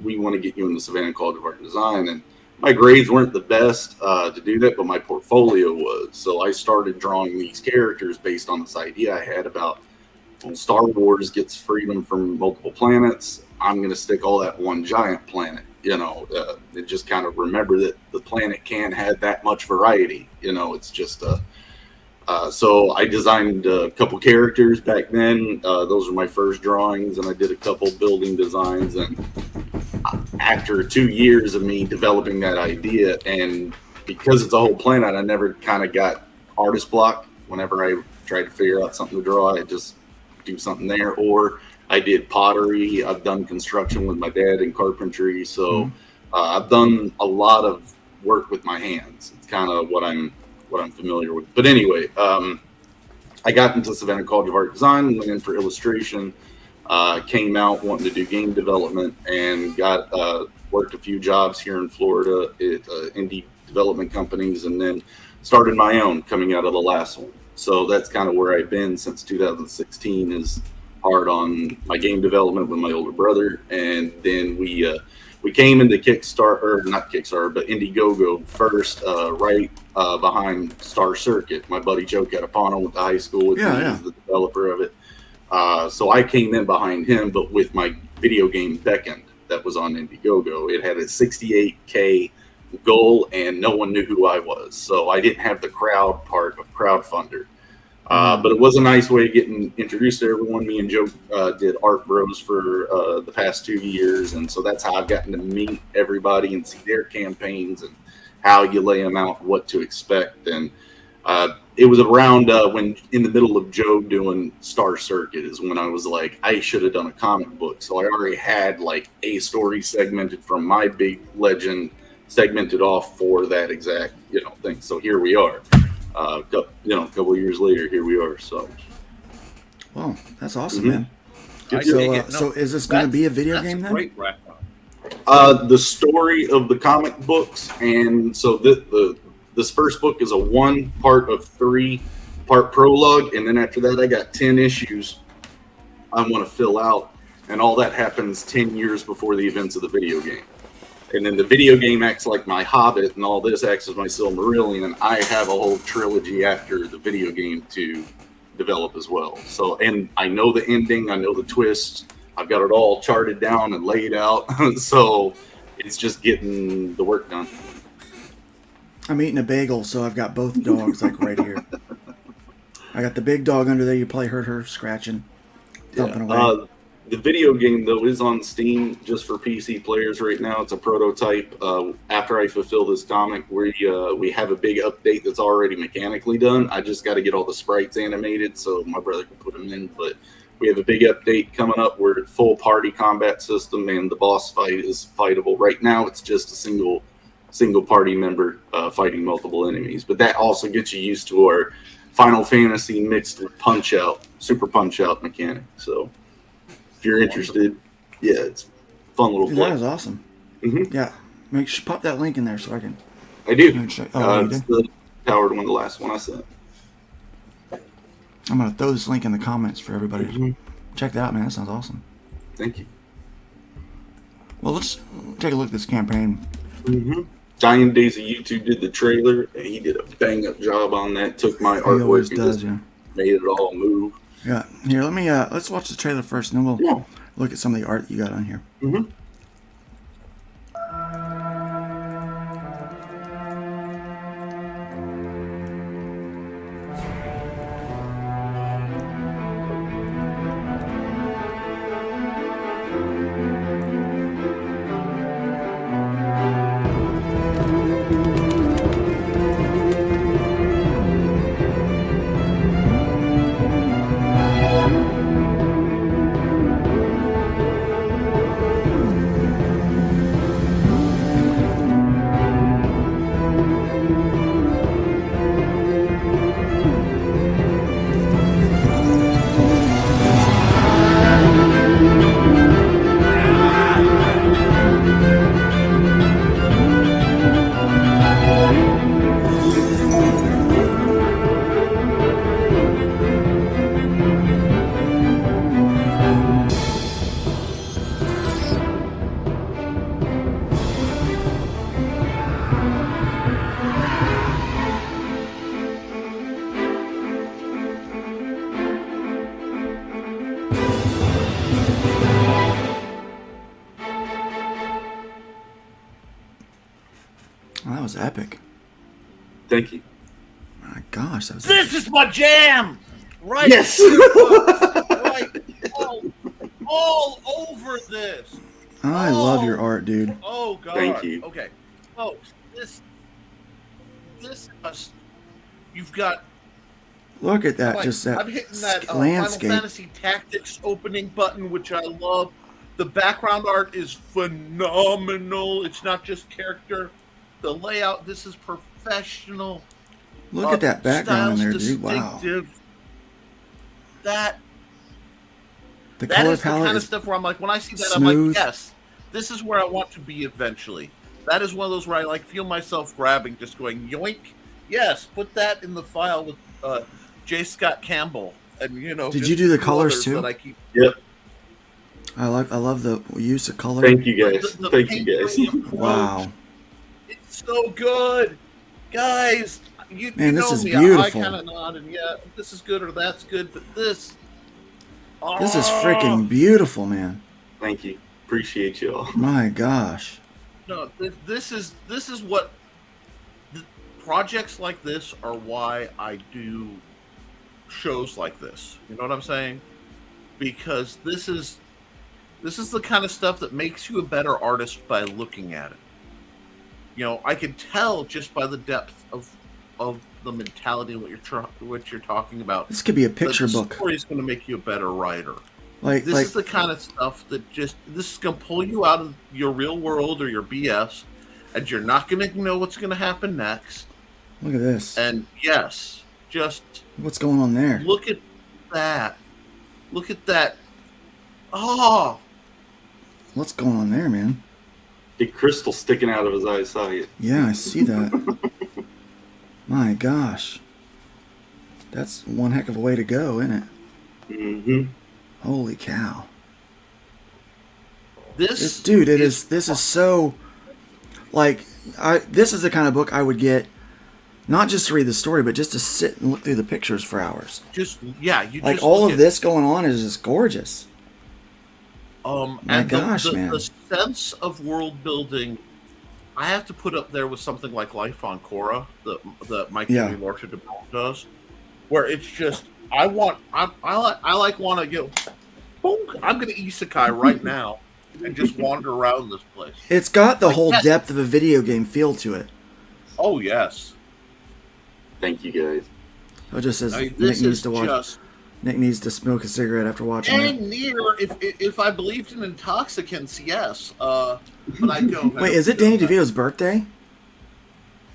"We want to get you in the Savannah College of Art and Design," and my grades weren't the best to do that, but my portfolio was. So I started drawing these characters based on this idea I had about when Star Wars gets freedom from multiple planets, I'm going to stick all that one giant planet, and just kind of remember that the planet can have that much variety. It's just so I designed a couple characters back then. Those were my first drawings, and I did a couple building designs. And after 2 years of me developing that idea, and because it's a whole planet, I never kind of got artist block. Whenever I tried to figure out something to draw, I just do something there. Or I did pottery. I've done construction with my dad and carpentry. So I've done a lot of work with my hands. It's kind of what I'm familiar with. But anyway, I got into Savannah College of Art and Design, went in for illustration, came out wanting to do game development, and got worked a few jobs here in Florida at indie development companies, and then started my own coming out of the last one. So that's kind of where I've been since 2016, is hard on my game development with my older brother. And then we came into Kickstarter, or not Kickstarter, but Indiegogo first, right behind Star Circuit. My buddy Joe Catapano went to high school with me. He's the developer of it. So I came in behind him, but with my video game Beckoned that was on Indiegogo. It had a 68K goal, and no one knew who I was. So I didn't have the crowd part of crowdfunder. But it was a nice way of getting introduced to everyone. Me and Joe did Art Bros for the past 2 years, and so that's how I've gotten to meet everybody and see their campaigns and how you lay them out, what to expect. And it was around when in the middle of Joe doing Star Circuit is when I was like, I should have done a comic book. So I already had like a story segmented from my big legend segmented off for that exact thing. So here we are. A couple of years later, here we are. So, well, that's awesome, man. So is this going to be a video game then? Great background. The story of the comic books, and so this first book is a 1 part of 3-part prologue, and then after that, I got 10 issues I want to fill out, and all that happens 10 years before the events of the video game. And then the video game acts like my Hobbit, and all this acts as my Silmarillion, and I have a whole trilogy after the video game to develop as well. So, and I know the ending, I know the twists, I've got it all charted down and laid out. So it's just getting the work done. I'm eating a bagel, so I've got both dogs like right here. I got the big dog under there. You probably heard her scratching, thumping away. The video game, though, is on Steam just for PC players right now. It's a prototype. After I fulfill this comic, we have a big update that's already mechanically done. I just got to get all the sprites animated so my brother can put them in. But we have a big update coming up. We're at full party combat system, and the boss fight is fightable. Right now, it's just a single party member fighting multiple enemies. But that also gets you used to our Final Fantasy mixed with Punch-Out, Super Punch-Out mechanic. So if you're interested, yeah, it's a fun little play. That is awesome. Mm-hmm. Yeah, make sure pop that link in there so I can. I do. It's the powered one, the last one I sent. I'm gonna throw this link in the comments for everybody. Mm-hmm. Check that out, man. That sounds awesome. Thank you. Well, let's take a look at this campaign. Mm-hmm. Diane Daisy YouTube did the trailer, and he did a bang up job on that. Took my artwork and just made it all move. Yeah. Here, let me let's watch the trailer first, and then we'll look at some of the art that you got on here. Mm-hmm. Well, that was epic. Thank you. My gosh, that was. This is my jam, right? Yes. Right. All over this. I love your art, dude. Oh God. Thank you. Okay, folks, this you've got. Look at that, Like, just that I'm hitting that Final landscape. Fantasy Tactics opening button, which I love. The background art is phenomenal. It's not just character. The layout, this is professional. Look at that background in there, styles dude. Wow. distinctive. That The that color is the kind of palette. stuff where I'm like, when I see that, I'm smooth. like, yes, this is where I want to be eventually. That is one of those where I like feel myself grabbing, just going yoink. Yes, put that in the file with J. Scott Campbell, and Did just you do the a few colors others too? That I keep. Yep. I love the use of color. Thank you guys. The Thank you paint guys. approach, Wow. It's so good, guys. You Man, this know is me. beautiful. I kind of nod and yeah, this is good or that's good, but this. This is Oh, freaking beautiful, man. Thank you. Appreciate you all. My gosh. No, this is what projects like this are why I do shows like this. You know what I'm saying? Because this is the kind of stuff that makes you a better artist by looking at it. You know, I can tell just by the depth of the mentality and what you're talking about. This could be a picture book. The story is going to make you a better writer. This is the kind of stuff that this is going to pull you out of your real world or your BS, and you're not going to know what's going to happen next. Look at this. And yes, just what's going on there? Look at that. Look at that. Oh, what's going on there, man? Big crystal sticking out of his eye. I saw it. Yeah, I see that. My gosh, that's one heck of a way to go, isn't it? Mm-hmm. Holy cow! This is so like this is the kind of book I would get, not just to read the story, but just to sit and look through the pictures for hours. All of this going on is just gorgeous. My gosh, man! The sense of world building, I have to put up there with something like Life on Korra that Mike Lorca does, where it's just I want to go. Boom! I'm going to isekai right now and just wander around this place. It's got the whole depth of a video game feel to it. Oh yes. Thank you guys. It just says Nick needs to watch. Nick needs to smoke a cigarette after watching it. And if I believed in intoxicants, yes. But I don't. Wait, is it Danny DeVito's birthday?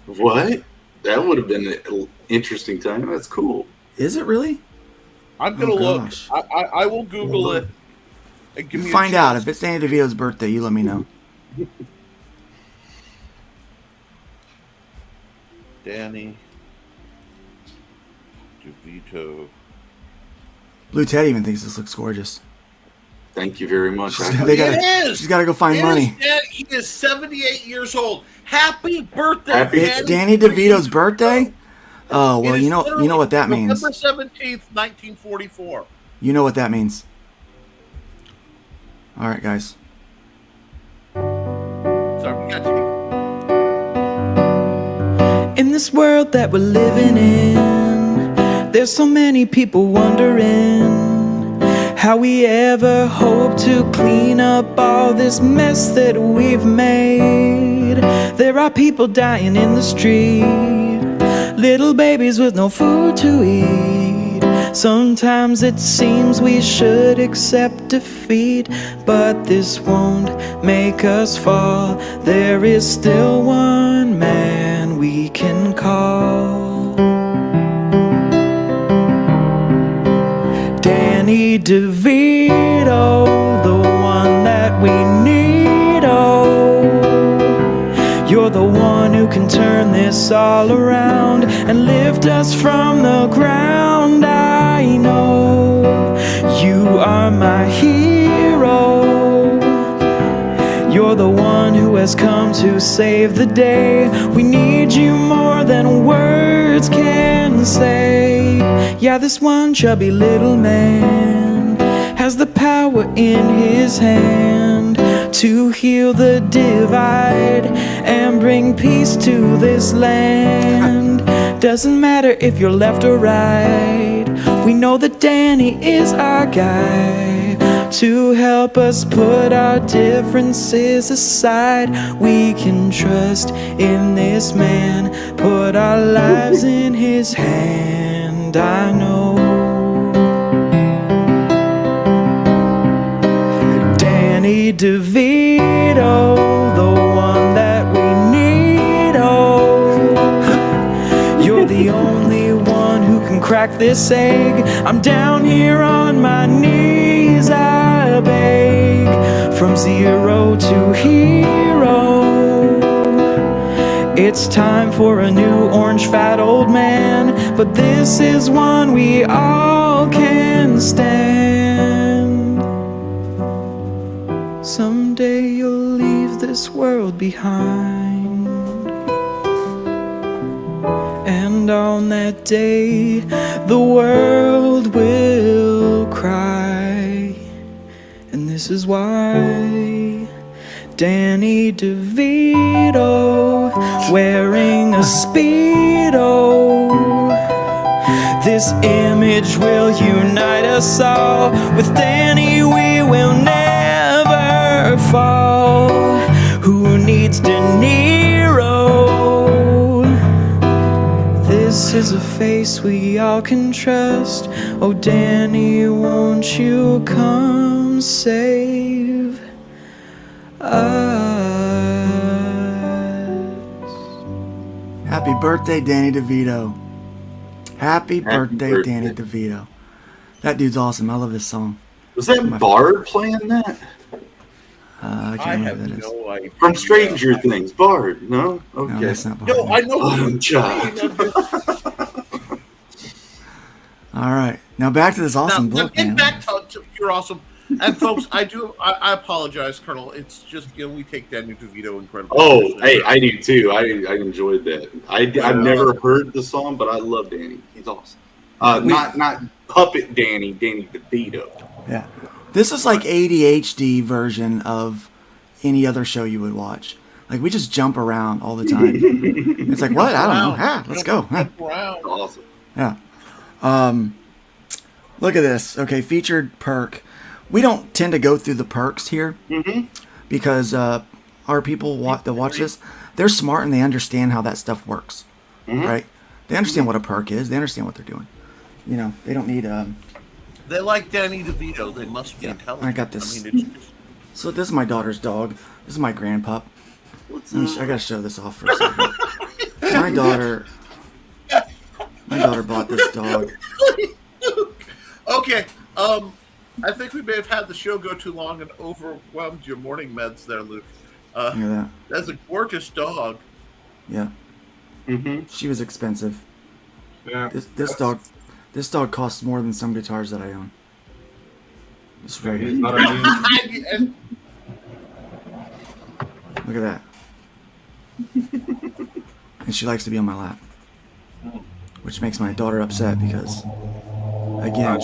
What? That would have been an interesting time. That's cool. Is it really? I'm gonna look. I will Google it. And give me find out if it's Danny DeVito's birthday. You let me know. Danny DeVito. Blue Ted even thinks this looks gorgeous. Thank you very much. She's got to go find money. He is 78 years old. Happy birthday! It's Danny DeVito's birthday. Oh well, you know what that means. November 17th, 1944. You know what that means. All right, guys. Sorry, we got you. In this world that we're living in, there's so many people wondering how we ever hope to clean up all this mess that we've made. There are people dying in the street, little babies with no food to eat. Sometimes it seems we should accept defeat, but this won't make us fall. There is still one man we can call. Danny DeVito, the one that we need, oh. You're the one who can turn this all around and lift us from the ground. I know you are my hero. You're the one who has come to save the day. We need you more than words can say. Yeah, this one chubby little man has the power in his hand to heal the divide and bring peace to this land. Doesn't matter if you're left or right, we know that Danny is our guide to help us put our differences aside. We can trust in this man, put our lives in his hand. I know Danny DeVito, the one that we need, oh. You're the only one who can crack this egg. I'm down here on my knees, I beg, from zero to hero. It's time for a new orange fat old man, but this is one we all can stand. Someday you'll leave this world behind, and on that day the world will cry. And this is why Danny DeVito, wearing a Speedo, this image will unite us all. With Danny we will never fall. Who needs De Niro? This is a face we all can trust. Oh Danny, won't you come save us? Happy birthday, Danny DeVito. Happy birthday, Danny DeVito. That dude's awesome. I love this song. Was that Bard playing that? I can't remember who that is. No idea. From Stranger Things, Bard, no? Okay. No, that's not No, I know. Bottom child. All right. Now back to this awesome Now, book, get man. back to you're awesome. And folks, I apologize, Colonel. It's just, we take Danny DeVito incredibly. Oh, seriously. hey, I do too. I enjoyed that. I've never heard the song, but I love Danny. He's awesome. Not puppet Danny DeVito. Yeah. This is like ADHD version of any other show you would watch. Like, we just jump around all the time. It's like, what? I don't know. Ah, let's go. Awesome. Yeah. Look at this. Okay, featured perk. We don't tend to go through the perks here because our people that watch this, they're smart and they understand how that stuff works, right? They understand what a perk is. They understand what they're doing. You know, they don't need They like Danny DeVito. They must be intelligent. I got this. I mean, it's just, So this is my daughter's dog. This is my grandpup. I gotta show this off for a second. My daughter bought this dog. okay. I think we may have had the show go too long and overwhelmed your morning meds there, Luke. Look at that. That's a gorgeous dog. Yeah. She was expensive. Yeah. This dog costs more than some guitars that I own. It's right He's here. not a mean. Look at that. And she likes to be on my lap. Which makes my daughter upset because, again,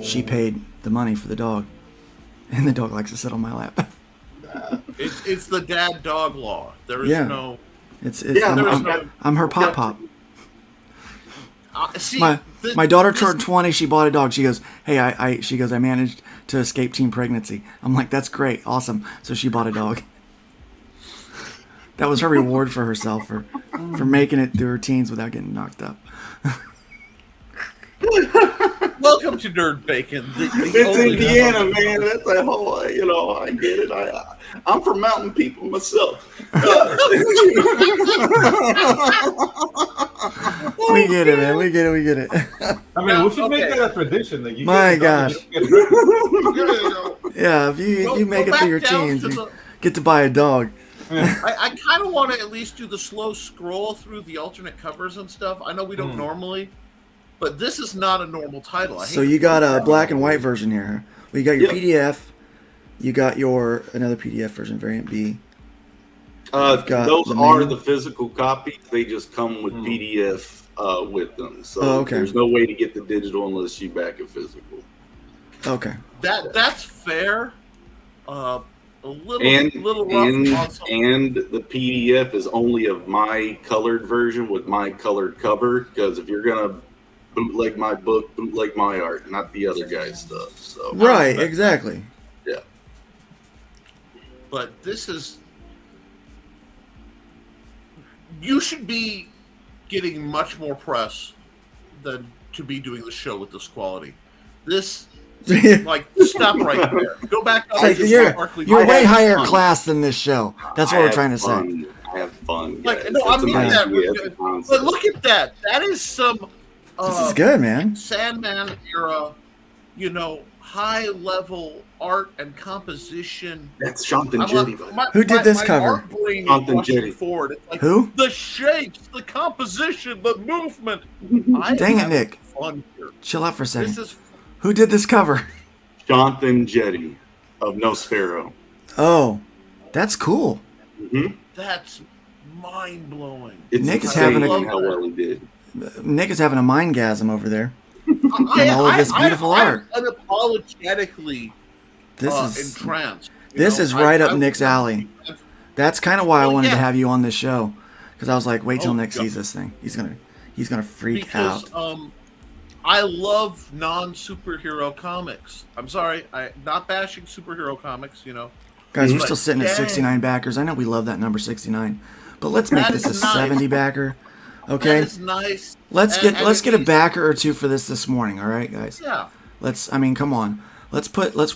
she paid the money for the dog. And the dog likes to sit on my lap. It's the dad dog law. There is no. I'm her pop. See, My daughter turned 20. She bought a dog. She goes, hey, she goes, I managed to escape teen pregnancy. I'm like, that's great, awesome. So she bought a dog. That was her reward for herself for making it through her teens without getting knocked up. Welcome to Nerd Bacon. It's Indiana, man. That's a whole, I get it. I'm from mountain people myself. We get it, man. We get it. I mean, we should make that a tradition. Like, you My get gosh. Yeah, if you make it through your teens, you get to buy a dog. I kind of want to at least do the slow scroll through the alternate covers and stuff. I know we don't normally, but this is not a normal title. So you got a black and white version here. Well, you got your PDF. You got another PDF version, variant B. Those are the physical copies. They just come with PDF with them. So there's no way to get the digital unless you back a physical. Okay. That's fair. A little rough on some. And the PDF is only of my colored version with my colored cover, because if you're gonna bootleg my book, bootleg my art, not the other guy's stuff. So right, exactly. Yeah. But this is, you should be getting much more press than to be doing the show with this quality. This. Like, stop right there. Go back. Like, you're way higher class than this show. That's what we're trying to say. I have fun. Like, no, I mean that. But look at that. That is some. This is good, man. Sandman era, high level art and composition. That's Jonathan Jetty. Who did this cover? Jonathan Jetty. Like, who? The shapes, the composition, the movement. Dang it, Nick. Fun here. Chill out for a second. This is. Who did this cover? Jonathan Jetty of Nosfero. Oh, that's cool. That's mind blowing. Nick is having how well he did. Nick is having a mindgasm over there. And all of this beautiful art. I'm unapologetically this is entranced. This is right up Nick's alley. That's kind of why I wanted to have you on this show, because I was like, wait till Nick sees this thing. He's gonna freak out. I love non-superhero comics. I'm sorry, I'm not bashing superhero comics, you know. Guys, we're But still sitting at dang, 69 backers. I know we love that number 69, but let's make That this a is nice. 70 backer. That Okay, is nice. let's And get a it- backer or two for this morning. All right, guys. Yeah. I mean, come on. Let's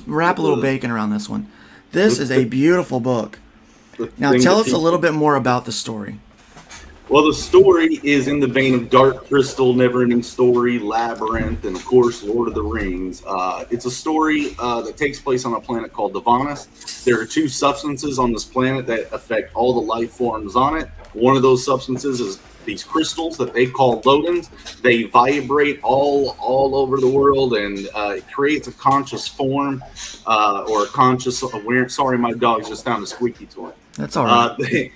wrap a little bacon around this one. This is a beautiful book. Now thing tell that us a people- little bit more about the story. Well, the story is in the vein of Dark Crystal, Neverending Story, Labyrinth, and of course, Lord of the Rings. It's a story that takes place on a planet called Divanis. There are two substances on this planet that affect all the life forms on it. One of those substances is these crystals that they call Lodens. They vibrate all over the world, and it creates a conscious form or a conscious awareness. Sorry, my dog's just found a squeaky toy. That's all right.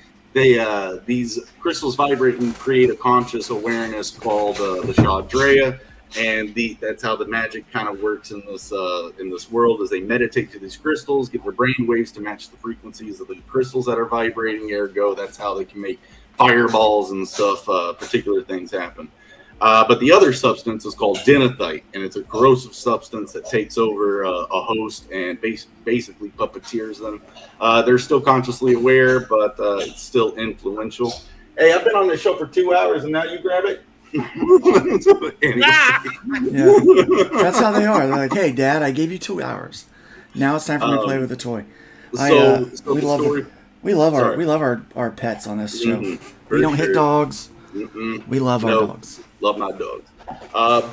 These crystals vibrate and create a conscious awareness called the Shadrea, and that's how the magic kind of works in this world. As they meditate to these crystals, get their brain waves to match the frequencies of the crystals that are vibrating. Ergo, that's how they can make fireballs and stuff. Particular things happen. But the other substance is called denethite, and it's a corrosive substance that takes over a host and basically puppeteers them. They're still consciously aware, but it's still influential. Hey, I've been on this show for 2 hours, and now you grab it? Anyway. Yeah, that's how they are. They're like, "Hey, Dad, I gave you 2 hours. Now it's time for me to play with the toy." So we the love story- we love Sorry. our pets on this show. Mhm, We for don't hit sure. dogs. Mm-mm. We love our No. dogs. Love my dogs.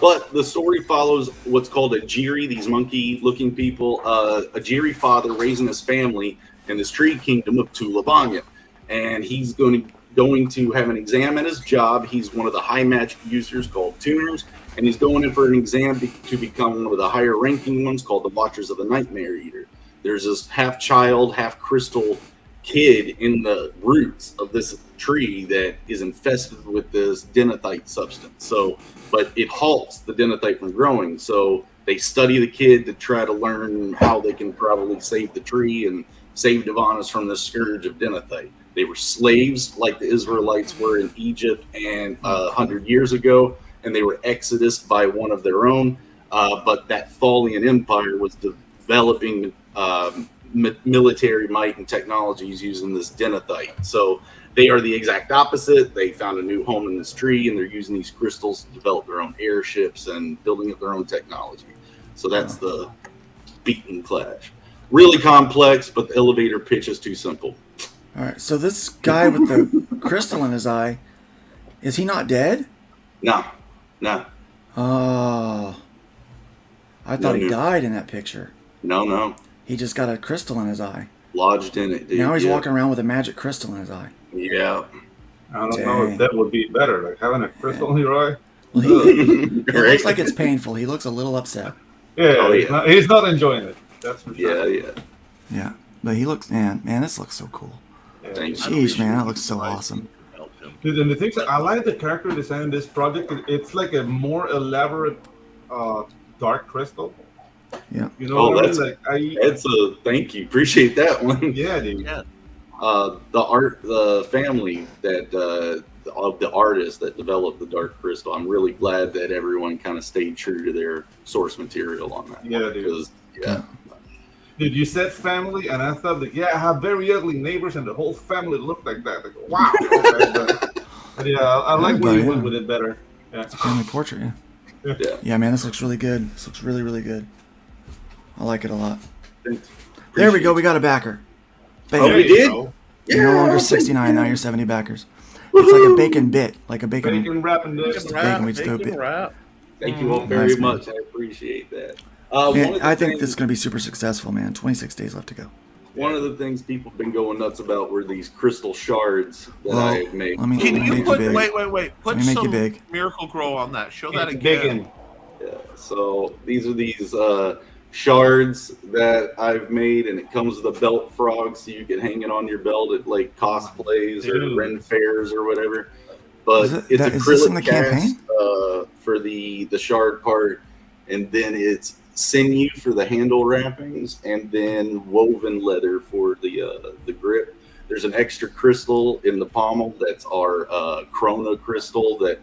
But the story follows what's called a Jiri, these monkey-looking people. A Jiri father raising his family in this tree kingdom of Tulabanya. And he's going to have an exam at his job. He's one of the high magic users called tuners. And he's going in for an exam to become one of the higher ranking ones called the Watchers of the Nightmare Eater. There's this half child, half crystal kid in the roots of this tree that is infested with this denethite substance. But it halts the denethite from growing. So they study the kid to try to learn how they can probably save the tree and save Divanis from the scourge of denethite. They were slaves like the Israelites were in Egypt and 100 years ago, and they were exodus by one of their own. But that Thalian empire was developing military might and technologies using this denethite. So they are the exact opposite. They found a new home in this tree, and they're using these crystals to develop their own airships and building up their own technology. So that's the beaten clash. Really complex, but the elevator pitch is too simple. All right. So this guy with the crystal in his eye, is he not dead? No. Oh, I thought he No. died in that picture. No. He just got a crystal in his eye. Lodged in it, dude. Now he's Yeah. walking around with a magic crystal in his eye. Yeah. I don't know if that would be better, like having a crystal in your eye. Well, it looks like it's painful. He looks a little upset. Yeah, Oh, he's, yeah. not, he's not enjoying it. That's for sure. Yeah. Yeah, but he looks, man, this looks so cool. Yeah. Thanks. Sheesh, man, that looks so awesome. Help him. Dude, and the things that I like the character design in this project. It's like a more elaborate dark crystal. Yeah. You know Oh, what that's I mean? Like That's a thank you. Appreciate that one. yeah, dude. Yeah. The family that of the artists that developed the Dark Crystal. I'm really glad that everyone kind of stayed true to their source material on that. Yeah, dude. Because Dude, you said family, and I thought that I have very ugly neighbors, and the whole family looked like that. Like, wow. Okay, but yeah, I like where you went with it better. Yeah. It's a family portrait, yeah. Yeah, man, this looks really good. This looks really, really good. I like it a lot. Thanks. There we go. We got a backer. Oh, Bacon. we did? You're no longer 69, now you're 70 backers. It's like a bacon bit, like a bacon. Bacon wrapping this. Bacon, we just go bit. Thank you all very Nice, man. much. I appreciate that. Man, one of the I think things- this is going to be super successful, man. 26 days left to go. One of the things people have been going nuts about were these crystal shards that Well, I have made. let me- Can let me you make put it big. wait? Let Put me make it some big. Miracle Grow on that. Show that It's again. bacon. Yeah, so these are these shards that I've made, and it comes with a belt frog, so you can hang it on your belt at like cosplays or Dude. Ren fairs or whatever. But Is it- it's that- is this in the acrylic cast campaign? for the shard part, and then it's sinew for the handle wrappings, and then woven leather for the grip. There's an extra crystal in the pommel that's our Chrono crystal that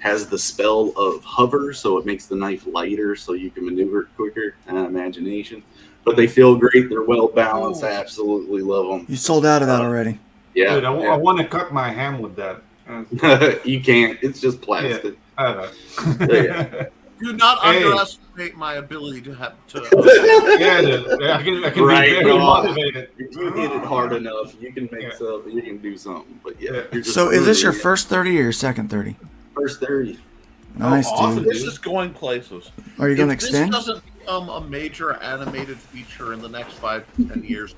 has the spell of hover, so it makes the knife lighter, so you can maneuver it quicker. Imagination, but they feel great. They're well balanced. I absolutely love them. You sold out of that already. Yeah, Dude, I want to cut my hand with that. You can't. It's just plastic. Yeah. Do not underestimate my ability to have to. Yeah, dude. I can be very motivated. If you hit it hard enough, you can make something. You can do something. But yeah. You're just So is this your really- first 30 or your second 30? First 30? Nice, Awesome. dude. This is going places. Are you going to If extend? This doesn't become a major animated feature in the next 5 to 10 years.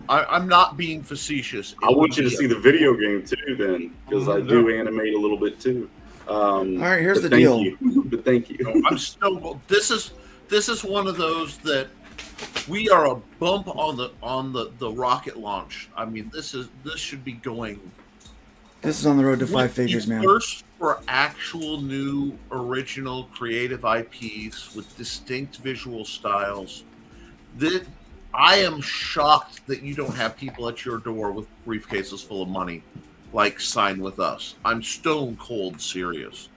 I'm not being facetious. I want you to see the video game too, then, because I do animate a little bit too. All right, here's the thank deal. You. But thank you. I'm still. This is one of those that we are a bump on the rocket launch. I mean, this should be going. This is on the road to 5 With figures, the man. Thirst for actual new, original, creative IPs with distinct visual styles. That I am shocked that you don't have people at your door with briefcases full of money, like Sign With Us. I'm stone cold serious.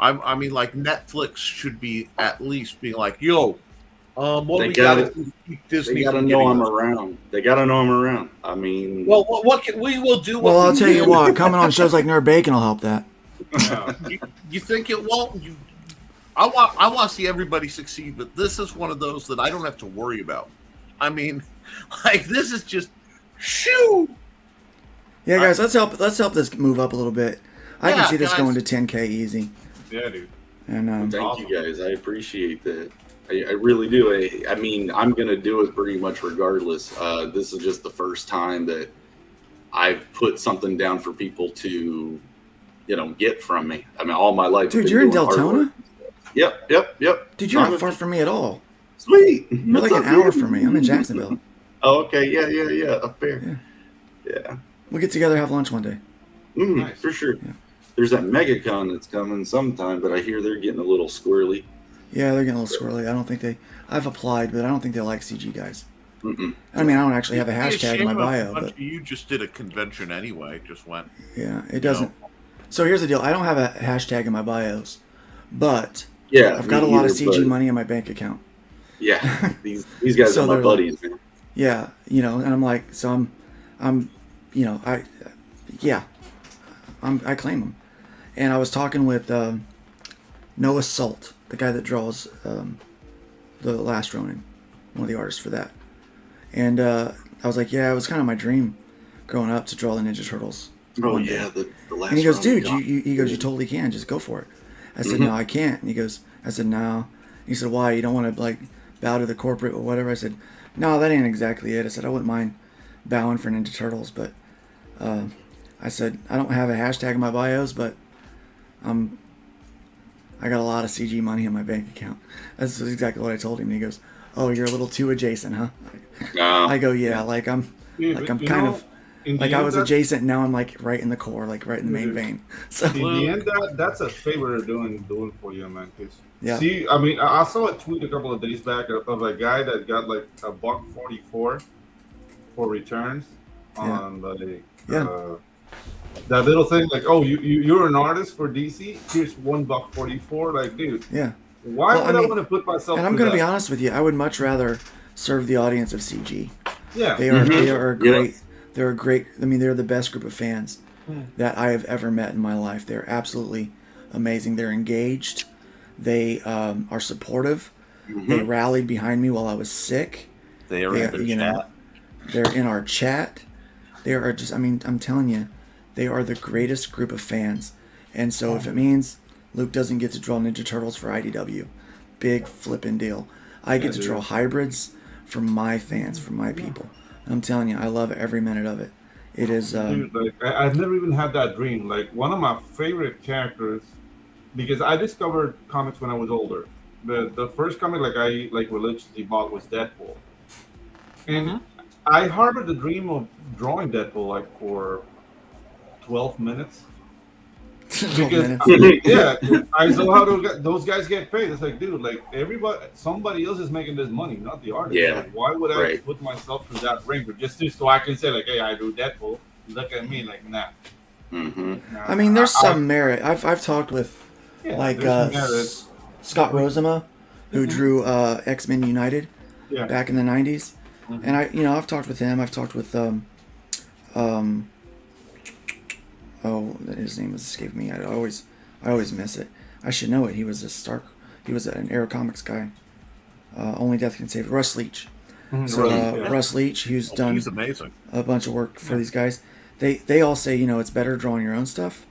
I mean, like Netflix should be at least being like, yo, what They we got gotta- to keep Disney. They gotta from know getting I'm us. around. They gotta know I'm around. I mean, Well, what can, we will do? What Well, I'll we tell you can. what, coming on shows like Nerd Bacon will help that. You think it won't? I want to see everybody succeed, but this is one of those that I don't have to worry about. I mean, like this is just shoo. Yeah, guys, let's help this move up a little bit. I can Yeah, see this guys. going to 10K easy. Yeah, dude. And thank you guys. I appreciate that. I really do. I mean, I'm gonna do it pretty much regardless. This is just the first time that I've put something down for people to, get from me. I mean, all my life. I've dude, been you're in doing hard Deltona? work. Yep. Dude, you're not far from me at all. Sweet. You're like an hour from me. I'm in Jacksonville. Oh, okay. Yeah. Up there. Yeah. We'll get together, have lunch one day. For sure. There's that MegaCon that's coming sometime, but I hear they're getting a little squirrely. Yeah, they're getting a little squirrely. I don't think I've applied, but I don't think they like CG guys. I mean, I don't actually have a hashtag in my bio, but You just did a convention anyway. Just went. yeah, it doesn't. So here's the deal. I don't have a hashtag in my bios, but Yeah, I've got a me lot of either, CG but- money in my bank account. Yeah, these guys So are my they're buddies, man. Yeah, and I'm like, so I'm, I claim them. And I was talking with Noah Salt, the guy that draws the Last Ronin, one of the artists for that. And I was like, yeah, it was kind of my dream growing up to draw the Ninja Turtles. Oh one day. yeah, the last. And he goes, Ronin dude, got- he goes, you totally can, just go for it. I said, no, I can't. And he goes, I said, no. He said, why? You don't want to like bow to the corporate or whatever? I said, no, that ain't exactly it. I said, I wouldn't mind bowing for Ninja Turtles, but I said, I don't have a hashtag in my bios, but I got a lot of CG money in my bank account. That's exactly what I told him. And he goes, oh, you're a little too adjacent, huh? I go, yeah, like I'm Yeah, kind but of in the like I end, was that's- adjacent. Now I'm like right in the core, like right in the main vein. So In the end, that's a favor doing for you, man. 'Cause Yeah. see, I mean, I saw a tweet a couple of days back of a guy that got like a $1.44 for returns on the that little thing. Like, oh, you're an artist for DC. Here's $1.44. Like, dude, yeah. why Well, would I I mean, want to put myself? And I'm through going to be that? honest with you. I would much rather serve the audience of CG. Yeah. They are Mhm. they are a Yeah. great. They're a great. I mean, they're the best group of fans Hmm. that I have ever met in my life. They're absolutely amazing. They're engaged. They are supportive. They rallied behind me while I was sick. They are in the chat. They're in our chat. They are just. I mean, I'm telling you, they are the greatest group of fans. And so, if it means Luke doesn't get to draw Ninja Turtles for IDW, big flipping deal. I get to draw hybrids for my fans, for my people. And I'm telling you, I love every minute of it. It is. Dude, like I've never even had that dream. Like one of my favorite characters, because I discovered comics when I was older. The first comic like I religiously bought was Deadpool, and I harbored the dream of drawing Deadpool like for 12 minutes. 12 Because I saw how those guys get paid. It's like, dude, like somebody else is making this money, not the artist. Yeah, Like, why would I right. put myself through that ringer just so I can say like, hey, I do Deadpool. Look at me, like, nah. Mm-hmm. I mean, there's some merit. I've talked with like there's Scott Rosema, who drew X-Men United back in the 90s. And I've talked with him. I've talked with his name is escaping me. I always miss it. I should know it. He was an Arrow Comics guy. Only Death Can Save it. Russ Leach. Russ Leach, who's done he's amazing. A bunch of work for these guys. They all say, it's better drawing your own stuff,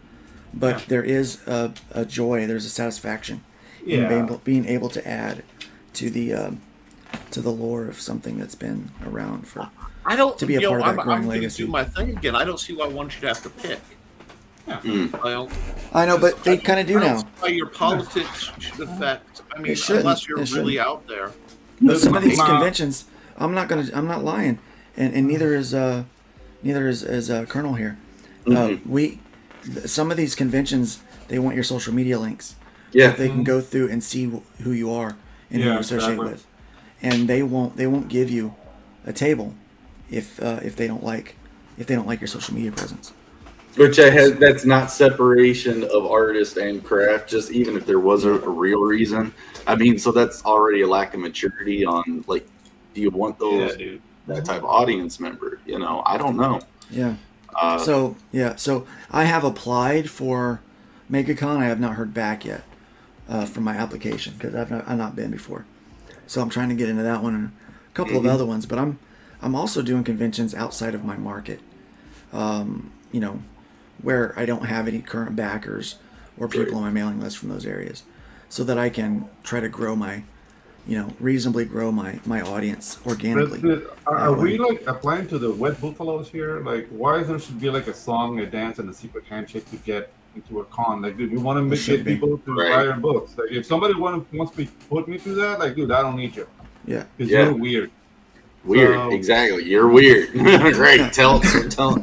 but there is a joy, there's a satisfaction in being able to add to the lore of something that's been around for. I don't to be a part of that growing I'm legacy. do my thing again. I don't see why one should have to pick. I know, but they kind of do now. Why your politics should affect? I mean, It shouldn't. unless you're It really shouldn't. out there. But some of these conventions, I'm not lying, and neither is Colonel here. Some of these conventions, they want your social media links. Yeah. So they can go through and see who you are and who you associate with, and they won't give you a table if they don't like your social media presence. Which that's not separation of artist and craft. Just even if there was a real reason, I mean, so that's already a lack of maturity on like, do you want that type of audience member? I don't know. Yeah. So I have applied for MegaCon. I have not heard back yet from my application because I've not been before. So I'm trying to get into that one and a couple of other ones. But I'm also doing conventions outside of my market. Where I don't have any current backers or people on my mailing list from those areas, so that I can try to grow reasonably grow my audience organically. Are we like applying to the Wet Buffaloes here? Like, why there should be like a song, a dance, and a secret handshake to get into a con? Like, dude, you want to get people to buy your books. Like, if somebody wants me to put me through that, like, dude, I don't need you. Yeah, because you're weird. Weird, exactly. You're weird. Great. Tell.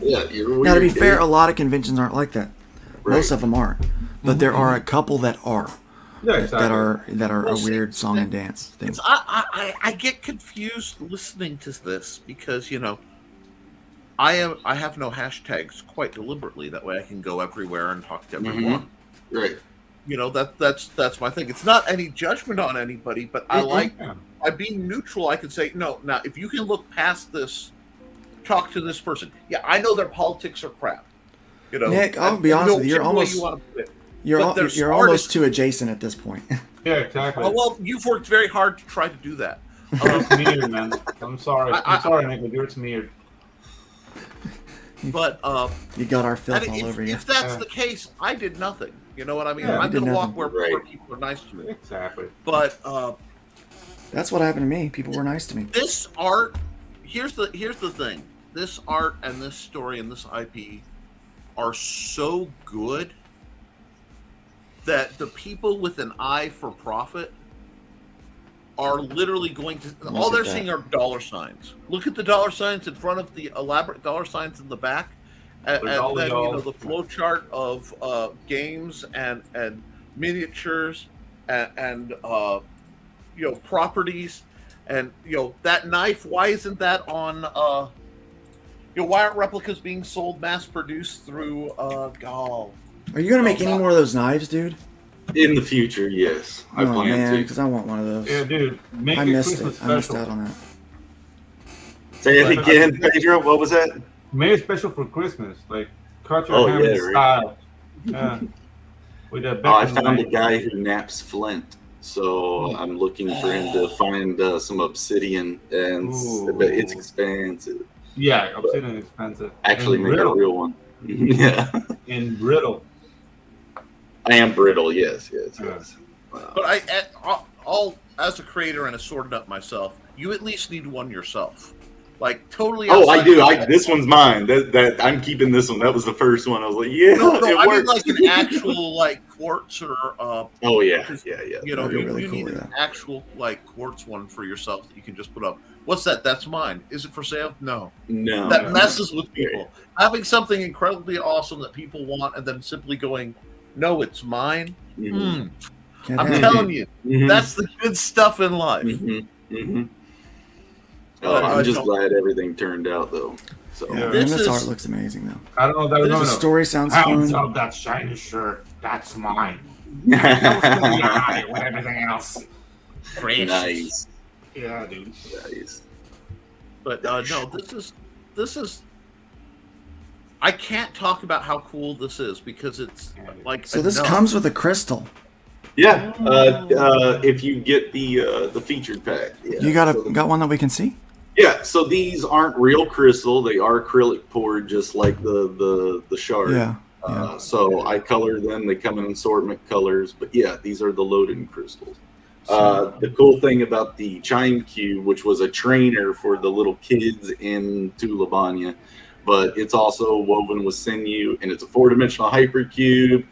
Yeah, you're weird. Now, to be fair, a lot of conventions aren't like that. Most of them aren't, but there are a couple that are. Yeah, exactly. That are a weird song and dance thing. I get confused listening to this because I have no hashtags quite deliberately. That way I can go everywhere and talk to everyone. Right. That's my thing. It's not any judgment on anybody, but I like by being neutral. I can say no. Now, if you can look past this, talk to this person. Yeah, I know their politics are crap. Nick, I'll be honest with you. You're almost too adjacent at this point. Yeah, exactly. Well, you've worked very hard to try to do that. It's weird, man. I'm sorry. I'm sorry, Nick, but it's weird. But you got our filth all over you. If that's the case, I did nothing. You know what I mean? Yeah, I'm going to walk where Right. people are nice to me. Exactly. But That's what happened to me. People were nice to me. this art, here's the thing. This art and this story and this IP are so good that the people with an eye for profit are literally going to all they're seeing are dollar signs. Look at the dollar signs in front of the elaborate dollar signs in the back, and then the flow chart of games and miniatures and properties, and that knife. Why isn't that on? Why aren't replicas being sold mass produced through Gall? Are you gonna make any more of those knives, dude? In the future, yes. I plan to. Because I want one of those. Yeah, dude. Make I missed Christmas it. I missed special. out on that. Say it again, Pedro. What was that? Made it special for Christmas. Like, cut your Oh, hand yeah, in right. style. Yeah. With that I Beckham found a knife. guy who naps flint, so I'm looking for him to find some obsidian, and but it's expensive. Yeah, obsidian is expensive. Actually, And make a brittle. real one. Yeah, And brittle. I am brittle. Yes. But I'll as a creator and a sword nut myself, you at least need one yourself. Like totally. Oh, I outside do. of- This one's mine. That I'm keeping this one. That was the first one. I was like, yeah, No, it I mean works. like an actual like quartz or Oh yeah. you know, That'd be you, really you cool, need yeah. an actual like quartz one for yourself that you can just put up. What's that? That's mine. Is it for sale? No. No. That messes with people. Having something incredibly awesome that people want and then simply going, no, it's mine. Mhm. Can't I'm have it. telling you, Mhm. that's the good stuff in life. Mhm. Mhm. But Oh, I I'm just don't- glad everything turned out though. So Yeah, This and this is- art looks amazing, though. I don't know. The story sounds Hounds fun. of that shiny shirt. That's mine. Yeah, with everything else. Precious. Nice. Yeah, dude. Nice. But no, this is. I can't talk about how cool this is because it's like. So this enough. comes with a crystal. Yeah. If you get the featured pack. Yeah. You got one that we can see? Yeah, so these aren't real crystal; they are acrylic poured, just like the shard. Yeah. So I color them; they come in assortment colors. But yeah, these are the loaded crystals. The cool thing about the Chime Cube, which was a trainer for the little kids in Tulabanya, but it's also woven with sinew, and it's a 4-dimensional hypercube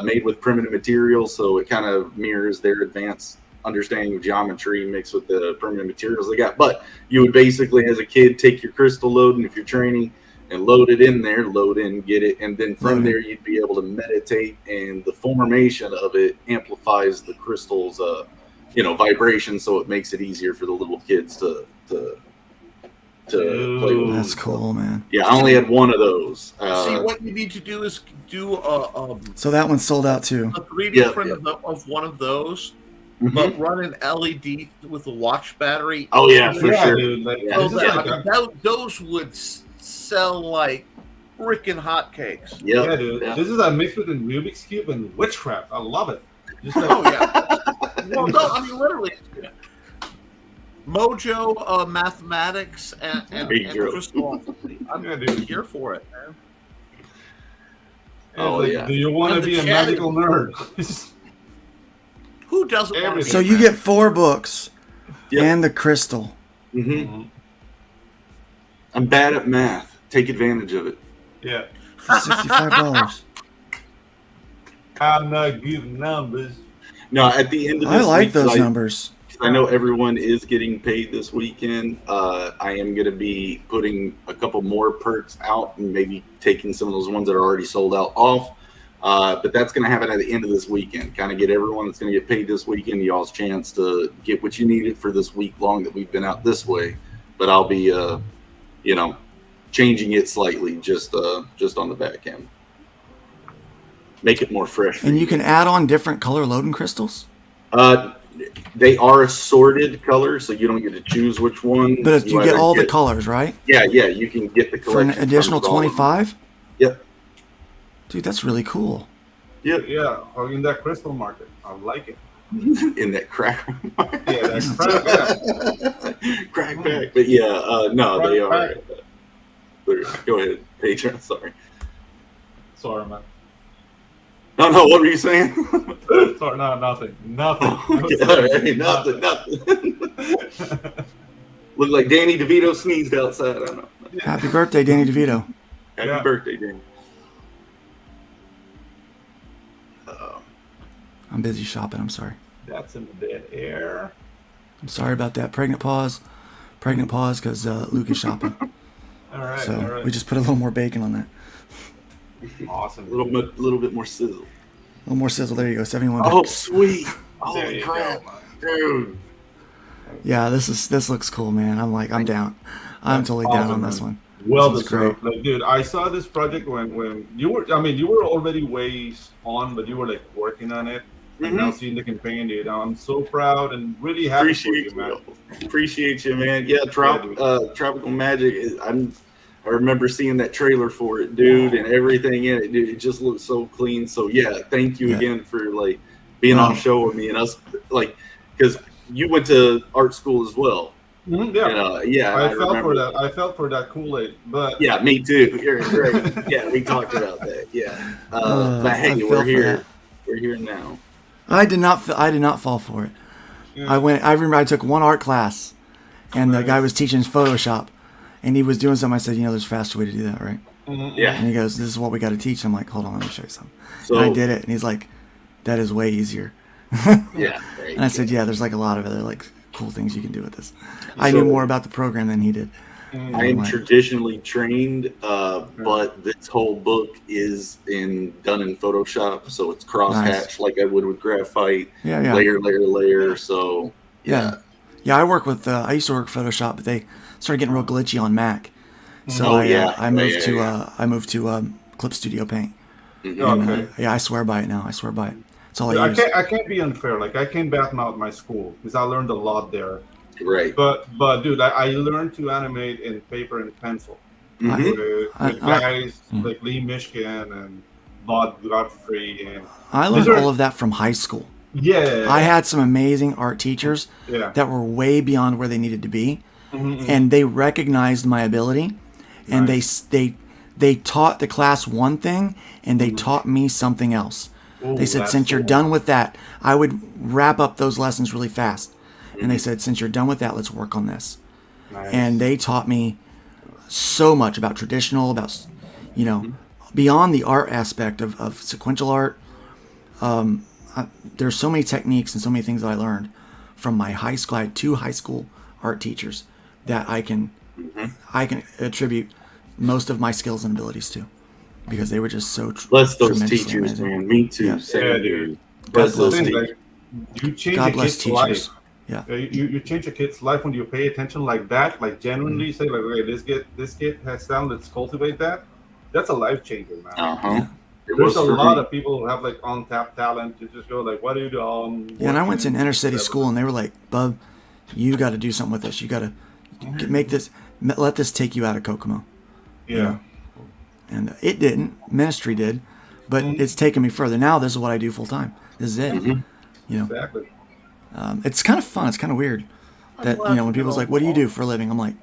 made with primitive materials, so it kind of mirrors their advanced understanding of geometry mixed with the primitive materials they got. But you would basically, as a kid, take your crystal load, and if you're training, and load it in there, load in, get it, and then from there you'd be able to meditate, and the formation of it amplifies the crystal's vibration, so it makes it easier for the little kids to play with. That's cool, man. Yeah, I only had one of those. See, what you need to do is do So that one's sold out too. a 3D print of one of those, but run an LED with a watch battery. Oh yeah, for sure. Dude, like, So this is those would sell like freaking hotcakes. Yeah, dude. This is a mix between Rubik's Cube and witchcraft. I love it. Just like, Oh yeah. Well, no, I mean literally. Mojo, mathematics, and crystal. I'm here for it, man. Oh, like, yeah. Do you want to And be the a chat- magical nerd? Who doesn't want to be So you get 4 books and the crystal. Mm-hmm. I'm bad at math. Take advantage of it. Yeah. $65. I'm not good numbers. No, at the end of this I like week, those numbers. I know everyone is getting paid this weekend. I am going to be putting a couple more perks out and maybe taking some of those ones that are already sold out off. But that's going to happen at the end of this weekend. Kind of get everyone that's going to get paid this weekend y'all's chance to get what you needed for this week long that we've been out this way. But I'll be, changing it slightly just on the back end. Make it more fresh. And you can add on different color loading crystals? They are assorted colors, so you don't get to choose which one. But you get all the colors, right? Yeah, you can get the For an collection. additional from all of them. 25? Yep. Dude, that's really cool. Yep. Yeah, or in that crystal market. I like it. In that crack. Yeah, that's crack. Crack pack. But yeah, no, Crack they are. pack. Go ahead, Patreon. Sorry. Sorry, man. No, what were you saying? Sorry, no, nothing. Nothing. Okay, all right, nothing. Look like Danny DeVito sneezed outside. I don't know. Happy birthday, Danny DeVito. Happy birthday, Danny. I'm busy shopping. I'm sorry. That's in the dead air. I'm sorry about that. Pregnant pause because Luke is shopping. All right. So all right. we just put a little more bacon on that. Awesome. A little bit more sizzle. A little more sizzle. There you go. 71 Oh, bucks. sweet. There Holy you crap, dude. Yeah, this looks cool, man. I'm down. I'm totally down on this one. Well This is great. deserved. Like, dude, I saw this project when you were. I mean, you were already ways on, but you were like working on it. And now seeing the campaign, dude, I'm so proud and really happy for you, man. Appreciate you, man. Yeah, Tropical Magic. I remember seeing that trailer for it, dude, and everything in it, dude. It just looks so clean. So yeah, thank you again for like being on the show with me and us, like, because you went to art school as well. Yeah, And, yeah. I felt remember. for that. I felt for that Kool-Aid, but Yeah, me too. You're great. Yeah, we talked about that. Yeah, but I hey, fell we're for here. that. We're here now. I did not fall for it. Yeah. I remember I took one art class, and the guy was teaching Photoshop, and he was doing something. I said, there's a faster way to do that, right? Yeah. And he goes, "This is what we got to teach." I'm like, "Hold on, let me show you something." So And I did it, and he's like, "That is way easier." yeah. And I said, "Yeah, there's like a lot of other like cool things you can do with this." I knew more about the program than he did. I am traditionally trained, but this whole book is done in Photoshop, so it's cross-hatched like I would with graphite. Yeah. Layer. So Yeah. I work with. I used to work Photoshop, but they started getting real glitchy on Mac. So I moved to Clip Studio Paint. Mhm. And, Okay. I swear by it now. I swear by it. That's all I use. I can't be unfair. Like I can't badmouth my school because I learned a lot there. Right. But dude, I learned to animate in paper and pencil with guys like Lee Mishkin and Bob Godfrey, and I learned all of that from high school. Yeah. I had some amazing art teachers that were way beyond where they needed to be, and they recognized my ability, and they taught the class one thing, and they taught me something else. Ooh, they said, since you're done with that, I would wrap up those lessons really fast. And they said, since you're done with that, let's work on this. Nice. And they taught me so much about traditional, about, beyond the art aspect of sequential art. There's so many techniques and so many things that I learned from my high school. I had 2 high school art teachers that I can attribute most of my skills and abilities to, because they were just so bless those tremendously teachers, amazing. man. Me too. Yeah, dude. God bless thing, them. like, you change God a bless kid's teachers. life. Yeah. You change a kid's life when you pay attention like that, like genuinely say like, okay, this kid has talent, let's cultivate that. That's a life changer, man. Yeah. There's a lot of people who have like untapped talent to just go like, what do you do? Yeah, and I went to an inner city school, and they were like, "Bub, you got to do something with this. You got to let this take you out of Kokomo." Yeah. And it didn't. Ministry did, but it's taken me further. Now this is what I do full time. This is it. Exactly. It's kind of fun. It's kind of weird that when people's like, "What do you do for a living?" I'm like,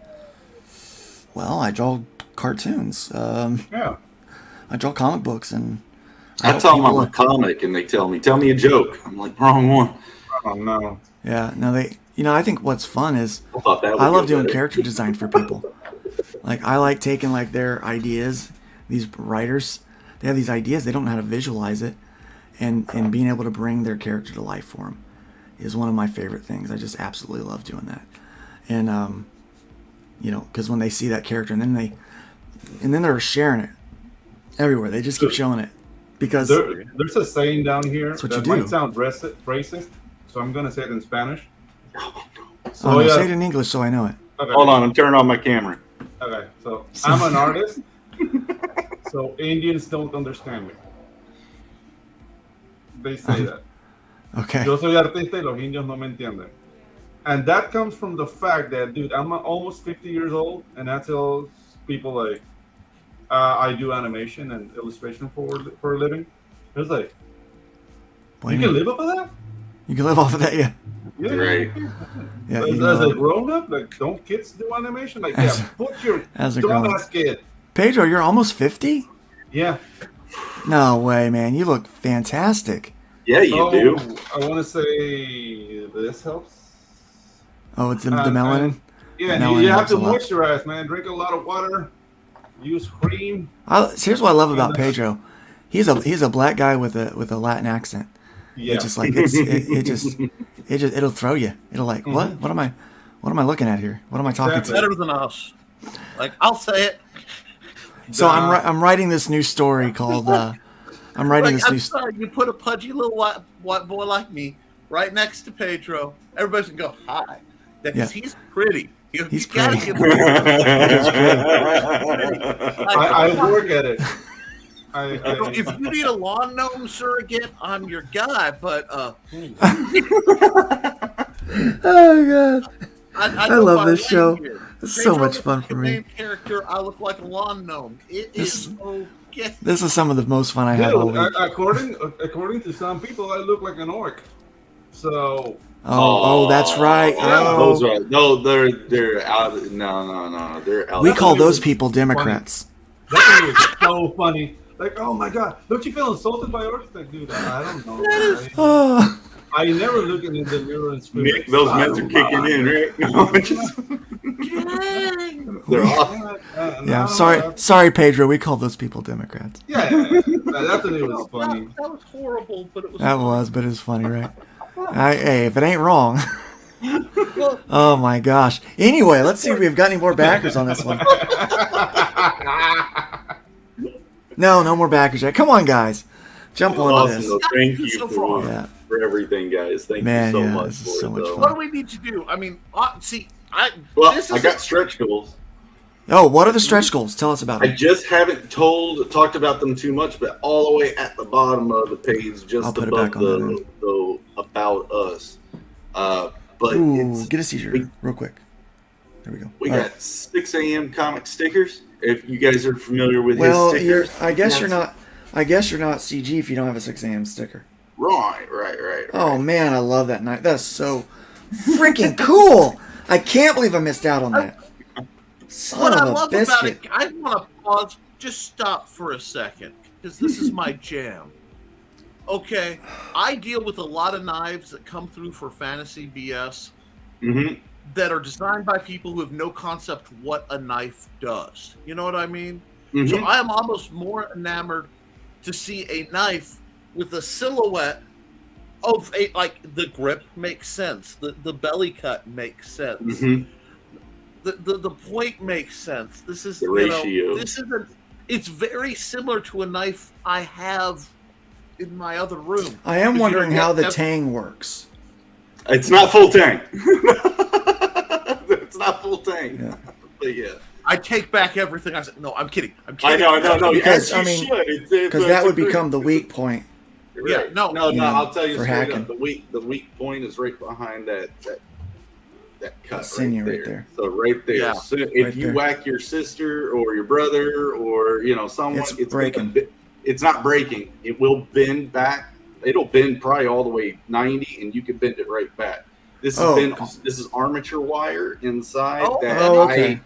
"Well, I draw cartoons. I draw comic books, and I tell them I'm a comic, and they tell me a joke. I'm like, wrong one. Oh no. Yeah, no, they. I think what's fun is I love doing character design for people. Like I like taking like their ideas. These writers, they have these ideas. They don't know how to visualize it, and being able to bring their character to life for them is one of my favorite things. I just absolutely love doing that. And because when they see that character, and then they're sharing it everywhere. They just keep showing it because there's a saying down here that might sound racist, so I'm gonna say it in Spanish. So say it in English so I know it. Okay. Hold on, I'm turning on my camera. Okay, so I'm an artist, so Indians don't understand me. They say that. Okay. Yo soy artista y los indios no me entienden. And that comes from the fact that, dude, I'm almost 50 years old, and I tell people like, I do animation and illustration for a living. It's like, you can live off of that? You can live off of that, yeah. Yeah. Right. Yeah. As a grown up, like, don't kids do animation? Like, put your dumbass kid. Pedro, you're almost 50? Yeah. No way, man. You look fantastic. Yeah, you do. I want to say this helps. Oh, it's the melanin? Yeah, melanin you have to helps a lot. moisturize, man. Drink a lot of water. Use cream. Here's what I love about Pedro. He's a black guy with a Latin accent. Yeah. It's just like it'll throw you. It'll like what am I looking at here? What am I talking to? Better than us. Like I'll say it. So I'm writing this new story called. I'm sorry, you put a pudgy little white boy like me right next to Pedro. Everybody's gonna go hi. Because he's pretty. He's pretty. I work at it. If you need a lawn gnome surrogate, I'm your guy. But oh god, I love this show. It's so much fun for me. Main character, I look like a lawn gnome. It is okay. This is some of the most fun I had all week. According to some people, I look like an orc. So. Oh, that's right. Oh. Those are they're out. No, they're out. We call those people Democrats. That is so funny. Like, oh my god, don't you feel insulted by orcs? Like, dude, I don't know. I never look in the mirror and scream. Nick, those meds are kicking in, right? They're off. Yeah, I'm sorry, Pedro. We call those people Democrats. Yeah, that was funny. That was horrible, but it was. But it was funny, right? Hey, if it ain't wrong. Oh my gosh. Anyway, let's see if we've got any more backers on this one. No more backers yet. Come on, guys. Jump on this. Thank you for everything, guys. Thank you so much. This is so much fun. What do we need to do? I mean, see, I got stretch goals. Oh, what are the stretch goals? Tell us about I them. just haven't talked about them too much, but all the way at the bottom of the page, just I'll put it above back on that end. the about us. But Ooh, get a seizure real quick. There we go. we All got right. 6 a.m. comic stickers. If you guys are familiar with Well, his stickers, I guess you're not CG if you don't have a 6 a.m. sticker. Right. Oh man, I love that night. That's so freaking cool. I can't believe I missed out on that. Son What I of a love about biscuit. it, I want to pause, just stop for a second, because this is my jam. Okay, I deal with a lot of knives that come through for fantasy BS Mm-hmm. that are designed by people who have no concept what a knife does. You know what I mean? Mhm. So I am almost more enamored to see a knife with a silhouette of a, like, the grip makes sense, the belly cut makes sense. Mm-hmm. The point makes sense. This is The you know, ratio. this is it's very similar to a knife I have in my other room. I am But you wondering don't how get the that- tang works. It's not full tang. It's not full tang. Yeah. But yeah. I take back everything I said. No, I'm kidding. I'm I kidding. know. Because, Yes, I you mean, should. Because that would become the weak point. Yeah, Right. no. no. You know, I'll tell you for straight hacking. up. The weak point is right behind that cut Sinew right right there. there. So right there. Yeah. So if Right you there. whack your sister or your brother or someone, It's gonna breaking. it's not breaking. It will bend back. It'll bend probably all the way 90, and you can bend it right back. This Oh, has been 'cause- this is armature wire inside Oh, that okay.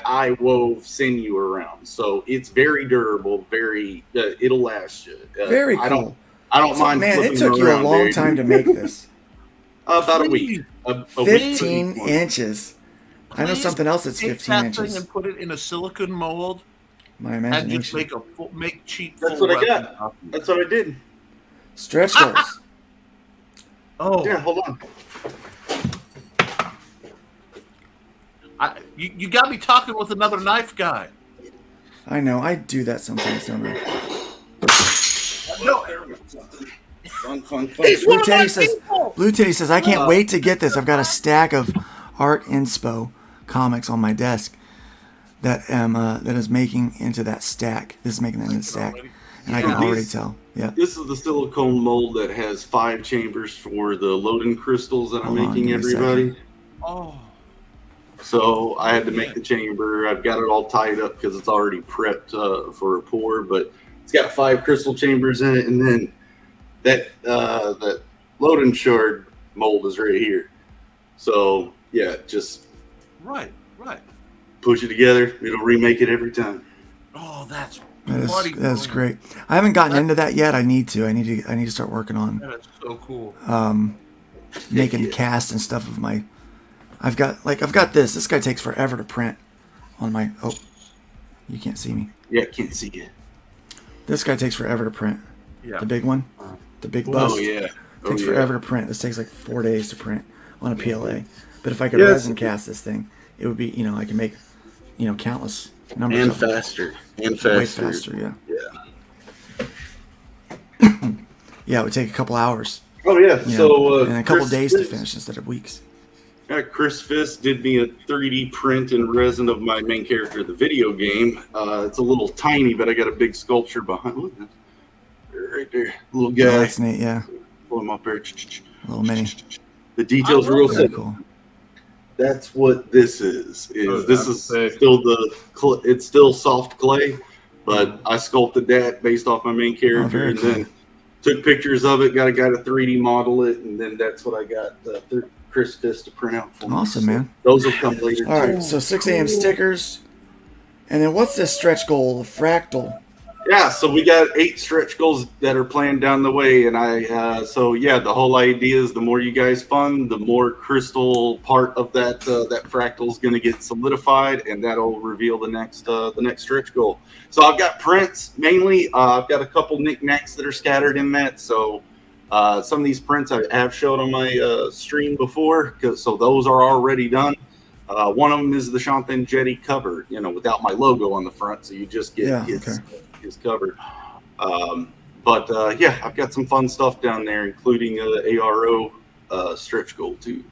I wove sinew around. So it's very durable. Very it'll last you. Very I cool. don't So, mind. man, it flipping took you a around, long dude. time to make this. About a week. A week. 15 inches. I know Please something else that's take 15 that inches. thing and put it in a silicone mold My and just imagination. make cheap. That's full what I resin got. copies. That's what I did. Stretch goals. Oh, Yeah, hold on. you got me talking with another knife guy. I know. I do that sometimes, don't I? No, Fun. he's one Blue of my Teddy says, people. Blue Teddy says, I can't wait to get this. I've got a stack of Art Inspo comics on my desk that is making into that stack. This is making that into the stack. And I can Yeah, already these- tell. Yeah. This is the silicone mold that has 5 chambers for the loading crystals that I'm Hold on, making give me a everybody. Oh, So I had to make the chamber. I've got it all tied up because it's already prepped for a pour, but it's got 5 crystal chambers in it, and then that loading shard mold is right here. So yeah, just right. push it together. It'll remake it every time. Oh, that's That is brilliant. great. I haven't gotten into that yet. I need to. I need to start working on That is so cool. making casts and stuff of my. I've got this. This guy takes forever to print on my. Oh, you can't see me. Yeah, can't see it. This guy takes forever to print. Yeah. The big one, the big bust. Oh yeah. Takes forever to print. This takes like 4 days to print on a PLA. But if I could Yes. resin cast this thing, it would be I can make countless numbers And of them. faster. And Way faster. faster, yeah. Yeah. Yeah, it would take a couple hours. Oh yeah. you So know, and a couple Chris days to Fist- finish instead of weeks. Chris Fist did me a 3D print in resin of my main character of the video game. It's a little tiny, but I got a big sculpture behind. Look at that. Right there, little Oh, guy. that's neat, yeah. Pull him up there. A little mini. The details are real Very simple. cool. That's what this is. Oh, This that's is sick. still it's still soft clay, but I sculpted that based off my main character, very and cool. then took pictures of it. Got a guy to 3D model it, and then that's what I got Chris Fist to print out for me. Awesome, So man. those will come later. All too. right, so 6 a.m. stickers. And then what's this stretch goal? The fractal. Yeah, so we got 8 stretch goals that are planned down the way, and the whole idea is the more you guys fund, the more crystal part of that fractal is going to get solidified, and that'll reveal the next stretch goal. So I've got prints mainly. I've got a couple knickknacks that are scattered in that. So some of these prints I have showed on my stream before, so those are already done. One of them is the Shantan Jetty cover, without my logo on the front, so you just get his cover. But I've got some fun stuff down there, including ARO stretch goal too.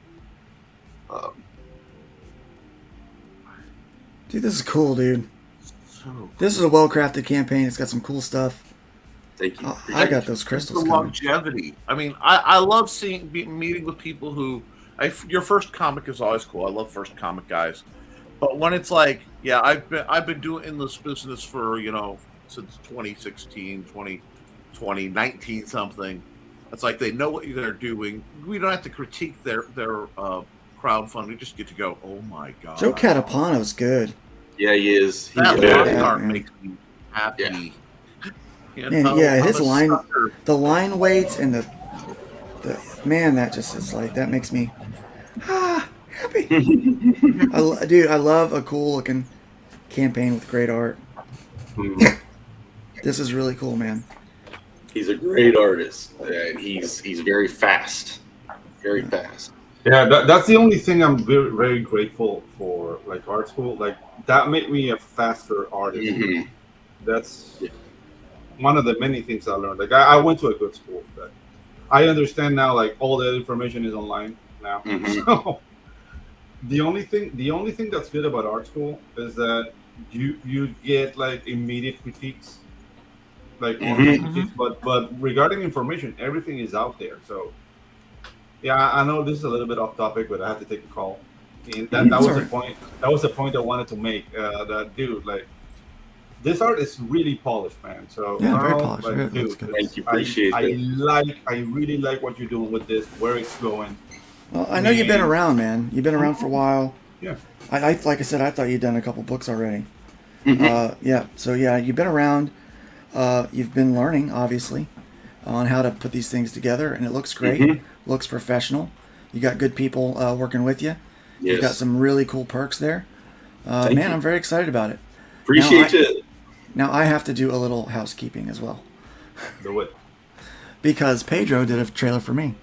Dude, this is cool, dude. So This is a well-crafted campaign. It's got some cool stuff. Thank you. I got those the crystals coming. longevity. I mean, I love meeting with people who. Your first comic is always cool. I love first comic guys, but when it's like, yeah, I've been doing in this business for since 2016, 2020, 19 something. It's like they know what they're doing. We don't have to critique their crowdfunding. We just get to go, oh my god. Joe Catapano's good. Yeah, he is. That He is. line Yeah, art man. makes me happy. You Man, know, yeah, I'm his a line, sucker. the line weights and the man, that just is like, that makes me happy. Dude, I love a cool looking campaign with great art. This is really cool, man. He's a great artist, and he's very fast, very fast. Yeah, that's the only thing I'm very, very grateful for. Like art school, like that made me a faster artist. Mhm. That's one of the many things I learned. Like I went to a good school, but I understand now. Like all the information is online now. Mhm. So the only thing that's good about art school is that you get like immediate critiques, like honest critiques. But regarding information, everything is out there. So yeah, I know this is a little bit off topic, but I have to take a call. And that was Sorry. the point. That was the point I wanted to make. That dude, like, this art is really polished, man. So Yeah, very Carl, polished. like, Very- dude, that's good. Thank you, appreciate I it. really like what you're doing with this, where it's going. Well, I know you've been around, man. You've been around for a while. Yeah. I like I said, I thought you'd done a couple books already. Mhm. Yeah. So yeah, you've been around. You've been learning, obviously, on how to put these things together, and it looks great. Mhm. Looks professional. You got good people working with you. You've got Yes, some really cool perks there. Thank Man, you. I'm very excited about it. appreciate Now, it. Now I have to do a little housekeeping as well, Do it. because Pedro did a trailer for me,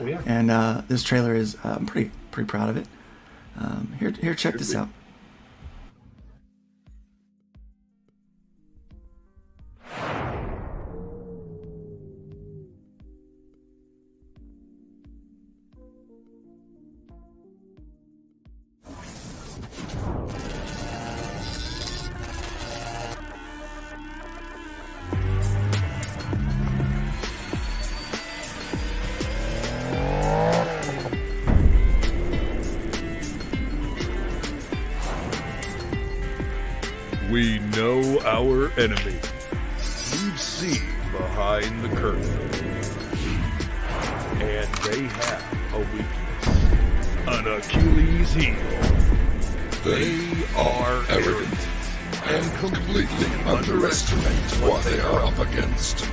Oh yeah. and this trailer is I'm pretty proud of it. Here, check this out. We know our enemy. We've seen behind the curtain. And they have a weakness. An Achilles heel. They are arrogant and completely underestimate what they are up against.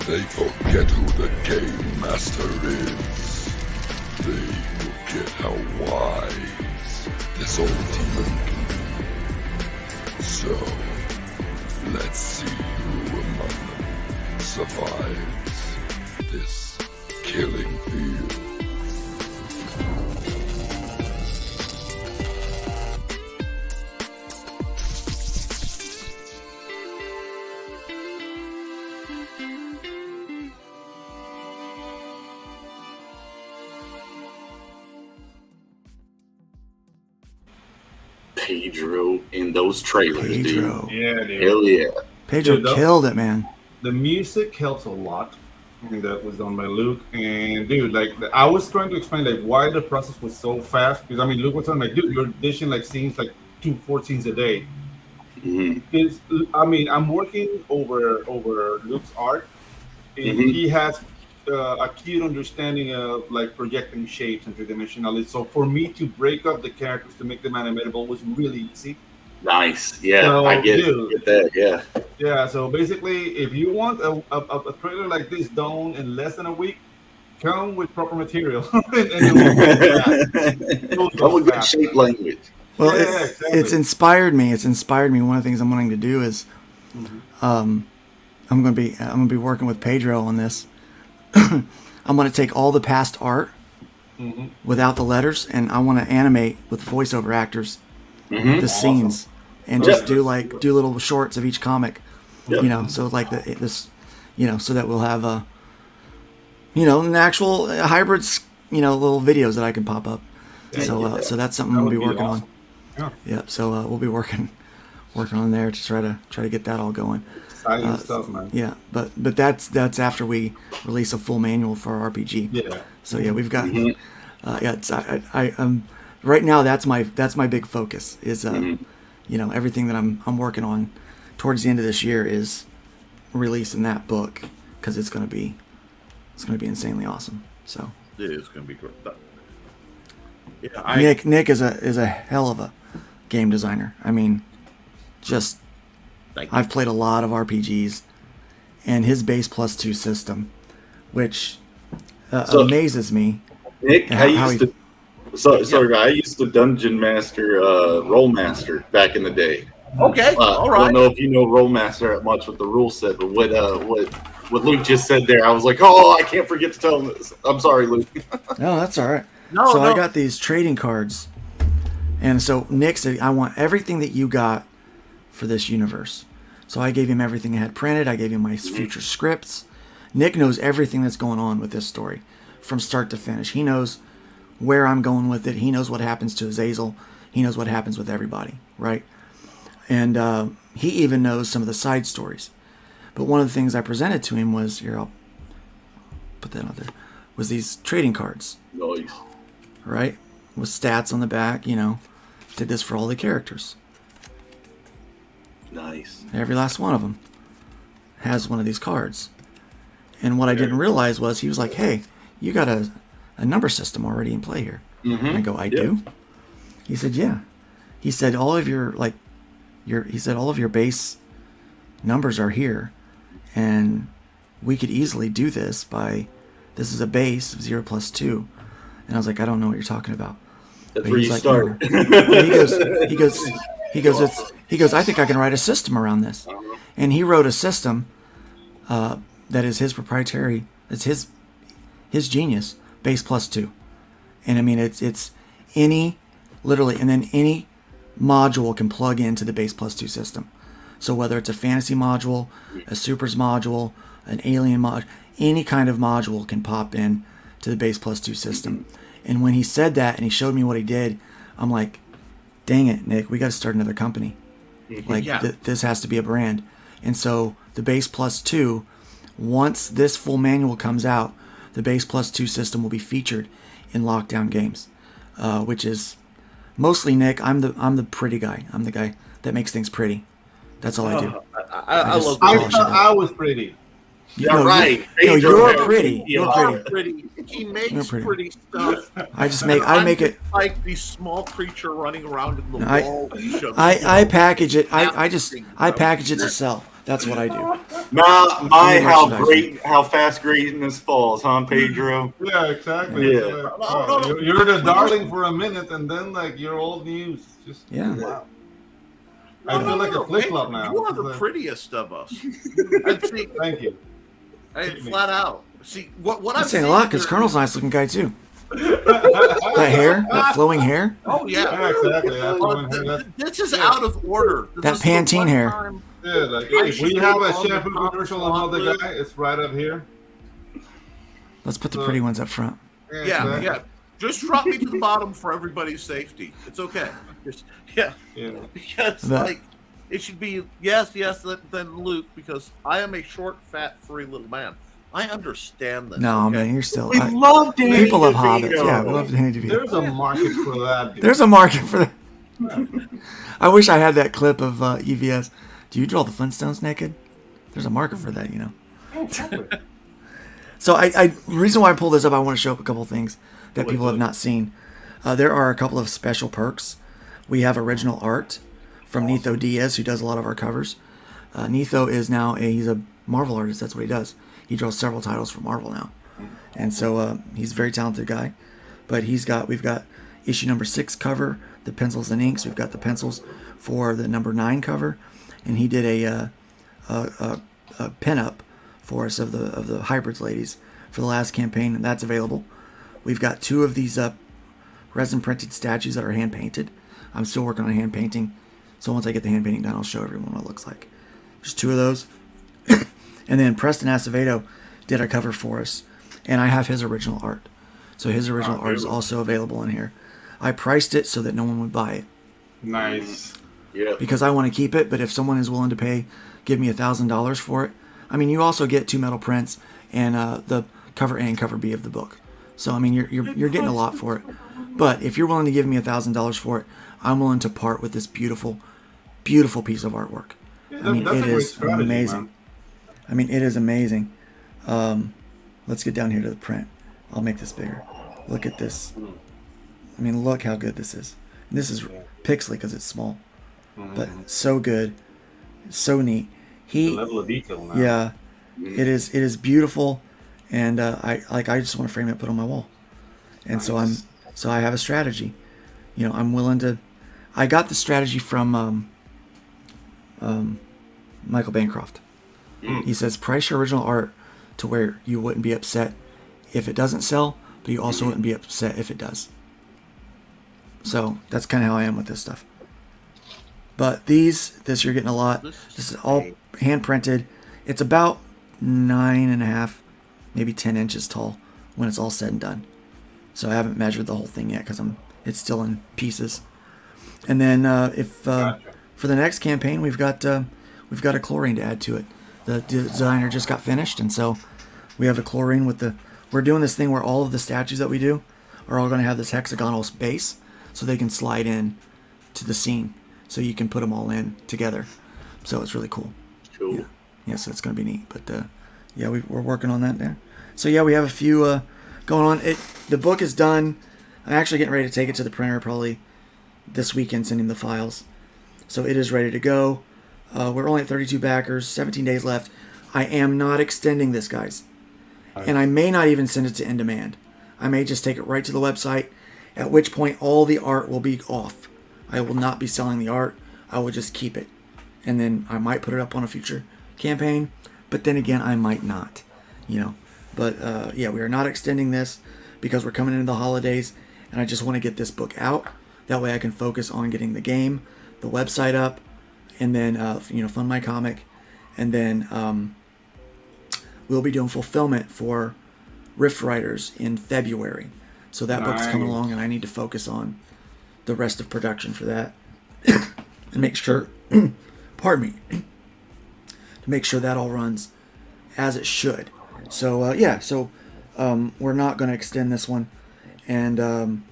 They forget who the game master is. They forget how wise this old demon can be. So, let's see who among them survives this killing field. Pedro in those trailers, Pedro. dude. Yeah, dude. Hell yeah. Pedro Dude, killed it, man. The music helps a lot. And that was done by Luke. And dude, like I was trying to explain like why the process was so fast. Because I mean, Luke was telling me, like, dude, you're dishing like scenes like 4 scenes a day. Mhm. Because I mean, I'm working over Luke's art, and Mhm. he has a keen understanding of like projecting shapes and three-dimensionality. So for me to break up the characters to make them animatable was really easy. Nice. Yeah, So, I get dude. that. Yeah. Yeah, so basically, if you want a trailer like this done in less than a week, come with proper material. and it will go Come with good fast. shape language. Well, Yeah, exactly. it's inspired me. It's inspired me. One of the things I'm wanting to do is, I'm gonna be working with Pedro on this. I'm gonna take all the past art Mhm. without the letters, and I want to animate with voiceover actors Mhm. the scenes, and Yep. just do little shorts of each comic. Yep. You know, so like this, so that we'll have an actual hybrids, little videos that I can pop up. Yeah, So that's something that I'm would gonna be be working awesome. Yep. So we'll be working on there to try to get that all going. Exciting stuff, man. Yeah, but that's after we release a full manual for our RPG. Yeah. So yeah, we've got it's right now that's my big focus is everything that I'm working on towards the end of this year is releasing that book because it's gonna be insanely awesome. So it is gonna be great. Nick is a hell of a game designer. I mean, just I've played a lot of RPGs, and his base +2 system, which amazes me. Nick, I used to Dungeon Master, Roll Master back in the day. Okay, all right. I don't know if you know Roll Master that much with the rule set, but what Luke just said there, I was like, oh, I can't forget to tell him this. I'm sorry, Luke. No, that's all right. No. I got these trading cards, and so Nick said, I want everything that you got for this universe. So I gave him everything I had printed. I gave him my future scripts. Nick knows everything that's going on with this story from start to finish. He knows where I'm going with it. He knows what happens to Azazel. He knows what happens with everybody, right? And he even knows some of the side stories. But one of the things I presented to him was, here, I'll put that out there, was these trading cards. Nice. Right? With stats on the back, did this for all the characters. Nice. Every last one of them has one of these cards. And what I didn't realize was he was like, hey, you got a number system already in play here. Mm-hmm. And I go, I do? He said, yeah. He said, all of your base numbers are here. And we could easily do this this is a base of 0 + 2. And I was like, I don't know what you're talking about. That's where you start. He goes, I think I can write a system around this. And he wrote a system that is his proprietary, it's his genius, base +2. And I mean, it's literally, and then any module can plug into the base +2 system. So whether it's a fantasy module, a supers module, an alien module, any kind of module can pop in to the base +2 system. And when he said that and he showed me what he did, I'm like, dang it, Nick, we got to start another company. Like, this has to be a brand. And so the base +2, once this full manual comes out, the base +2 system will be featured in Lockdown Games, which is mostly Nick. I'm the pretty guy. I'm the guy that makes things pretty. That's all I do. I love I was pretty. You're right. You're pretty. You're pretty. He makes pretty stuff. I make it like the small creature running around in the wall. I package it. I package it to sell. That's what I do. How fast greatness falls, huh, Pedro? Yeah, exactly. Yeah. You're the darling for a minute, and then you're old news. Just wow. I feel like a flip flop now. You are the prettiest of us. Thank you. Flat out. See what I'm saying a lot because Colonel's a nice looking guy too. That hair, that flowing hair. Oh yeah, exactly. This is out of order. That Pantene hair. Yeah, we have a shampoo commercial on the guy. It's right up here. Let's put the pretty ones up front. Yeah. Just drop me to the bottom for everybody's safety. It's okay. Because it should be yes, then Luke, because I am a short, fat, furry little man. I understand this. No, man, you're still. We love Danny people love DeVito. hobbits. Yeah, we love Danny DeVito. There's a market for that. Dude. There's a market for that. I wish I had that clip of EVS. Do you draw the Flintstones naked? There's a market for that, So the reason why I pulled this up, I want to show up a couple things that people have not seen. There are a couple of special perks. We have original art from Nitho Diaz, who does a lot of our covers. Nitho is now he's a Marvel artist. That's what he does. He draws several titles for Marvel now, and so he's a very talented guy. But we've got issue number 6 cover, the pencils and inks. We've got the pencils for the number 9 cover, and he did a pin-up for us of the Hybrids ladies for the last campaign, and that's available. We've got 2 of these resin printed statues that are hand painted. I'm still working on hand painting, so once I get the hand painting done, I'll show everyone what it looks like. There's 2 of those. And then Preston Acevedo did a cover for us, and I have his original art. So his original art is also available in here. I priced it so that no one would buy it. Nice. Yeah. Because I want to keep it, but if someone is willing to give me $1,000 for it, I mean, you also get 2 metal prints and the cover A and cover B of the book. So I mean, you're getting a lot for it. But if you're willing to give me $1,000 for it, I'm willing to part with this beautiful, beautiful piece of artwork. Yeah, I mean, that's it a great is strategy, amazing. man. I mean, it is amazing. Let's get down here to the print. I'll make this bigger. Look at this. I mean, look how good this is. And this is pixely because it's small, but so good, so neat. The level of detail now. Yeah, it is. It is beautiful, and I just want to frame it, put it on my wall. And so I have a strategy. You know, I'm willing to. I got the strategy from Michael Bancroft. He says price your original art to where you wouldn't be upset if it doesn't sell, but you also wouldn't be upset if it does. So that's kind of how I am with this stuff. But this you're getting a lot. This is all hand printed. It's about 9.5, maybe 10 inches tall when it's all said and done. So I haven't measured the whole thing yet because it's still in pieces. And then for the next campaign, we've got a chlorine to add to it. The designer just got finished, and so we have a chlorine with we're doing this thing where all of the statues that we do are all going to have this hexagonal base, so they can slide in to the scene, so you can put them all in together. So it's really cool. Cool. Yeah, so it's going to be neat. But yeah, we're working on that there. So yeah, we have a few going on. The book is done. I'm actually getting ready to take it to the printer probably this weekend, sending the files. So it is ready to go. We're only at 32 backers, 17 days left. I am not extending this, guys. And I may not even send it to In Demand. I may just take it right to the website, at which point all the art will be off. I will not be selling the art. I will just keep it. And then I might put it up on a future campaign, but then again, I might not, you know. But yeah, we are not extending this because we're coming into the holidays, and I just want to get this book out. That way I can focus on getting the game, the website up, and then, fund my comic. And then we'll be doing fulfillment for Rift Riders in February. So that book's coming along, and I need to focus on the rest of production for that. And make sure, pardon me, to make sure that all runs as it should. So, we're not going to extend this one. And I'm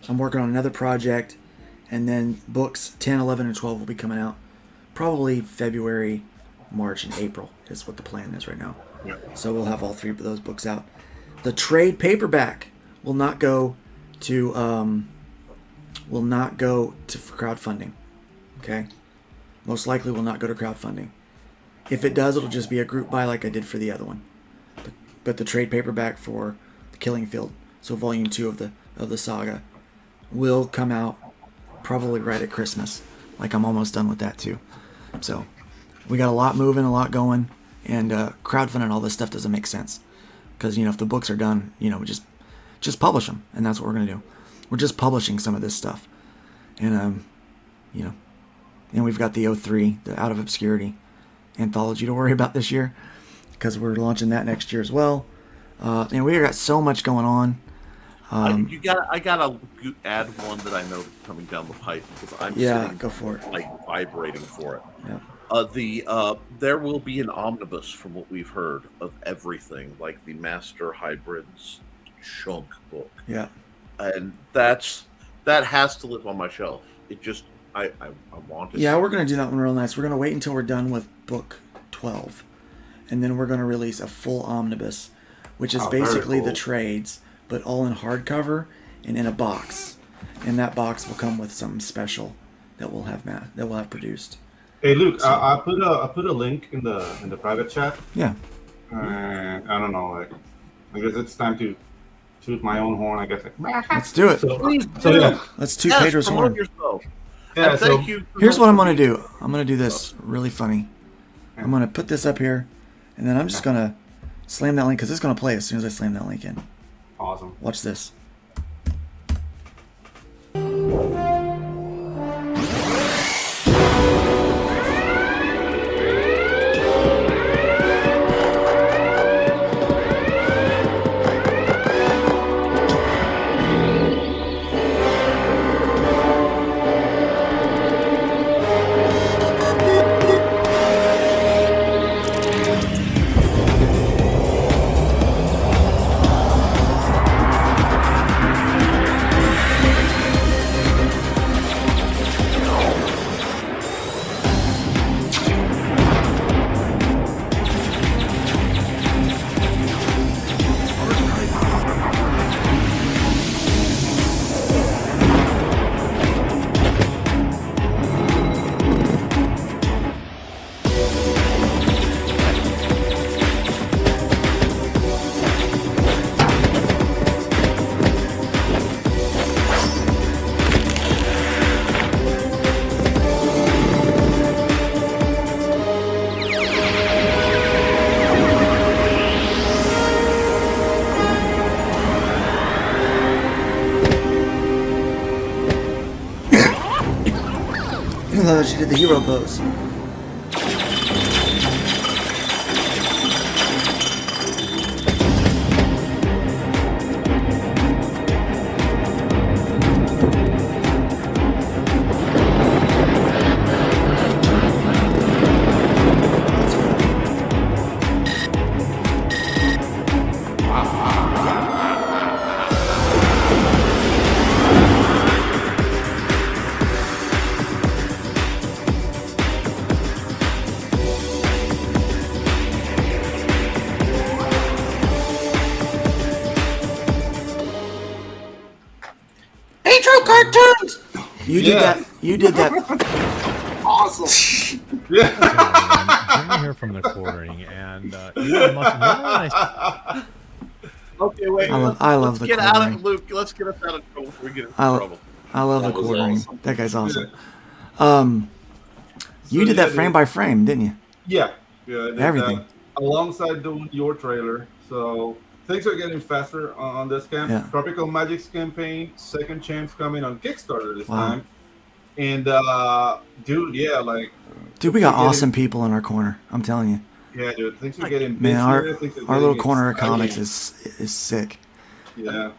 working on another project. And then books 10, 11, and 12 will be coming out probably February, March, and April is what the plan is right now. Yeah. So we'll have all 3 of those books out. The trade paperback will not go to crowdfunding. Okay? Most likely will not go to crowdfunding. If it does, it'll just be a group buy like I did for the other one. But the trade paperback for The Killing Field, so volume 2 of the saga, will come out probably right at Christmas. Like I'm almost done with that too. So we got a lot moving, a lot going, and crowdfunding all this stuff doesn't make sense. Because, if the books are done, we just publish them, and that's what we're going to do. We're just publishing some of this stuff. And, and we've got the 03, the Out of Obscurity anthology to worry about this year, because we're launching that next year as well. And we got so much going on. I gotta add one that I know coming down the pipe because I'm sitting, go for it. Like vibrating for it. Yeah. There will be an omnibus from what we've heard of everything, like the Master Hybrids chunk book. Yeah. And that has to live on my shelf. It just I want to. Yeah, we're gonna do that one real nice. We're gonna wait until we're done with book 12, and then we're gonna release a full omnibus, which is basically the trades, but all in hardcover and in a box. And that box will come with something special that we'll have produced. Hey Luke, so, I put a link in the private chat. Yeah. I don't know, I guess it's time to toot my own horn. I guess. Let's do it. Yeah. Let's toot Pedro's horn. Yeah. So here's what I'm gonna do. I'm gonna do this really funny. I'm gonna put this up here, and then I'm just gonna slam that link because it's gonna play as soon as I slam that link in. Awesome. Watch this. as you did the hero pose. Intro cartoons. You did that. You did that. Awesome. Jimmy here from the quartering, and Elon Musk. Okay, wait. I love the Get out quartering. of Luke. Let's get us out of trouble before we get into I trouble. love the That was quartering. awesome. That guy's awesome. So You did that yeah, frame by frame, didn't you? Yeah, I did Everything. that alongside doing your trailer. So things are getting faster on this camp. Yeah. Tropical Magic's campaign, second chance coming on Kickstarter this Wow. time. And dude, yeah, like Dude, we got things are awesome people in our corner. I'm telling you. yeah, dude, things are getting Man, busier, our things are little getting corner of exciting. comics is sick. Yeah.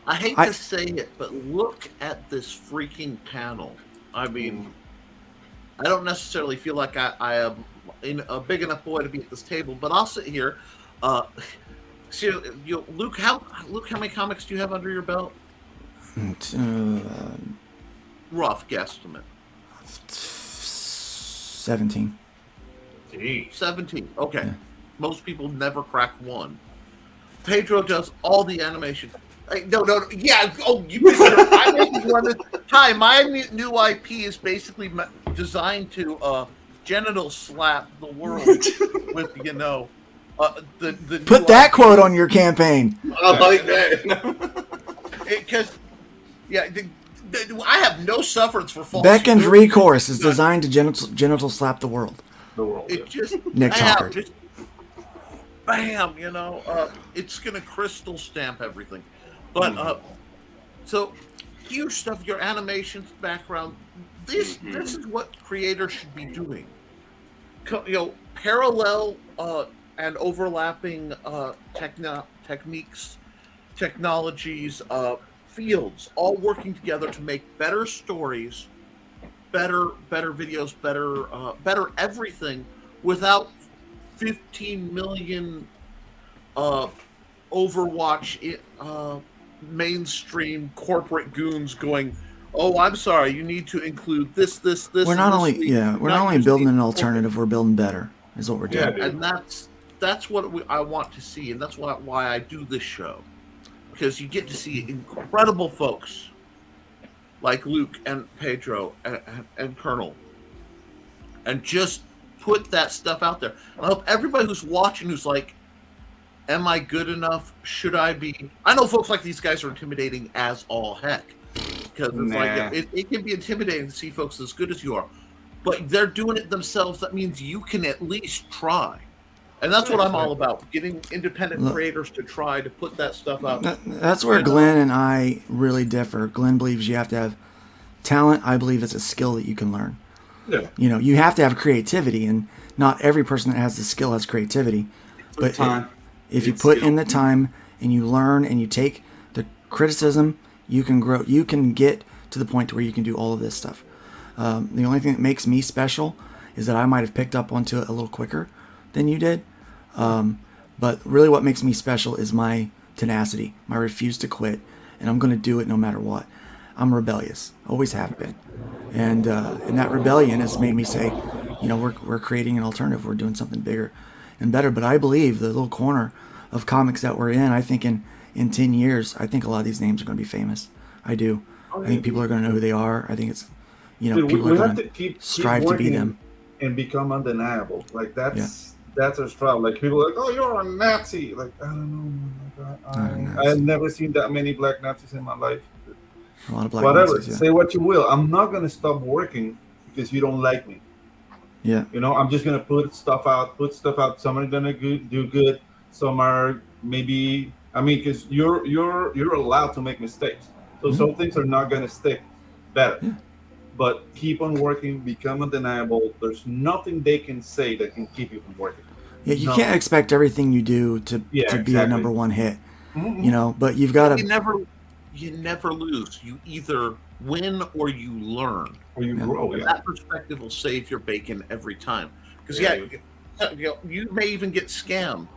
I hate to say it, but look at this freaking panel. I mean, I don't necessarily feel like I am a big enough boy to be at this table, but I'll sit here. So, Luke, how many comics do you have under your belt? Rough guesstimate. 17. 17. Okay. Most people never crack one. Pedro does all the animation. No. Yeah. Oh, you missed it. I made one. Hi, my new IP is basically designed to genital slap the world with, the Put that quote on your campaign. I like that. Because, yeah, I have no sufferance for false. Beckon's humility. recourse is designed to genital slap the world. It just Nick Talkert. just bam, it's gonna crystal stamp everything. But so huge stuff. Your animations, background. This is what creators should be doing. Parallel and overlapping techniques, technologies, fields, all working together to make better stories, better videos, better everything, without 15 million Overwatch mainstream corporate goons going, "Oh, I'm sorry, you need to include this." We're not only building an alternative, we're building better. Is what we're doing. And that's what I want to see, and that's why I do this show, because you get to see incredible folks like Luke and Pedro and Colonel, and just put that stuff out there. And I hope everybody who's watching who's like, am I good enough? Should I be? I know folks like these guys are intimidating as all heck, because it's like it can be intimidating to see folks as good as you are, but they're doing it themselves. That means you can at least try. And that's what I'm all about, getting independent creators to try to put that stuff out. That's where Glenn and I really differ. Glenn believes you have to have talent. I believe it's a skill that you can learn. Yeah. You have to have creativity, and not every person that has the skill has creativity. But if you put in the time and you learn and you take the criticism, you can grow. You can get to the point where you can do all of this stuff. The only thing that makes me special is that I might have picked up onto it a little quicker than you did. But really what makes me special is my tenacity, my refuse to quit, and I'm going to do it no matter what. I'm rebellious, always have been. And that rebellion has made me say, we're creating an alternative. We're doing something bigger and better. But I believe the little corner of comics that we're in, I think in 10 years, I think a lot of these names are going to be famous. I do. I think people are going to know who they are. I think it's, Dude, people we are have going to to strive to be them. and become undeniable. Like that's our struggle. Like people are like, oh, you're a Nazi. Like I don't know. I've never seen that many black Nazis in my life. A lot of black Whatever. Nazis, yeah. Say what you will. I'm not gonna stop working because you don't like me. Yeah. I'm just gonna put stuff out. Some are gonna do good. Some are maybe. Because you're allowed to make mistakes. So some things are not gonna stick better. but keep on working, become undeniable. There's nothing they can say that can keep you from working. Yeah, you can't expect everything you do to be a exactly. number one hit. You know, but you've got to. You never lose. You either win or you learn. Or you grow. And that perspective will save your bacon every time. Because you may even get scammed,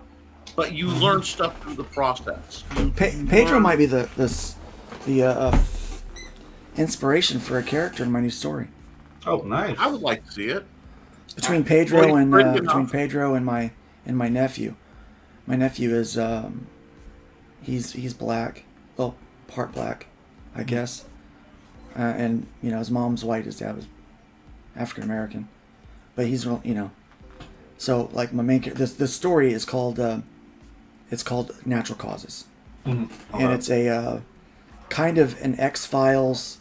but you learn stuff through the process. Pedro might be the inspiration for a character in my new story. Oh, nice! I would like to see it. Between Pedro and my nephew. My nephew is he's black, well, part black, I guess, and you know his mom's white, his dad was African American, but he's so like my main the story is called Natural Causes, and it's a kind of an X-Files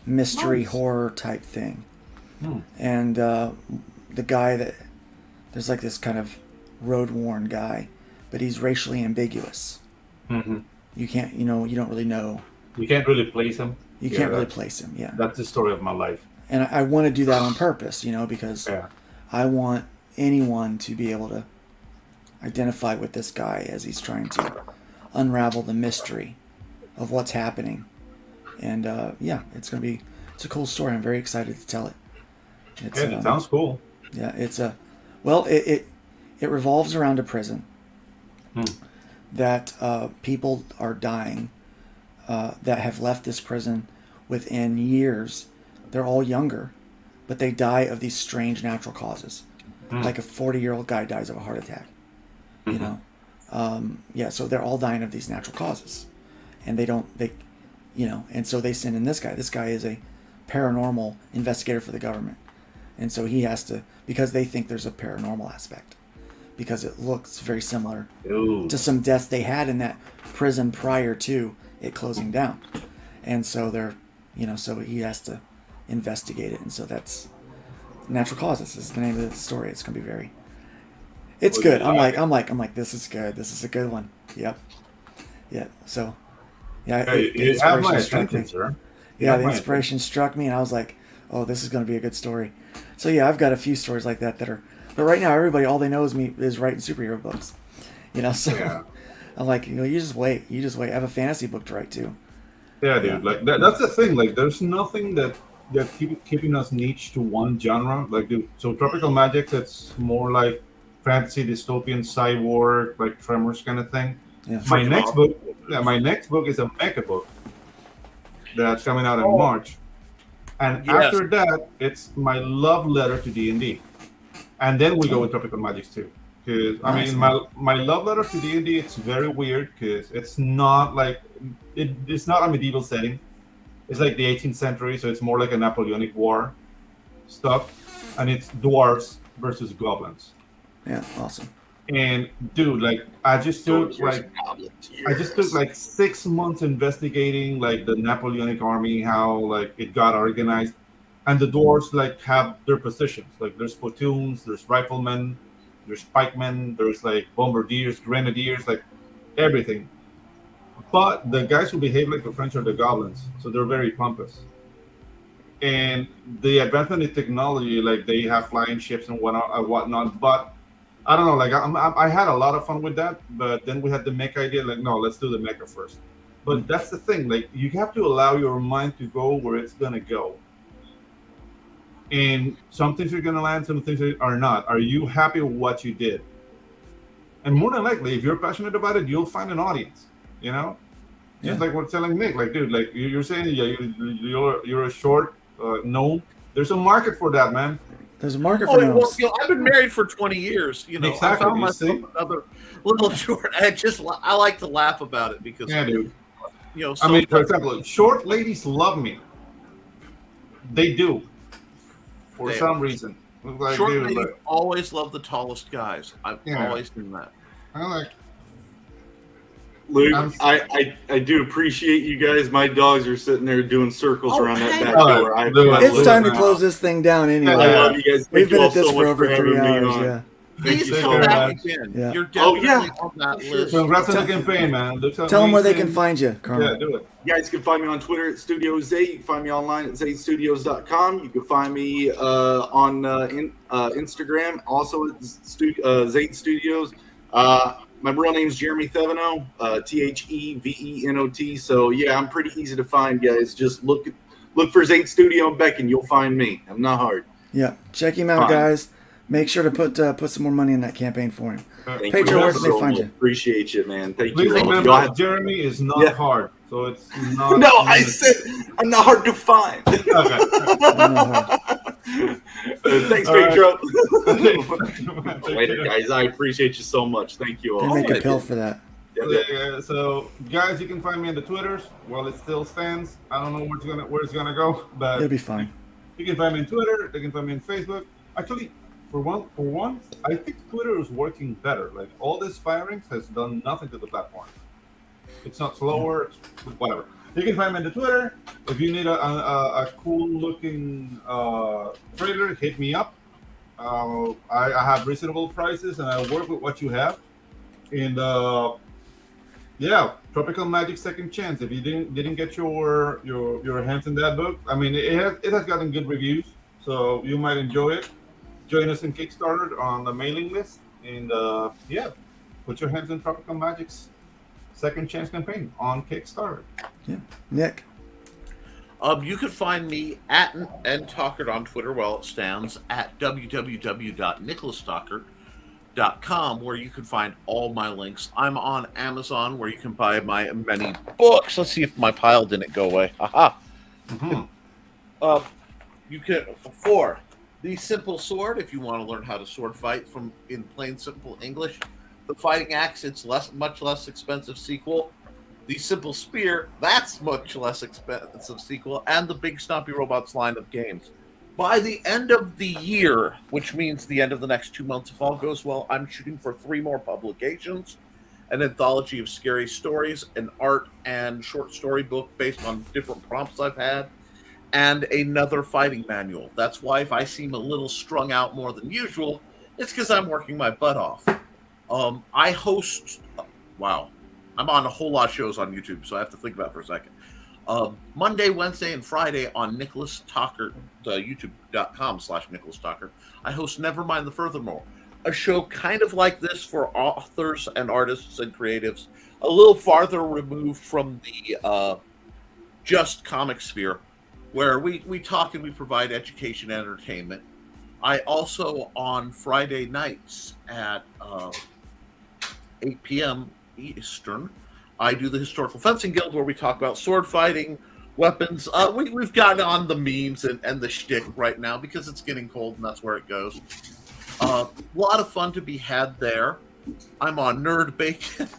mystery horror type thing. And the guy that there's like this kind of road-worn guy, but he's racially ambiguous. You can't, you don't really know. You can't really place him. You can't really place him. Yeah, that's the story of my life. And I want to do that on purpose, because I want anyone to be able to identify with this guy as he's trying to unravel the mystery of what's happening. And it's a cool story. I'm very excited to tell it. It sounds cool. Yeah, it revolves around a prison that people are dying that have left this prison within years. They're all younger, but they die of these strange natural causes. Like a 40-year-old guy dies of a heart attack. So they're all dying of these natural causes, and and so they send in this guy. This guy is a paranormal investigator for the government. And so he has to, because they think there's a paranormal aspect, because it looks very similar to some deaths they had in that prison prior to it closing down. And so so he has to investigate it. And so that's Natural Causes is the name of the story. It's going to be it's good. I'm like, this is good. This is a good one. Yep. Yeah. So, the inspiration struck me. The inspiration struck me, and I was like, oh, this is going to be a good story. So I've got a few stories like that but right now everybody, all they know is writing superhero books, so I'm like, you just wait. I have a fantasy book to write too. Yeah, dude, like that's the thing. Like, there's nothing that keeping us niche to one genre. Like, dude, so Tropical Magic, it's more like fantasy, dystopian, cyborg, like Tremors kind of thing. Yeah. My next book is a mecha book that's coming out in March. And after that, it's my love letter to D&D. And then we go with Tropical Magic too. Because, my love letter to D&D, it's very weird because it's not like, it's not a medieval setting. It's like the 18th century, so it's more like a Napoleonic War stuff. And it's dwarves versus goblins. Yeah, awesome. And dude, like I just took 6 months investigating like the Napoleonic army, how like it got organized, and the dwarves like have their positions. Like there's platoons, there's riflemen, there's pikemen, there's like bombardiers, grenadiers, like everything. But the guys who behave like the French are the goblins, so they're very pompous. And the advancement in technology, like they have flying ships and whatnot, but I don't know, like I had a lot of fun with that, but then we had the mecha idea, like, no, let's do the mecha first. But that's the thing, like you have to allow your mind to go where it's gonna go. And some things are gonna land, some things are not. Are you happy with what you did? And more than likely, if you're passionate about it, you'll find an audience, Just like what's telling Nick, like, dude, like you're saying, you're a short, no, there's a market for that, man. There's a market for gnomes. Well, I've been married for 20 years. Exactly, I found myself another little short. I like to laugh about it because, dude. For example, short ladies love me. They do, for some reason. Like, short ladies always love the tallest guys. I've always done that. I like. Luke, I do appreciate you guys. My dogs are sitting there doing circles around that back door. It's time to close this thing down anyway. I love you guys. We've been at this for over 3 hours. Please Thank come you. back again. Yeah. You're Oh, definitely yeah. on that list. Congrats on the campaign, man. Looks Tell them where they can amazing. find you, Carmen. Yeah, do it. You guys can find me on Twitter at Studio Zay. You can find me online at zaystudios.com. You can find me on Instagram, also at Zayd Studios. My real name's Jeremy Thevenot, Thevenot. So yeah, I'm pretty easy to find, guys. Just look for Zayd Studio and Beck, and you'll find me. I'm not hard. Yeah, check him out, Fine. guys. Make sure to put some more money in that campaign for him. Thank Pedro, you where guys can they so find much. you? Appreciate you, man. Thank Please you. remember, Y'all have- Jeremy is not Yeah. hard, so it's not. No, I said I'm not hard to find. Okay. Thanks, All right. Pedro. Thank Later, you. guys. I appreciate you so much. Thank you all. They make a pill for that. Yeah, so guys, you can find me on the Twitters while it still stands. I don't know where it's gonna go, but It'll be fine. you can find me on Twitter. They can find me on Facebook. Actually, for once, I think Twitter is working better. Like all this firings has done nothing to the platform. It's not slower, whatever. You can find me on the Twitter. If you need a cool looking trailer, hit me up. I have reasonable prices and I work with what you have. And yeah, Tropical Magic Second Chance. If you didn't get your hands in that book, I mean it has gotten good reviews, so you might enjoy it. Join us in Kickstarter on the mailing list, and yeah, put your hands in Tropical Magic's Second Chance campaign on Kickstarter. Yeah, Nick. You can find me at ntalker on Twitter while it stands, at www.nicholastalker.com, where you can find all my links. I'm on Amazon, where you can buy my many books. Let's see if my pile didn't go away. Haha. You can for The Simple Sword, if you want to learn how to sword fight in plain simple English. The Fighting Axe, it's much less expensive sequel. The Simple Spear, that's much less expensive sequel, and the Big Stompy Robots line of games. By the end of the year, which means the end of the next 2 months, if all goes well, I'm shooting for 3 more publications, an anthology of scary stories, an art and short story book based on different prompts I've had, and another fighting manual. That's why if I seem a little strung out more than usual, it's because I'm working my butt off. I host... Wow. I'm on a whole lot of shows on YouTube, so I have to think about it for a second. Monday, Wednesday, and Friday on Nicholas Talker, youtube.com/Nicholas Talker, I host Nevermind the Furthermore, a show kind of like this for authors and artists and creatives, a little farther removed from the just comic sphere, where we talk and we provide education and entertainment. I also, on Friday nights at 8 p.m. Eastern, I do the Historical Fencing Guild, where we talk about sword fighting, weapons. We've got on the memes and the shtick right now because it's getting cold and that's where it goes. A lot of fun to be had there. I'm on Nerd Bacon.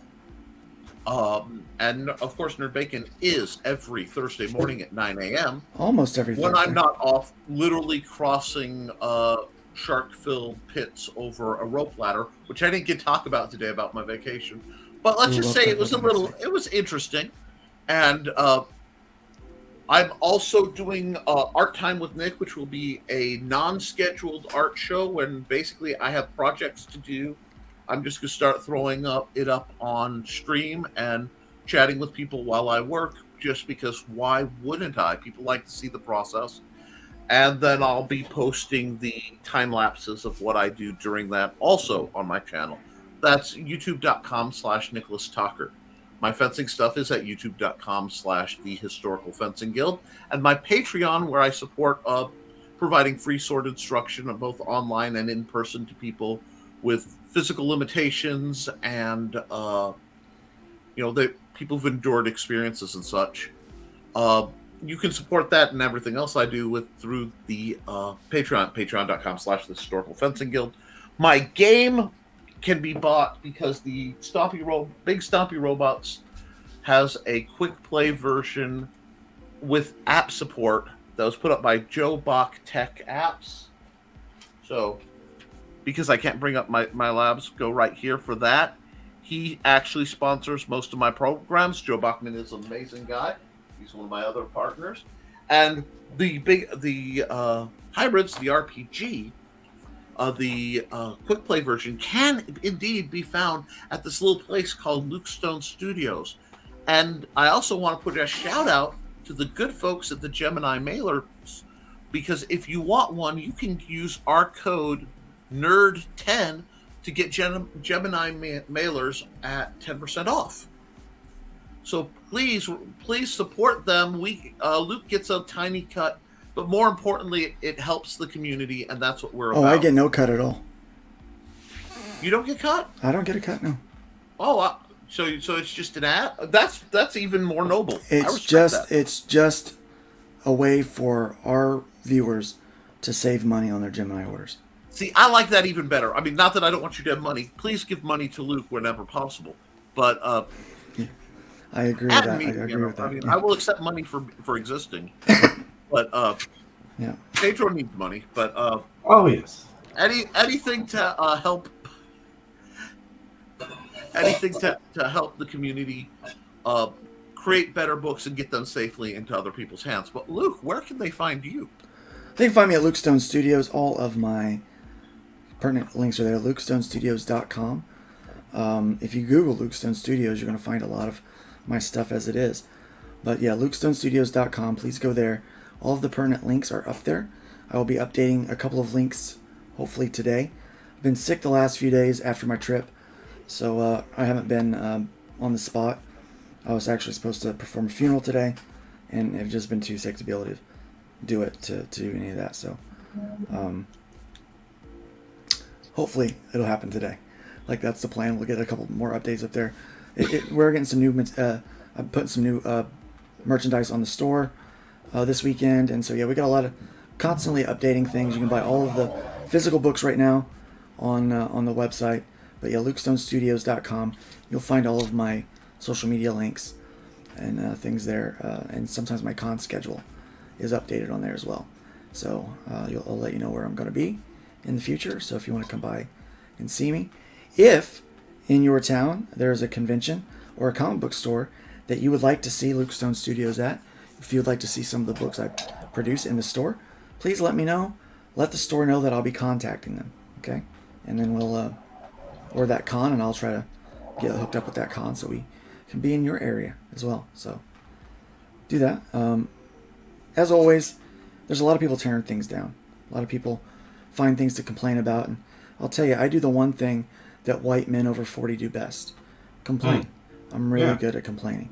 And of course, Nerd Bacon is every Thursday morning at 9 a.m. Almost every When Thursday. I'm not off literally crossing shark-filled pits over a rope ladder, which I didn't get to talk about today about my vacation. But let's just say it was interesting. And I'm also doing Art Time with Nick, which will be a non-scheduled art show when basically I have projects to do. I'm just going to start throwing it up on stream and chatting with people while I work, just because why wouldn't I? People like to see the process. And then I'll be posting the time lapses of what I do during that also on my channel. That's youtube.com/Nicholas Talker. My fencing stuff is at youtube.com/The Historical Fencing Guild. And my Patreon, where I support providing free sword instruction both online and in person to people with physical limitations and, the people who've endured experiences and such. You can support that and everything else I do through the Patreon, patreon.com/The Historical Fencing Guild. My game can be bought because the Big Stompy Robots has a quick play version with app support that was put up by Joe Bach Tech Apps. So, because I can't bring up my labs, go right here for that. He actually sponsors most of my programs. Joe Bachman is an amazing guy. He's one of my other partners. And the hybrids, the RPG, the quick play version can indeed be found at this little place called Luke Stone Studios. And I also want to put a shout out to the good folks at the Gemini Mailers, because if you want one, you can use our code NERD10 to get Gemini Mailers at 10% off. So please support them. Luke gets a tiny cut, but more importantly, it helps the community, and that's what we're about. Oh, I get no cut at all. You don't get cut? I don't get a cut, no. Oh, so it's just an ad? That's even more noble. It's just a way for our viewers to save money on their Gemini orders. See, I like that even better. I mean, not that I don't want you to have money. Please give money to Luke whenever possible. But I agree with that. I agree with that. I mean, I will accept money for existing, but yeah, Pedro needs money. But oh yes, anything to help, anything to help the community create better books and get them safely into other people's hands. But Luke, where can they find you? They can find me at Luke Stone Studios. All of my pertinent links are there. LukeStoneStudios.com. If you Google Luke Stone Studios, you're going to find a lot of my stuff as it is. But yeah, LukeStoneStudios.com. Please go there. All of the pertinent links are up there. I will be updating a couple of links hopefully today. I've been sick the last few days after my trip, so I haven't been on the spot. I was actually supposed to perform a funeral today, and I've just been too sick to be able to do it, to do any of that. So hopefully it'll happen today. Like, that's the plan. We'll get a couple more updates up there. We're getting some new I'm putting some new merchandise on the store this weekend, and so yeah, we got a lot of constantly updating things. You can buy all of the physical books right now on the website. But yeah, LukeStoneStudios.com. You'll find all of my social media links and things there, and sometimes my con schedule is updated on there as well. So I'll let you know where I'm going to be in the future. So if you want to come by and see me, if in your town there's a convention or a comic book store that you would like to see Luke Stone Studios at, if you'd like to see some of the books I produce in the store, please let me know. Let the store know that I'll be contacting them. Okay, and then we'll or that con, and I'll try to get hooked up with that con so we can be in your area as well. So do that. As always, there's a lot of people tearing things down. A lot of people find things to complain about, and I'll tell you, I do the one thing that white men over 40 do best: complain. I'm really good at complaining,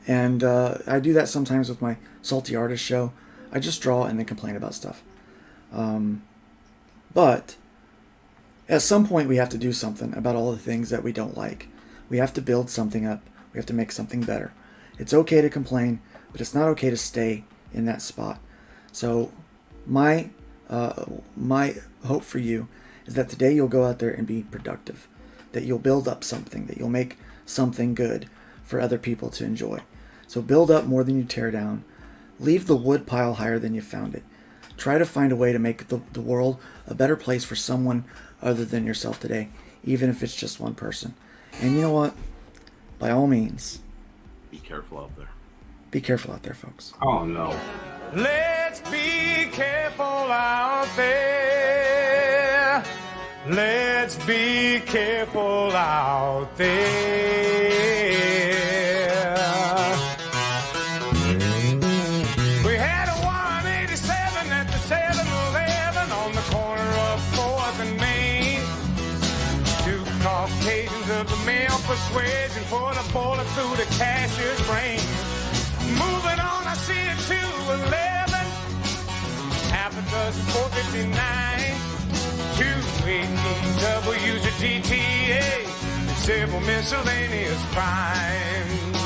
and I do that sometimes with my Salty Artist show. I just draw and then complain about stuff. But at some point, we have to do something about all the things that we don't like. We have to build something up. We have to make something better. It's okay to complain, but it's not okay to stay in that spot. So my hope for you is that today you'll go out there and be productive, that you'll build up something, that you'll make something good for other people to enjoy. So build up more than you tear down. Leave the wood pile higher than you found it. Try to find a way to make the world a better place for someone other than yourself today, even if it's just one person. And you know what? By all means, be careful out there. Be careful out there, folks. Oh no. Let's be careful out there. Let's be careful out there. We had a 187 at the 7-Eleven on the corner of 4th and Main. Two Caucasians of the male persuasion put a bullet through the cashier's brain. Moving on, I see a 211, half a dozen 459, 280 W's a GTA, several miscellaneous crimes.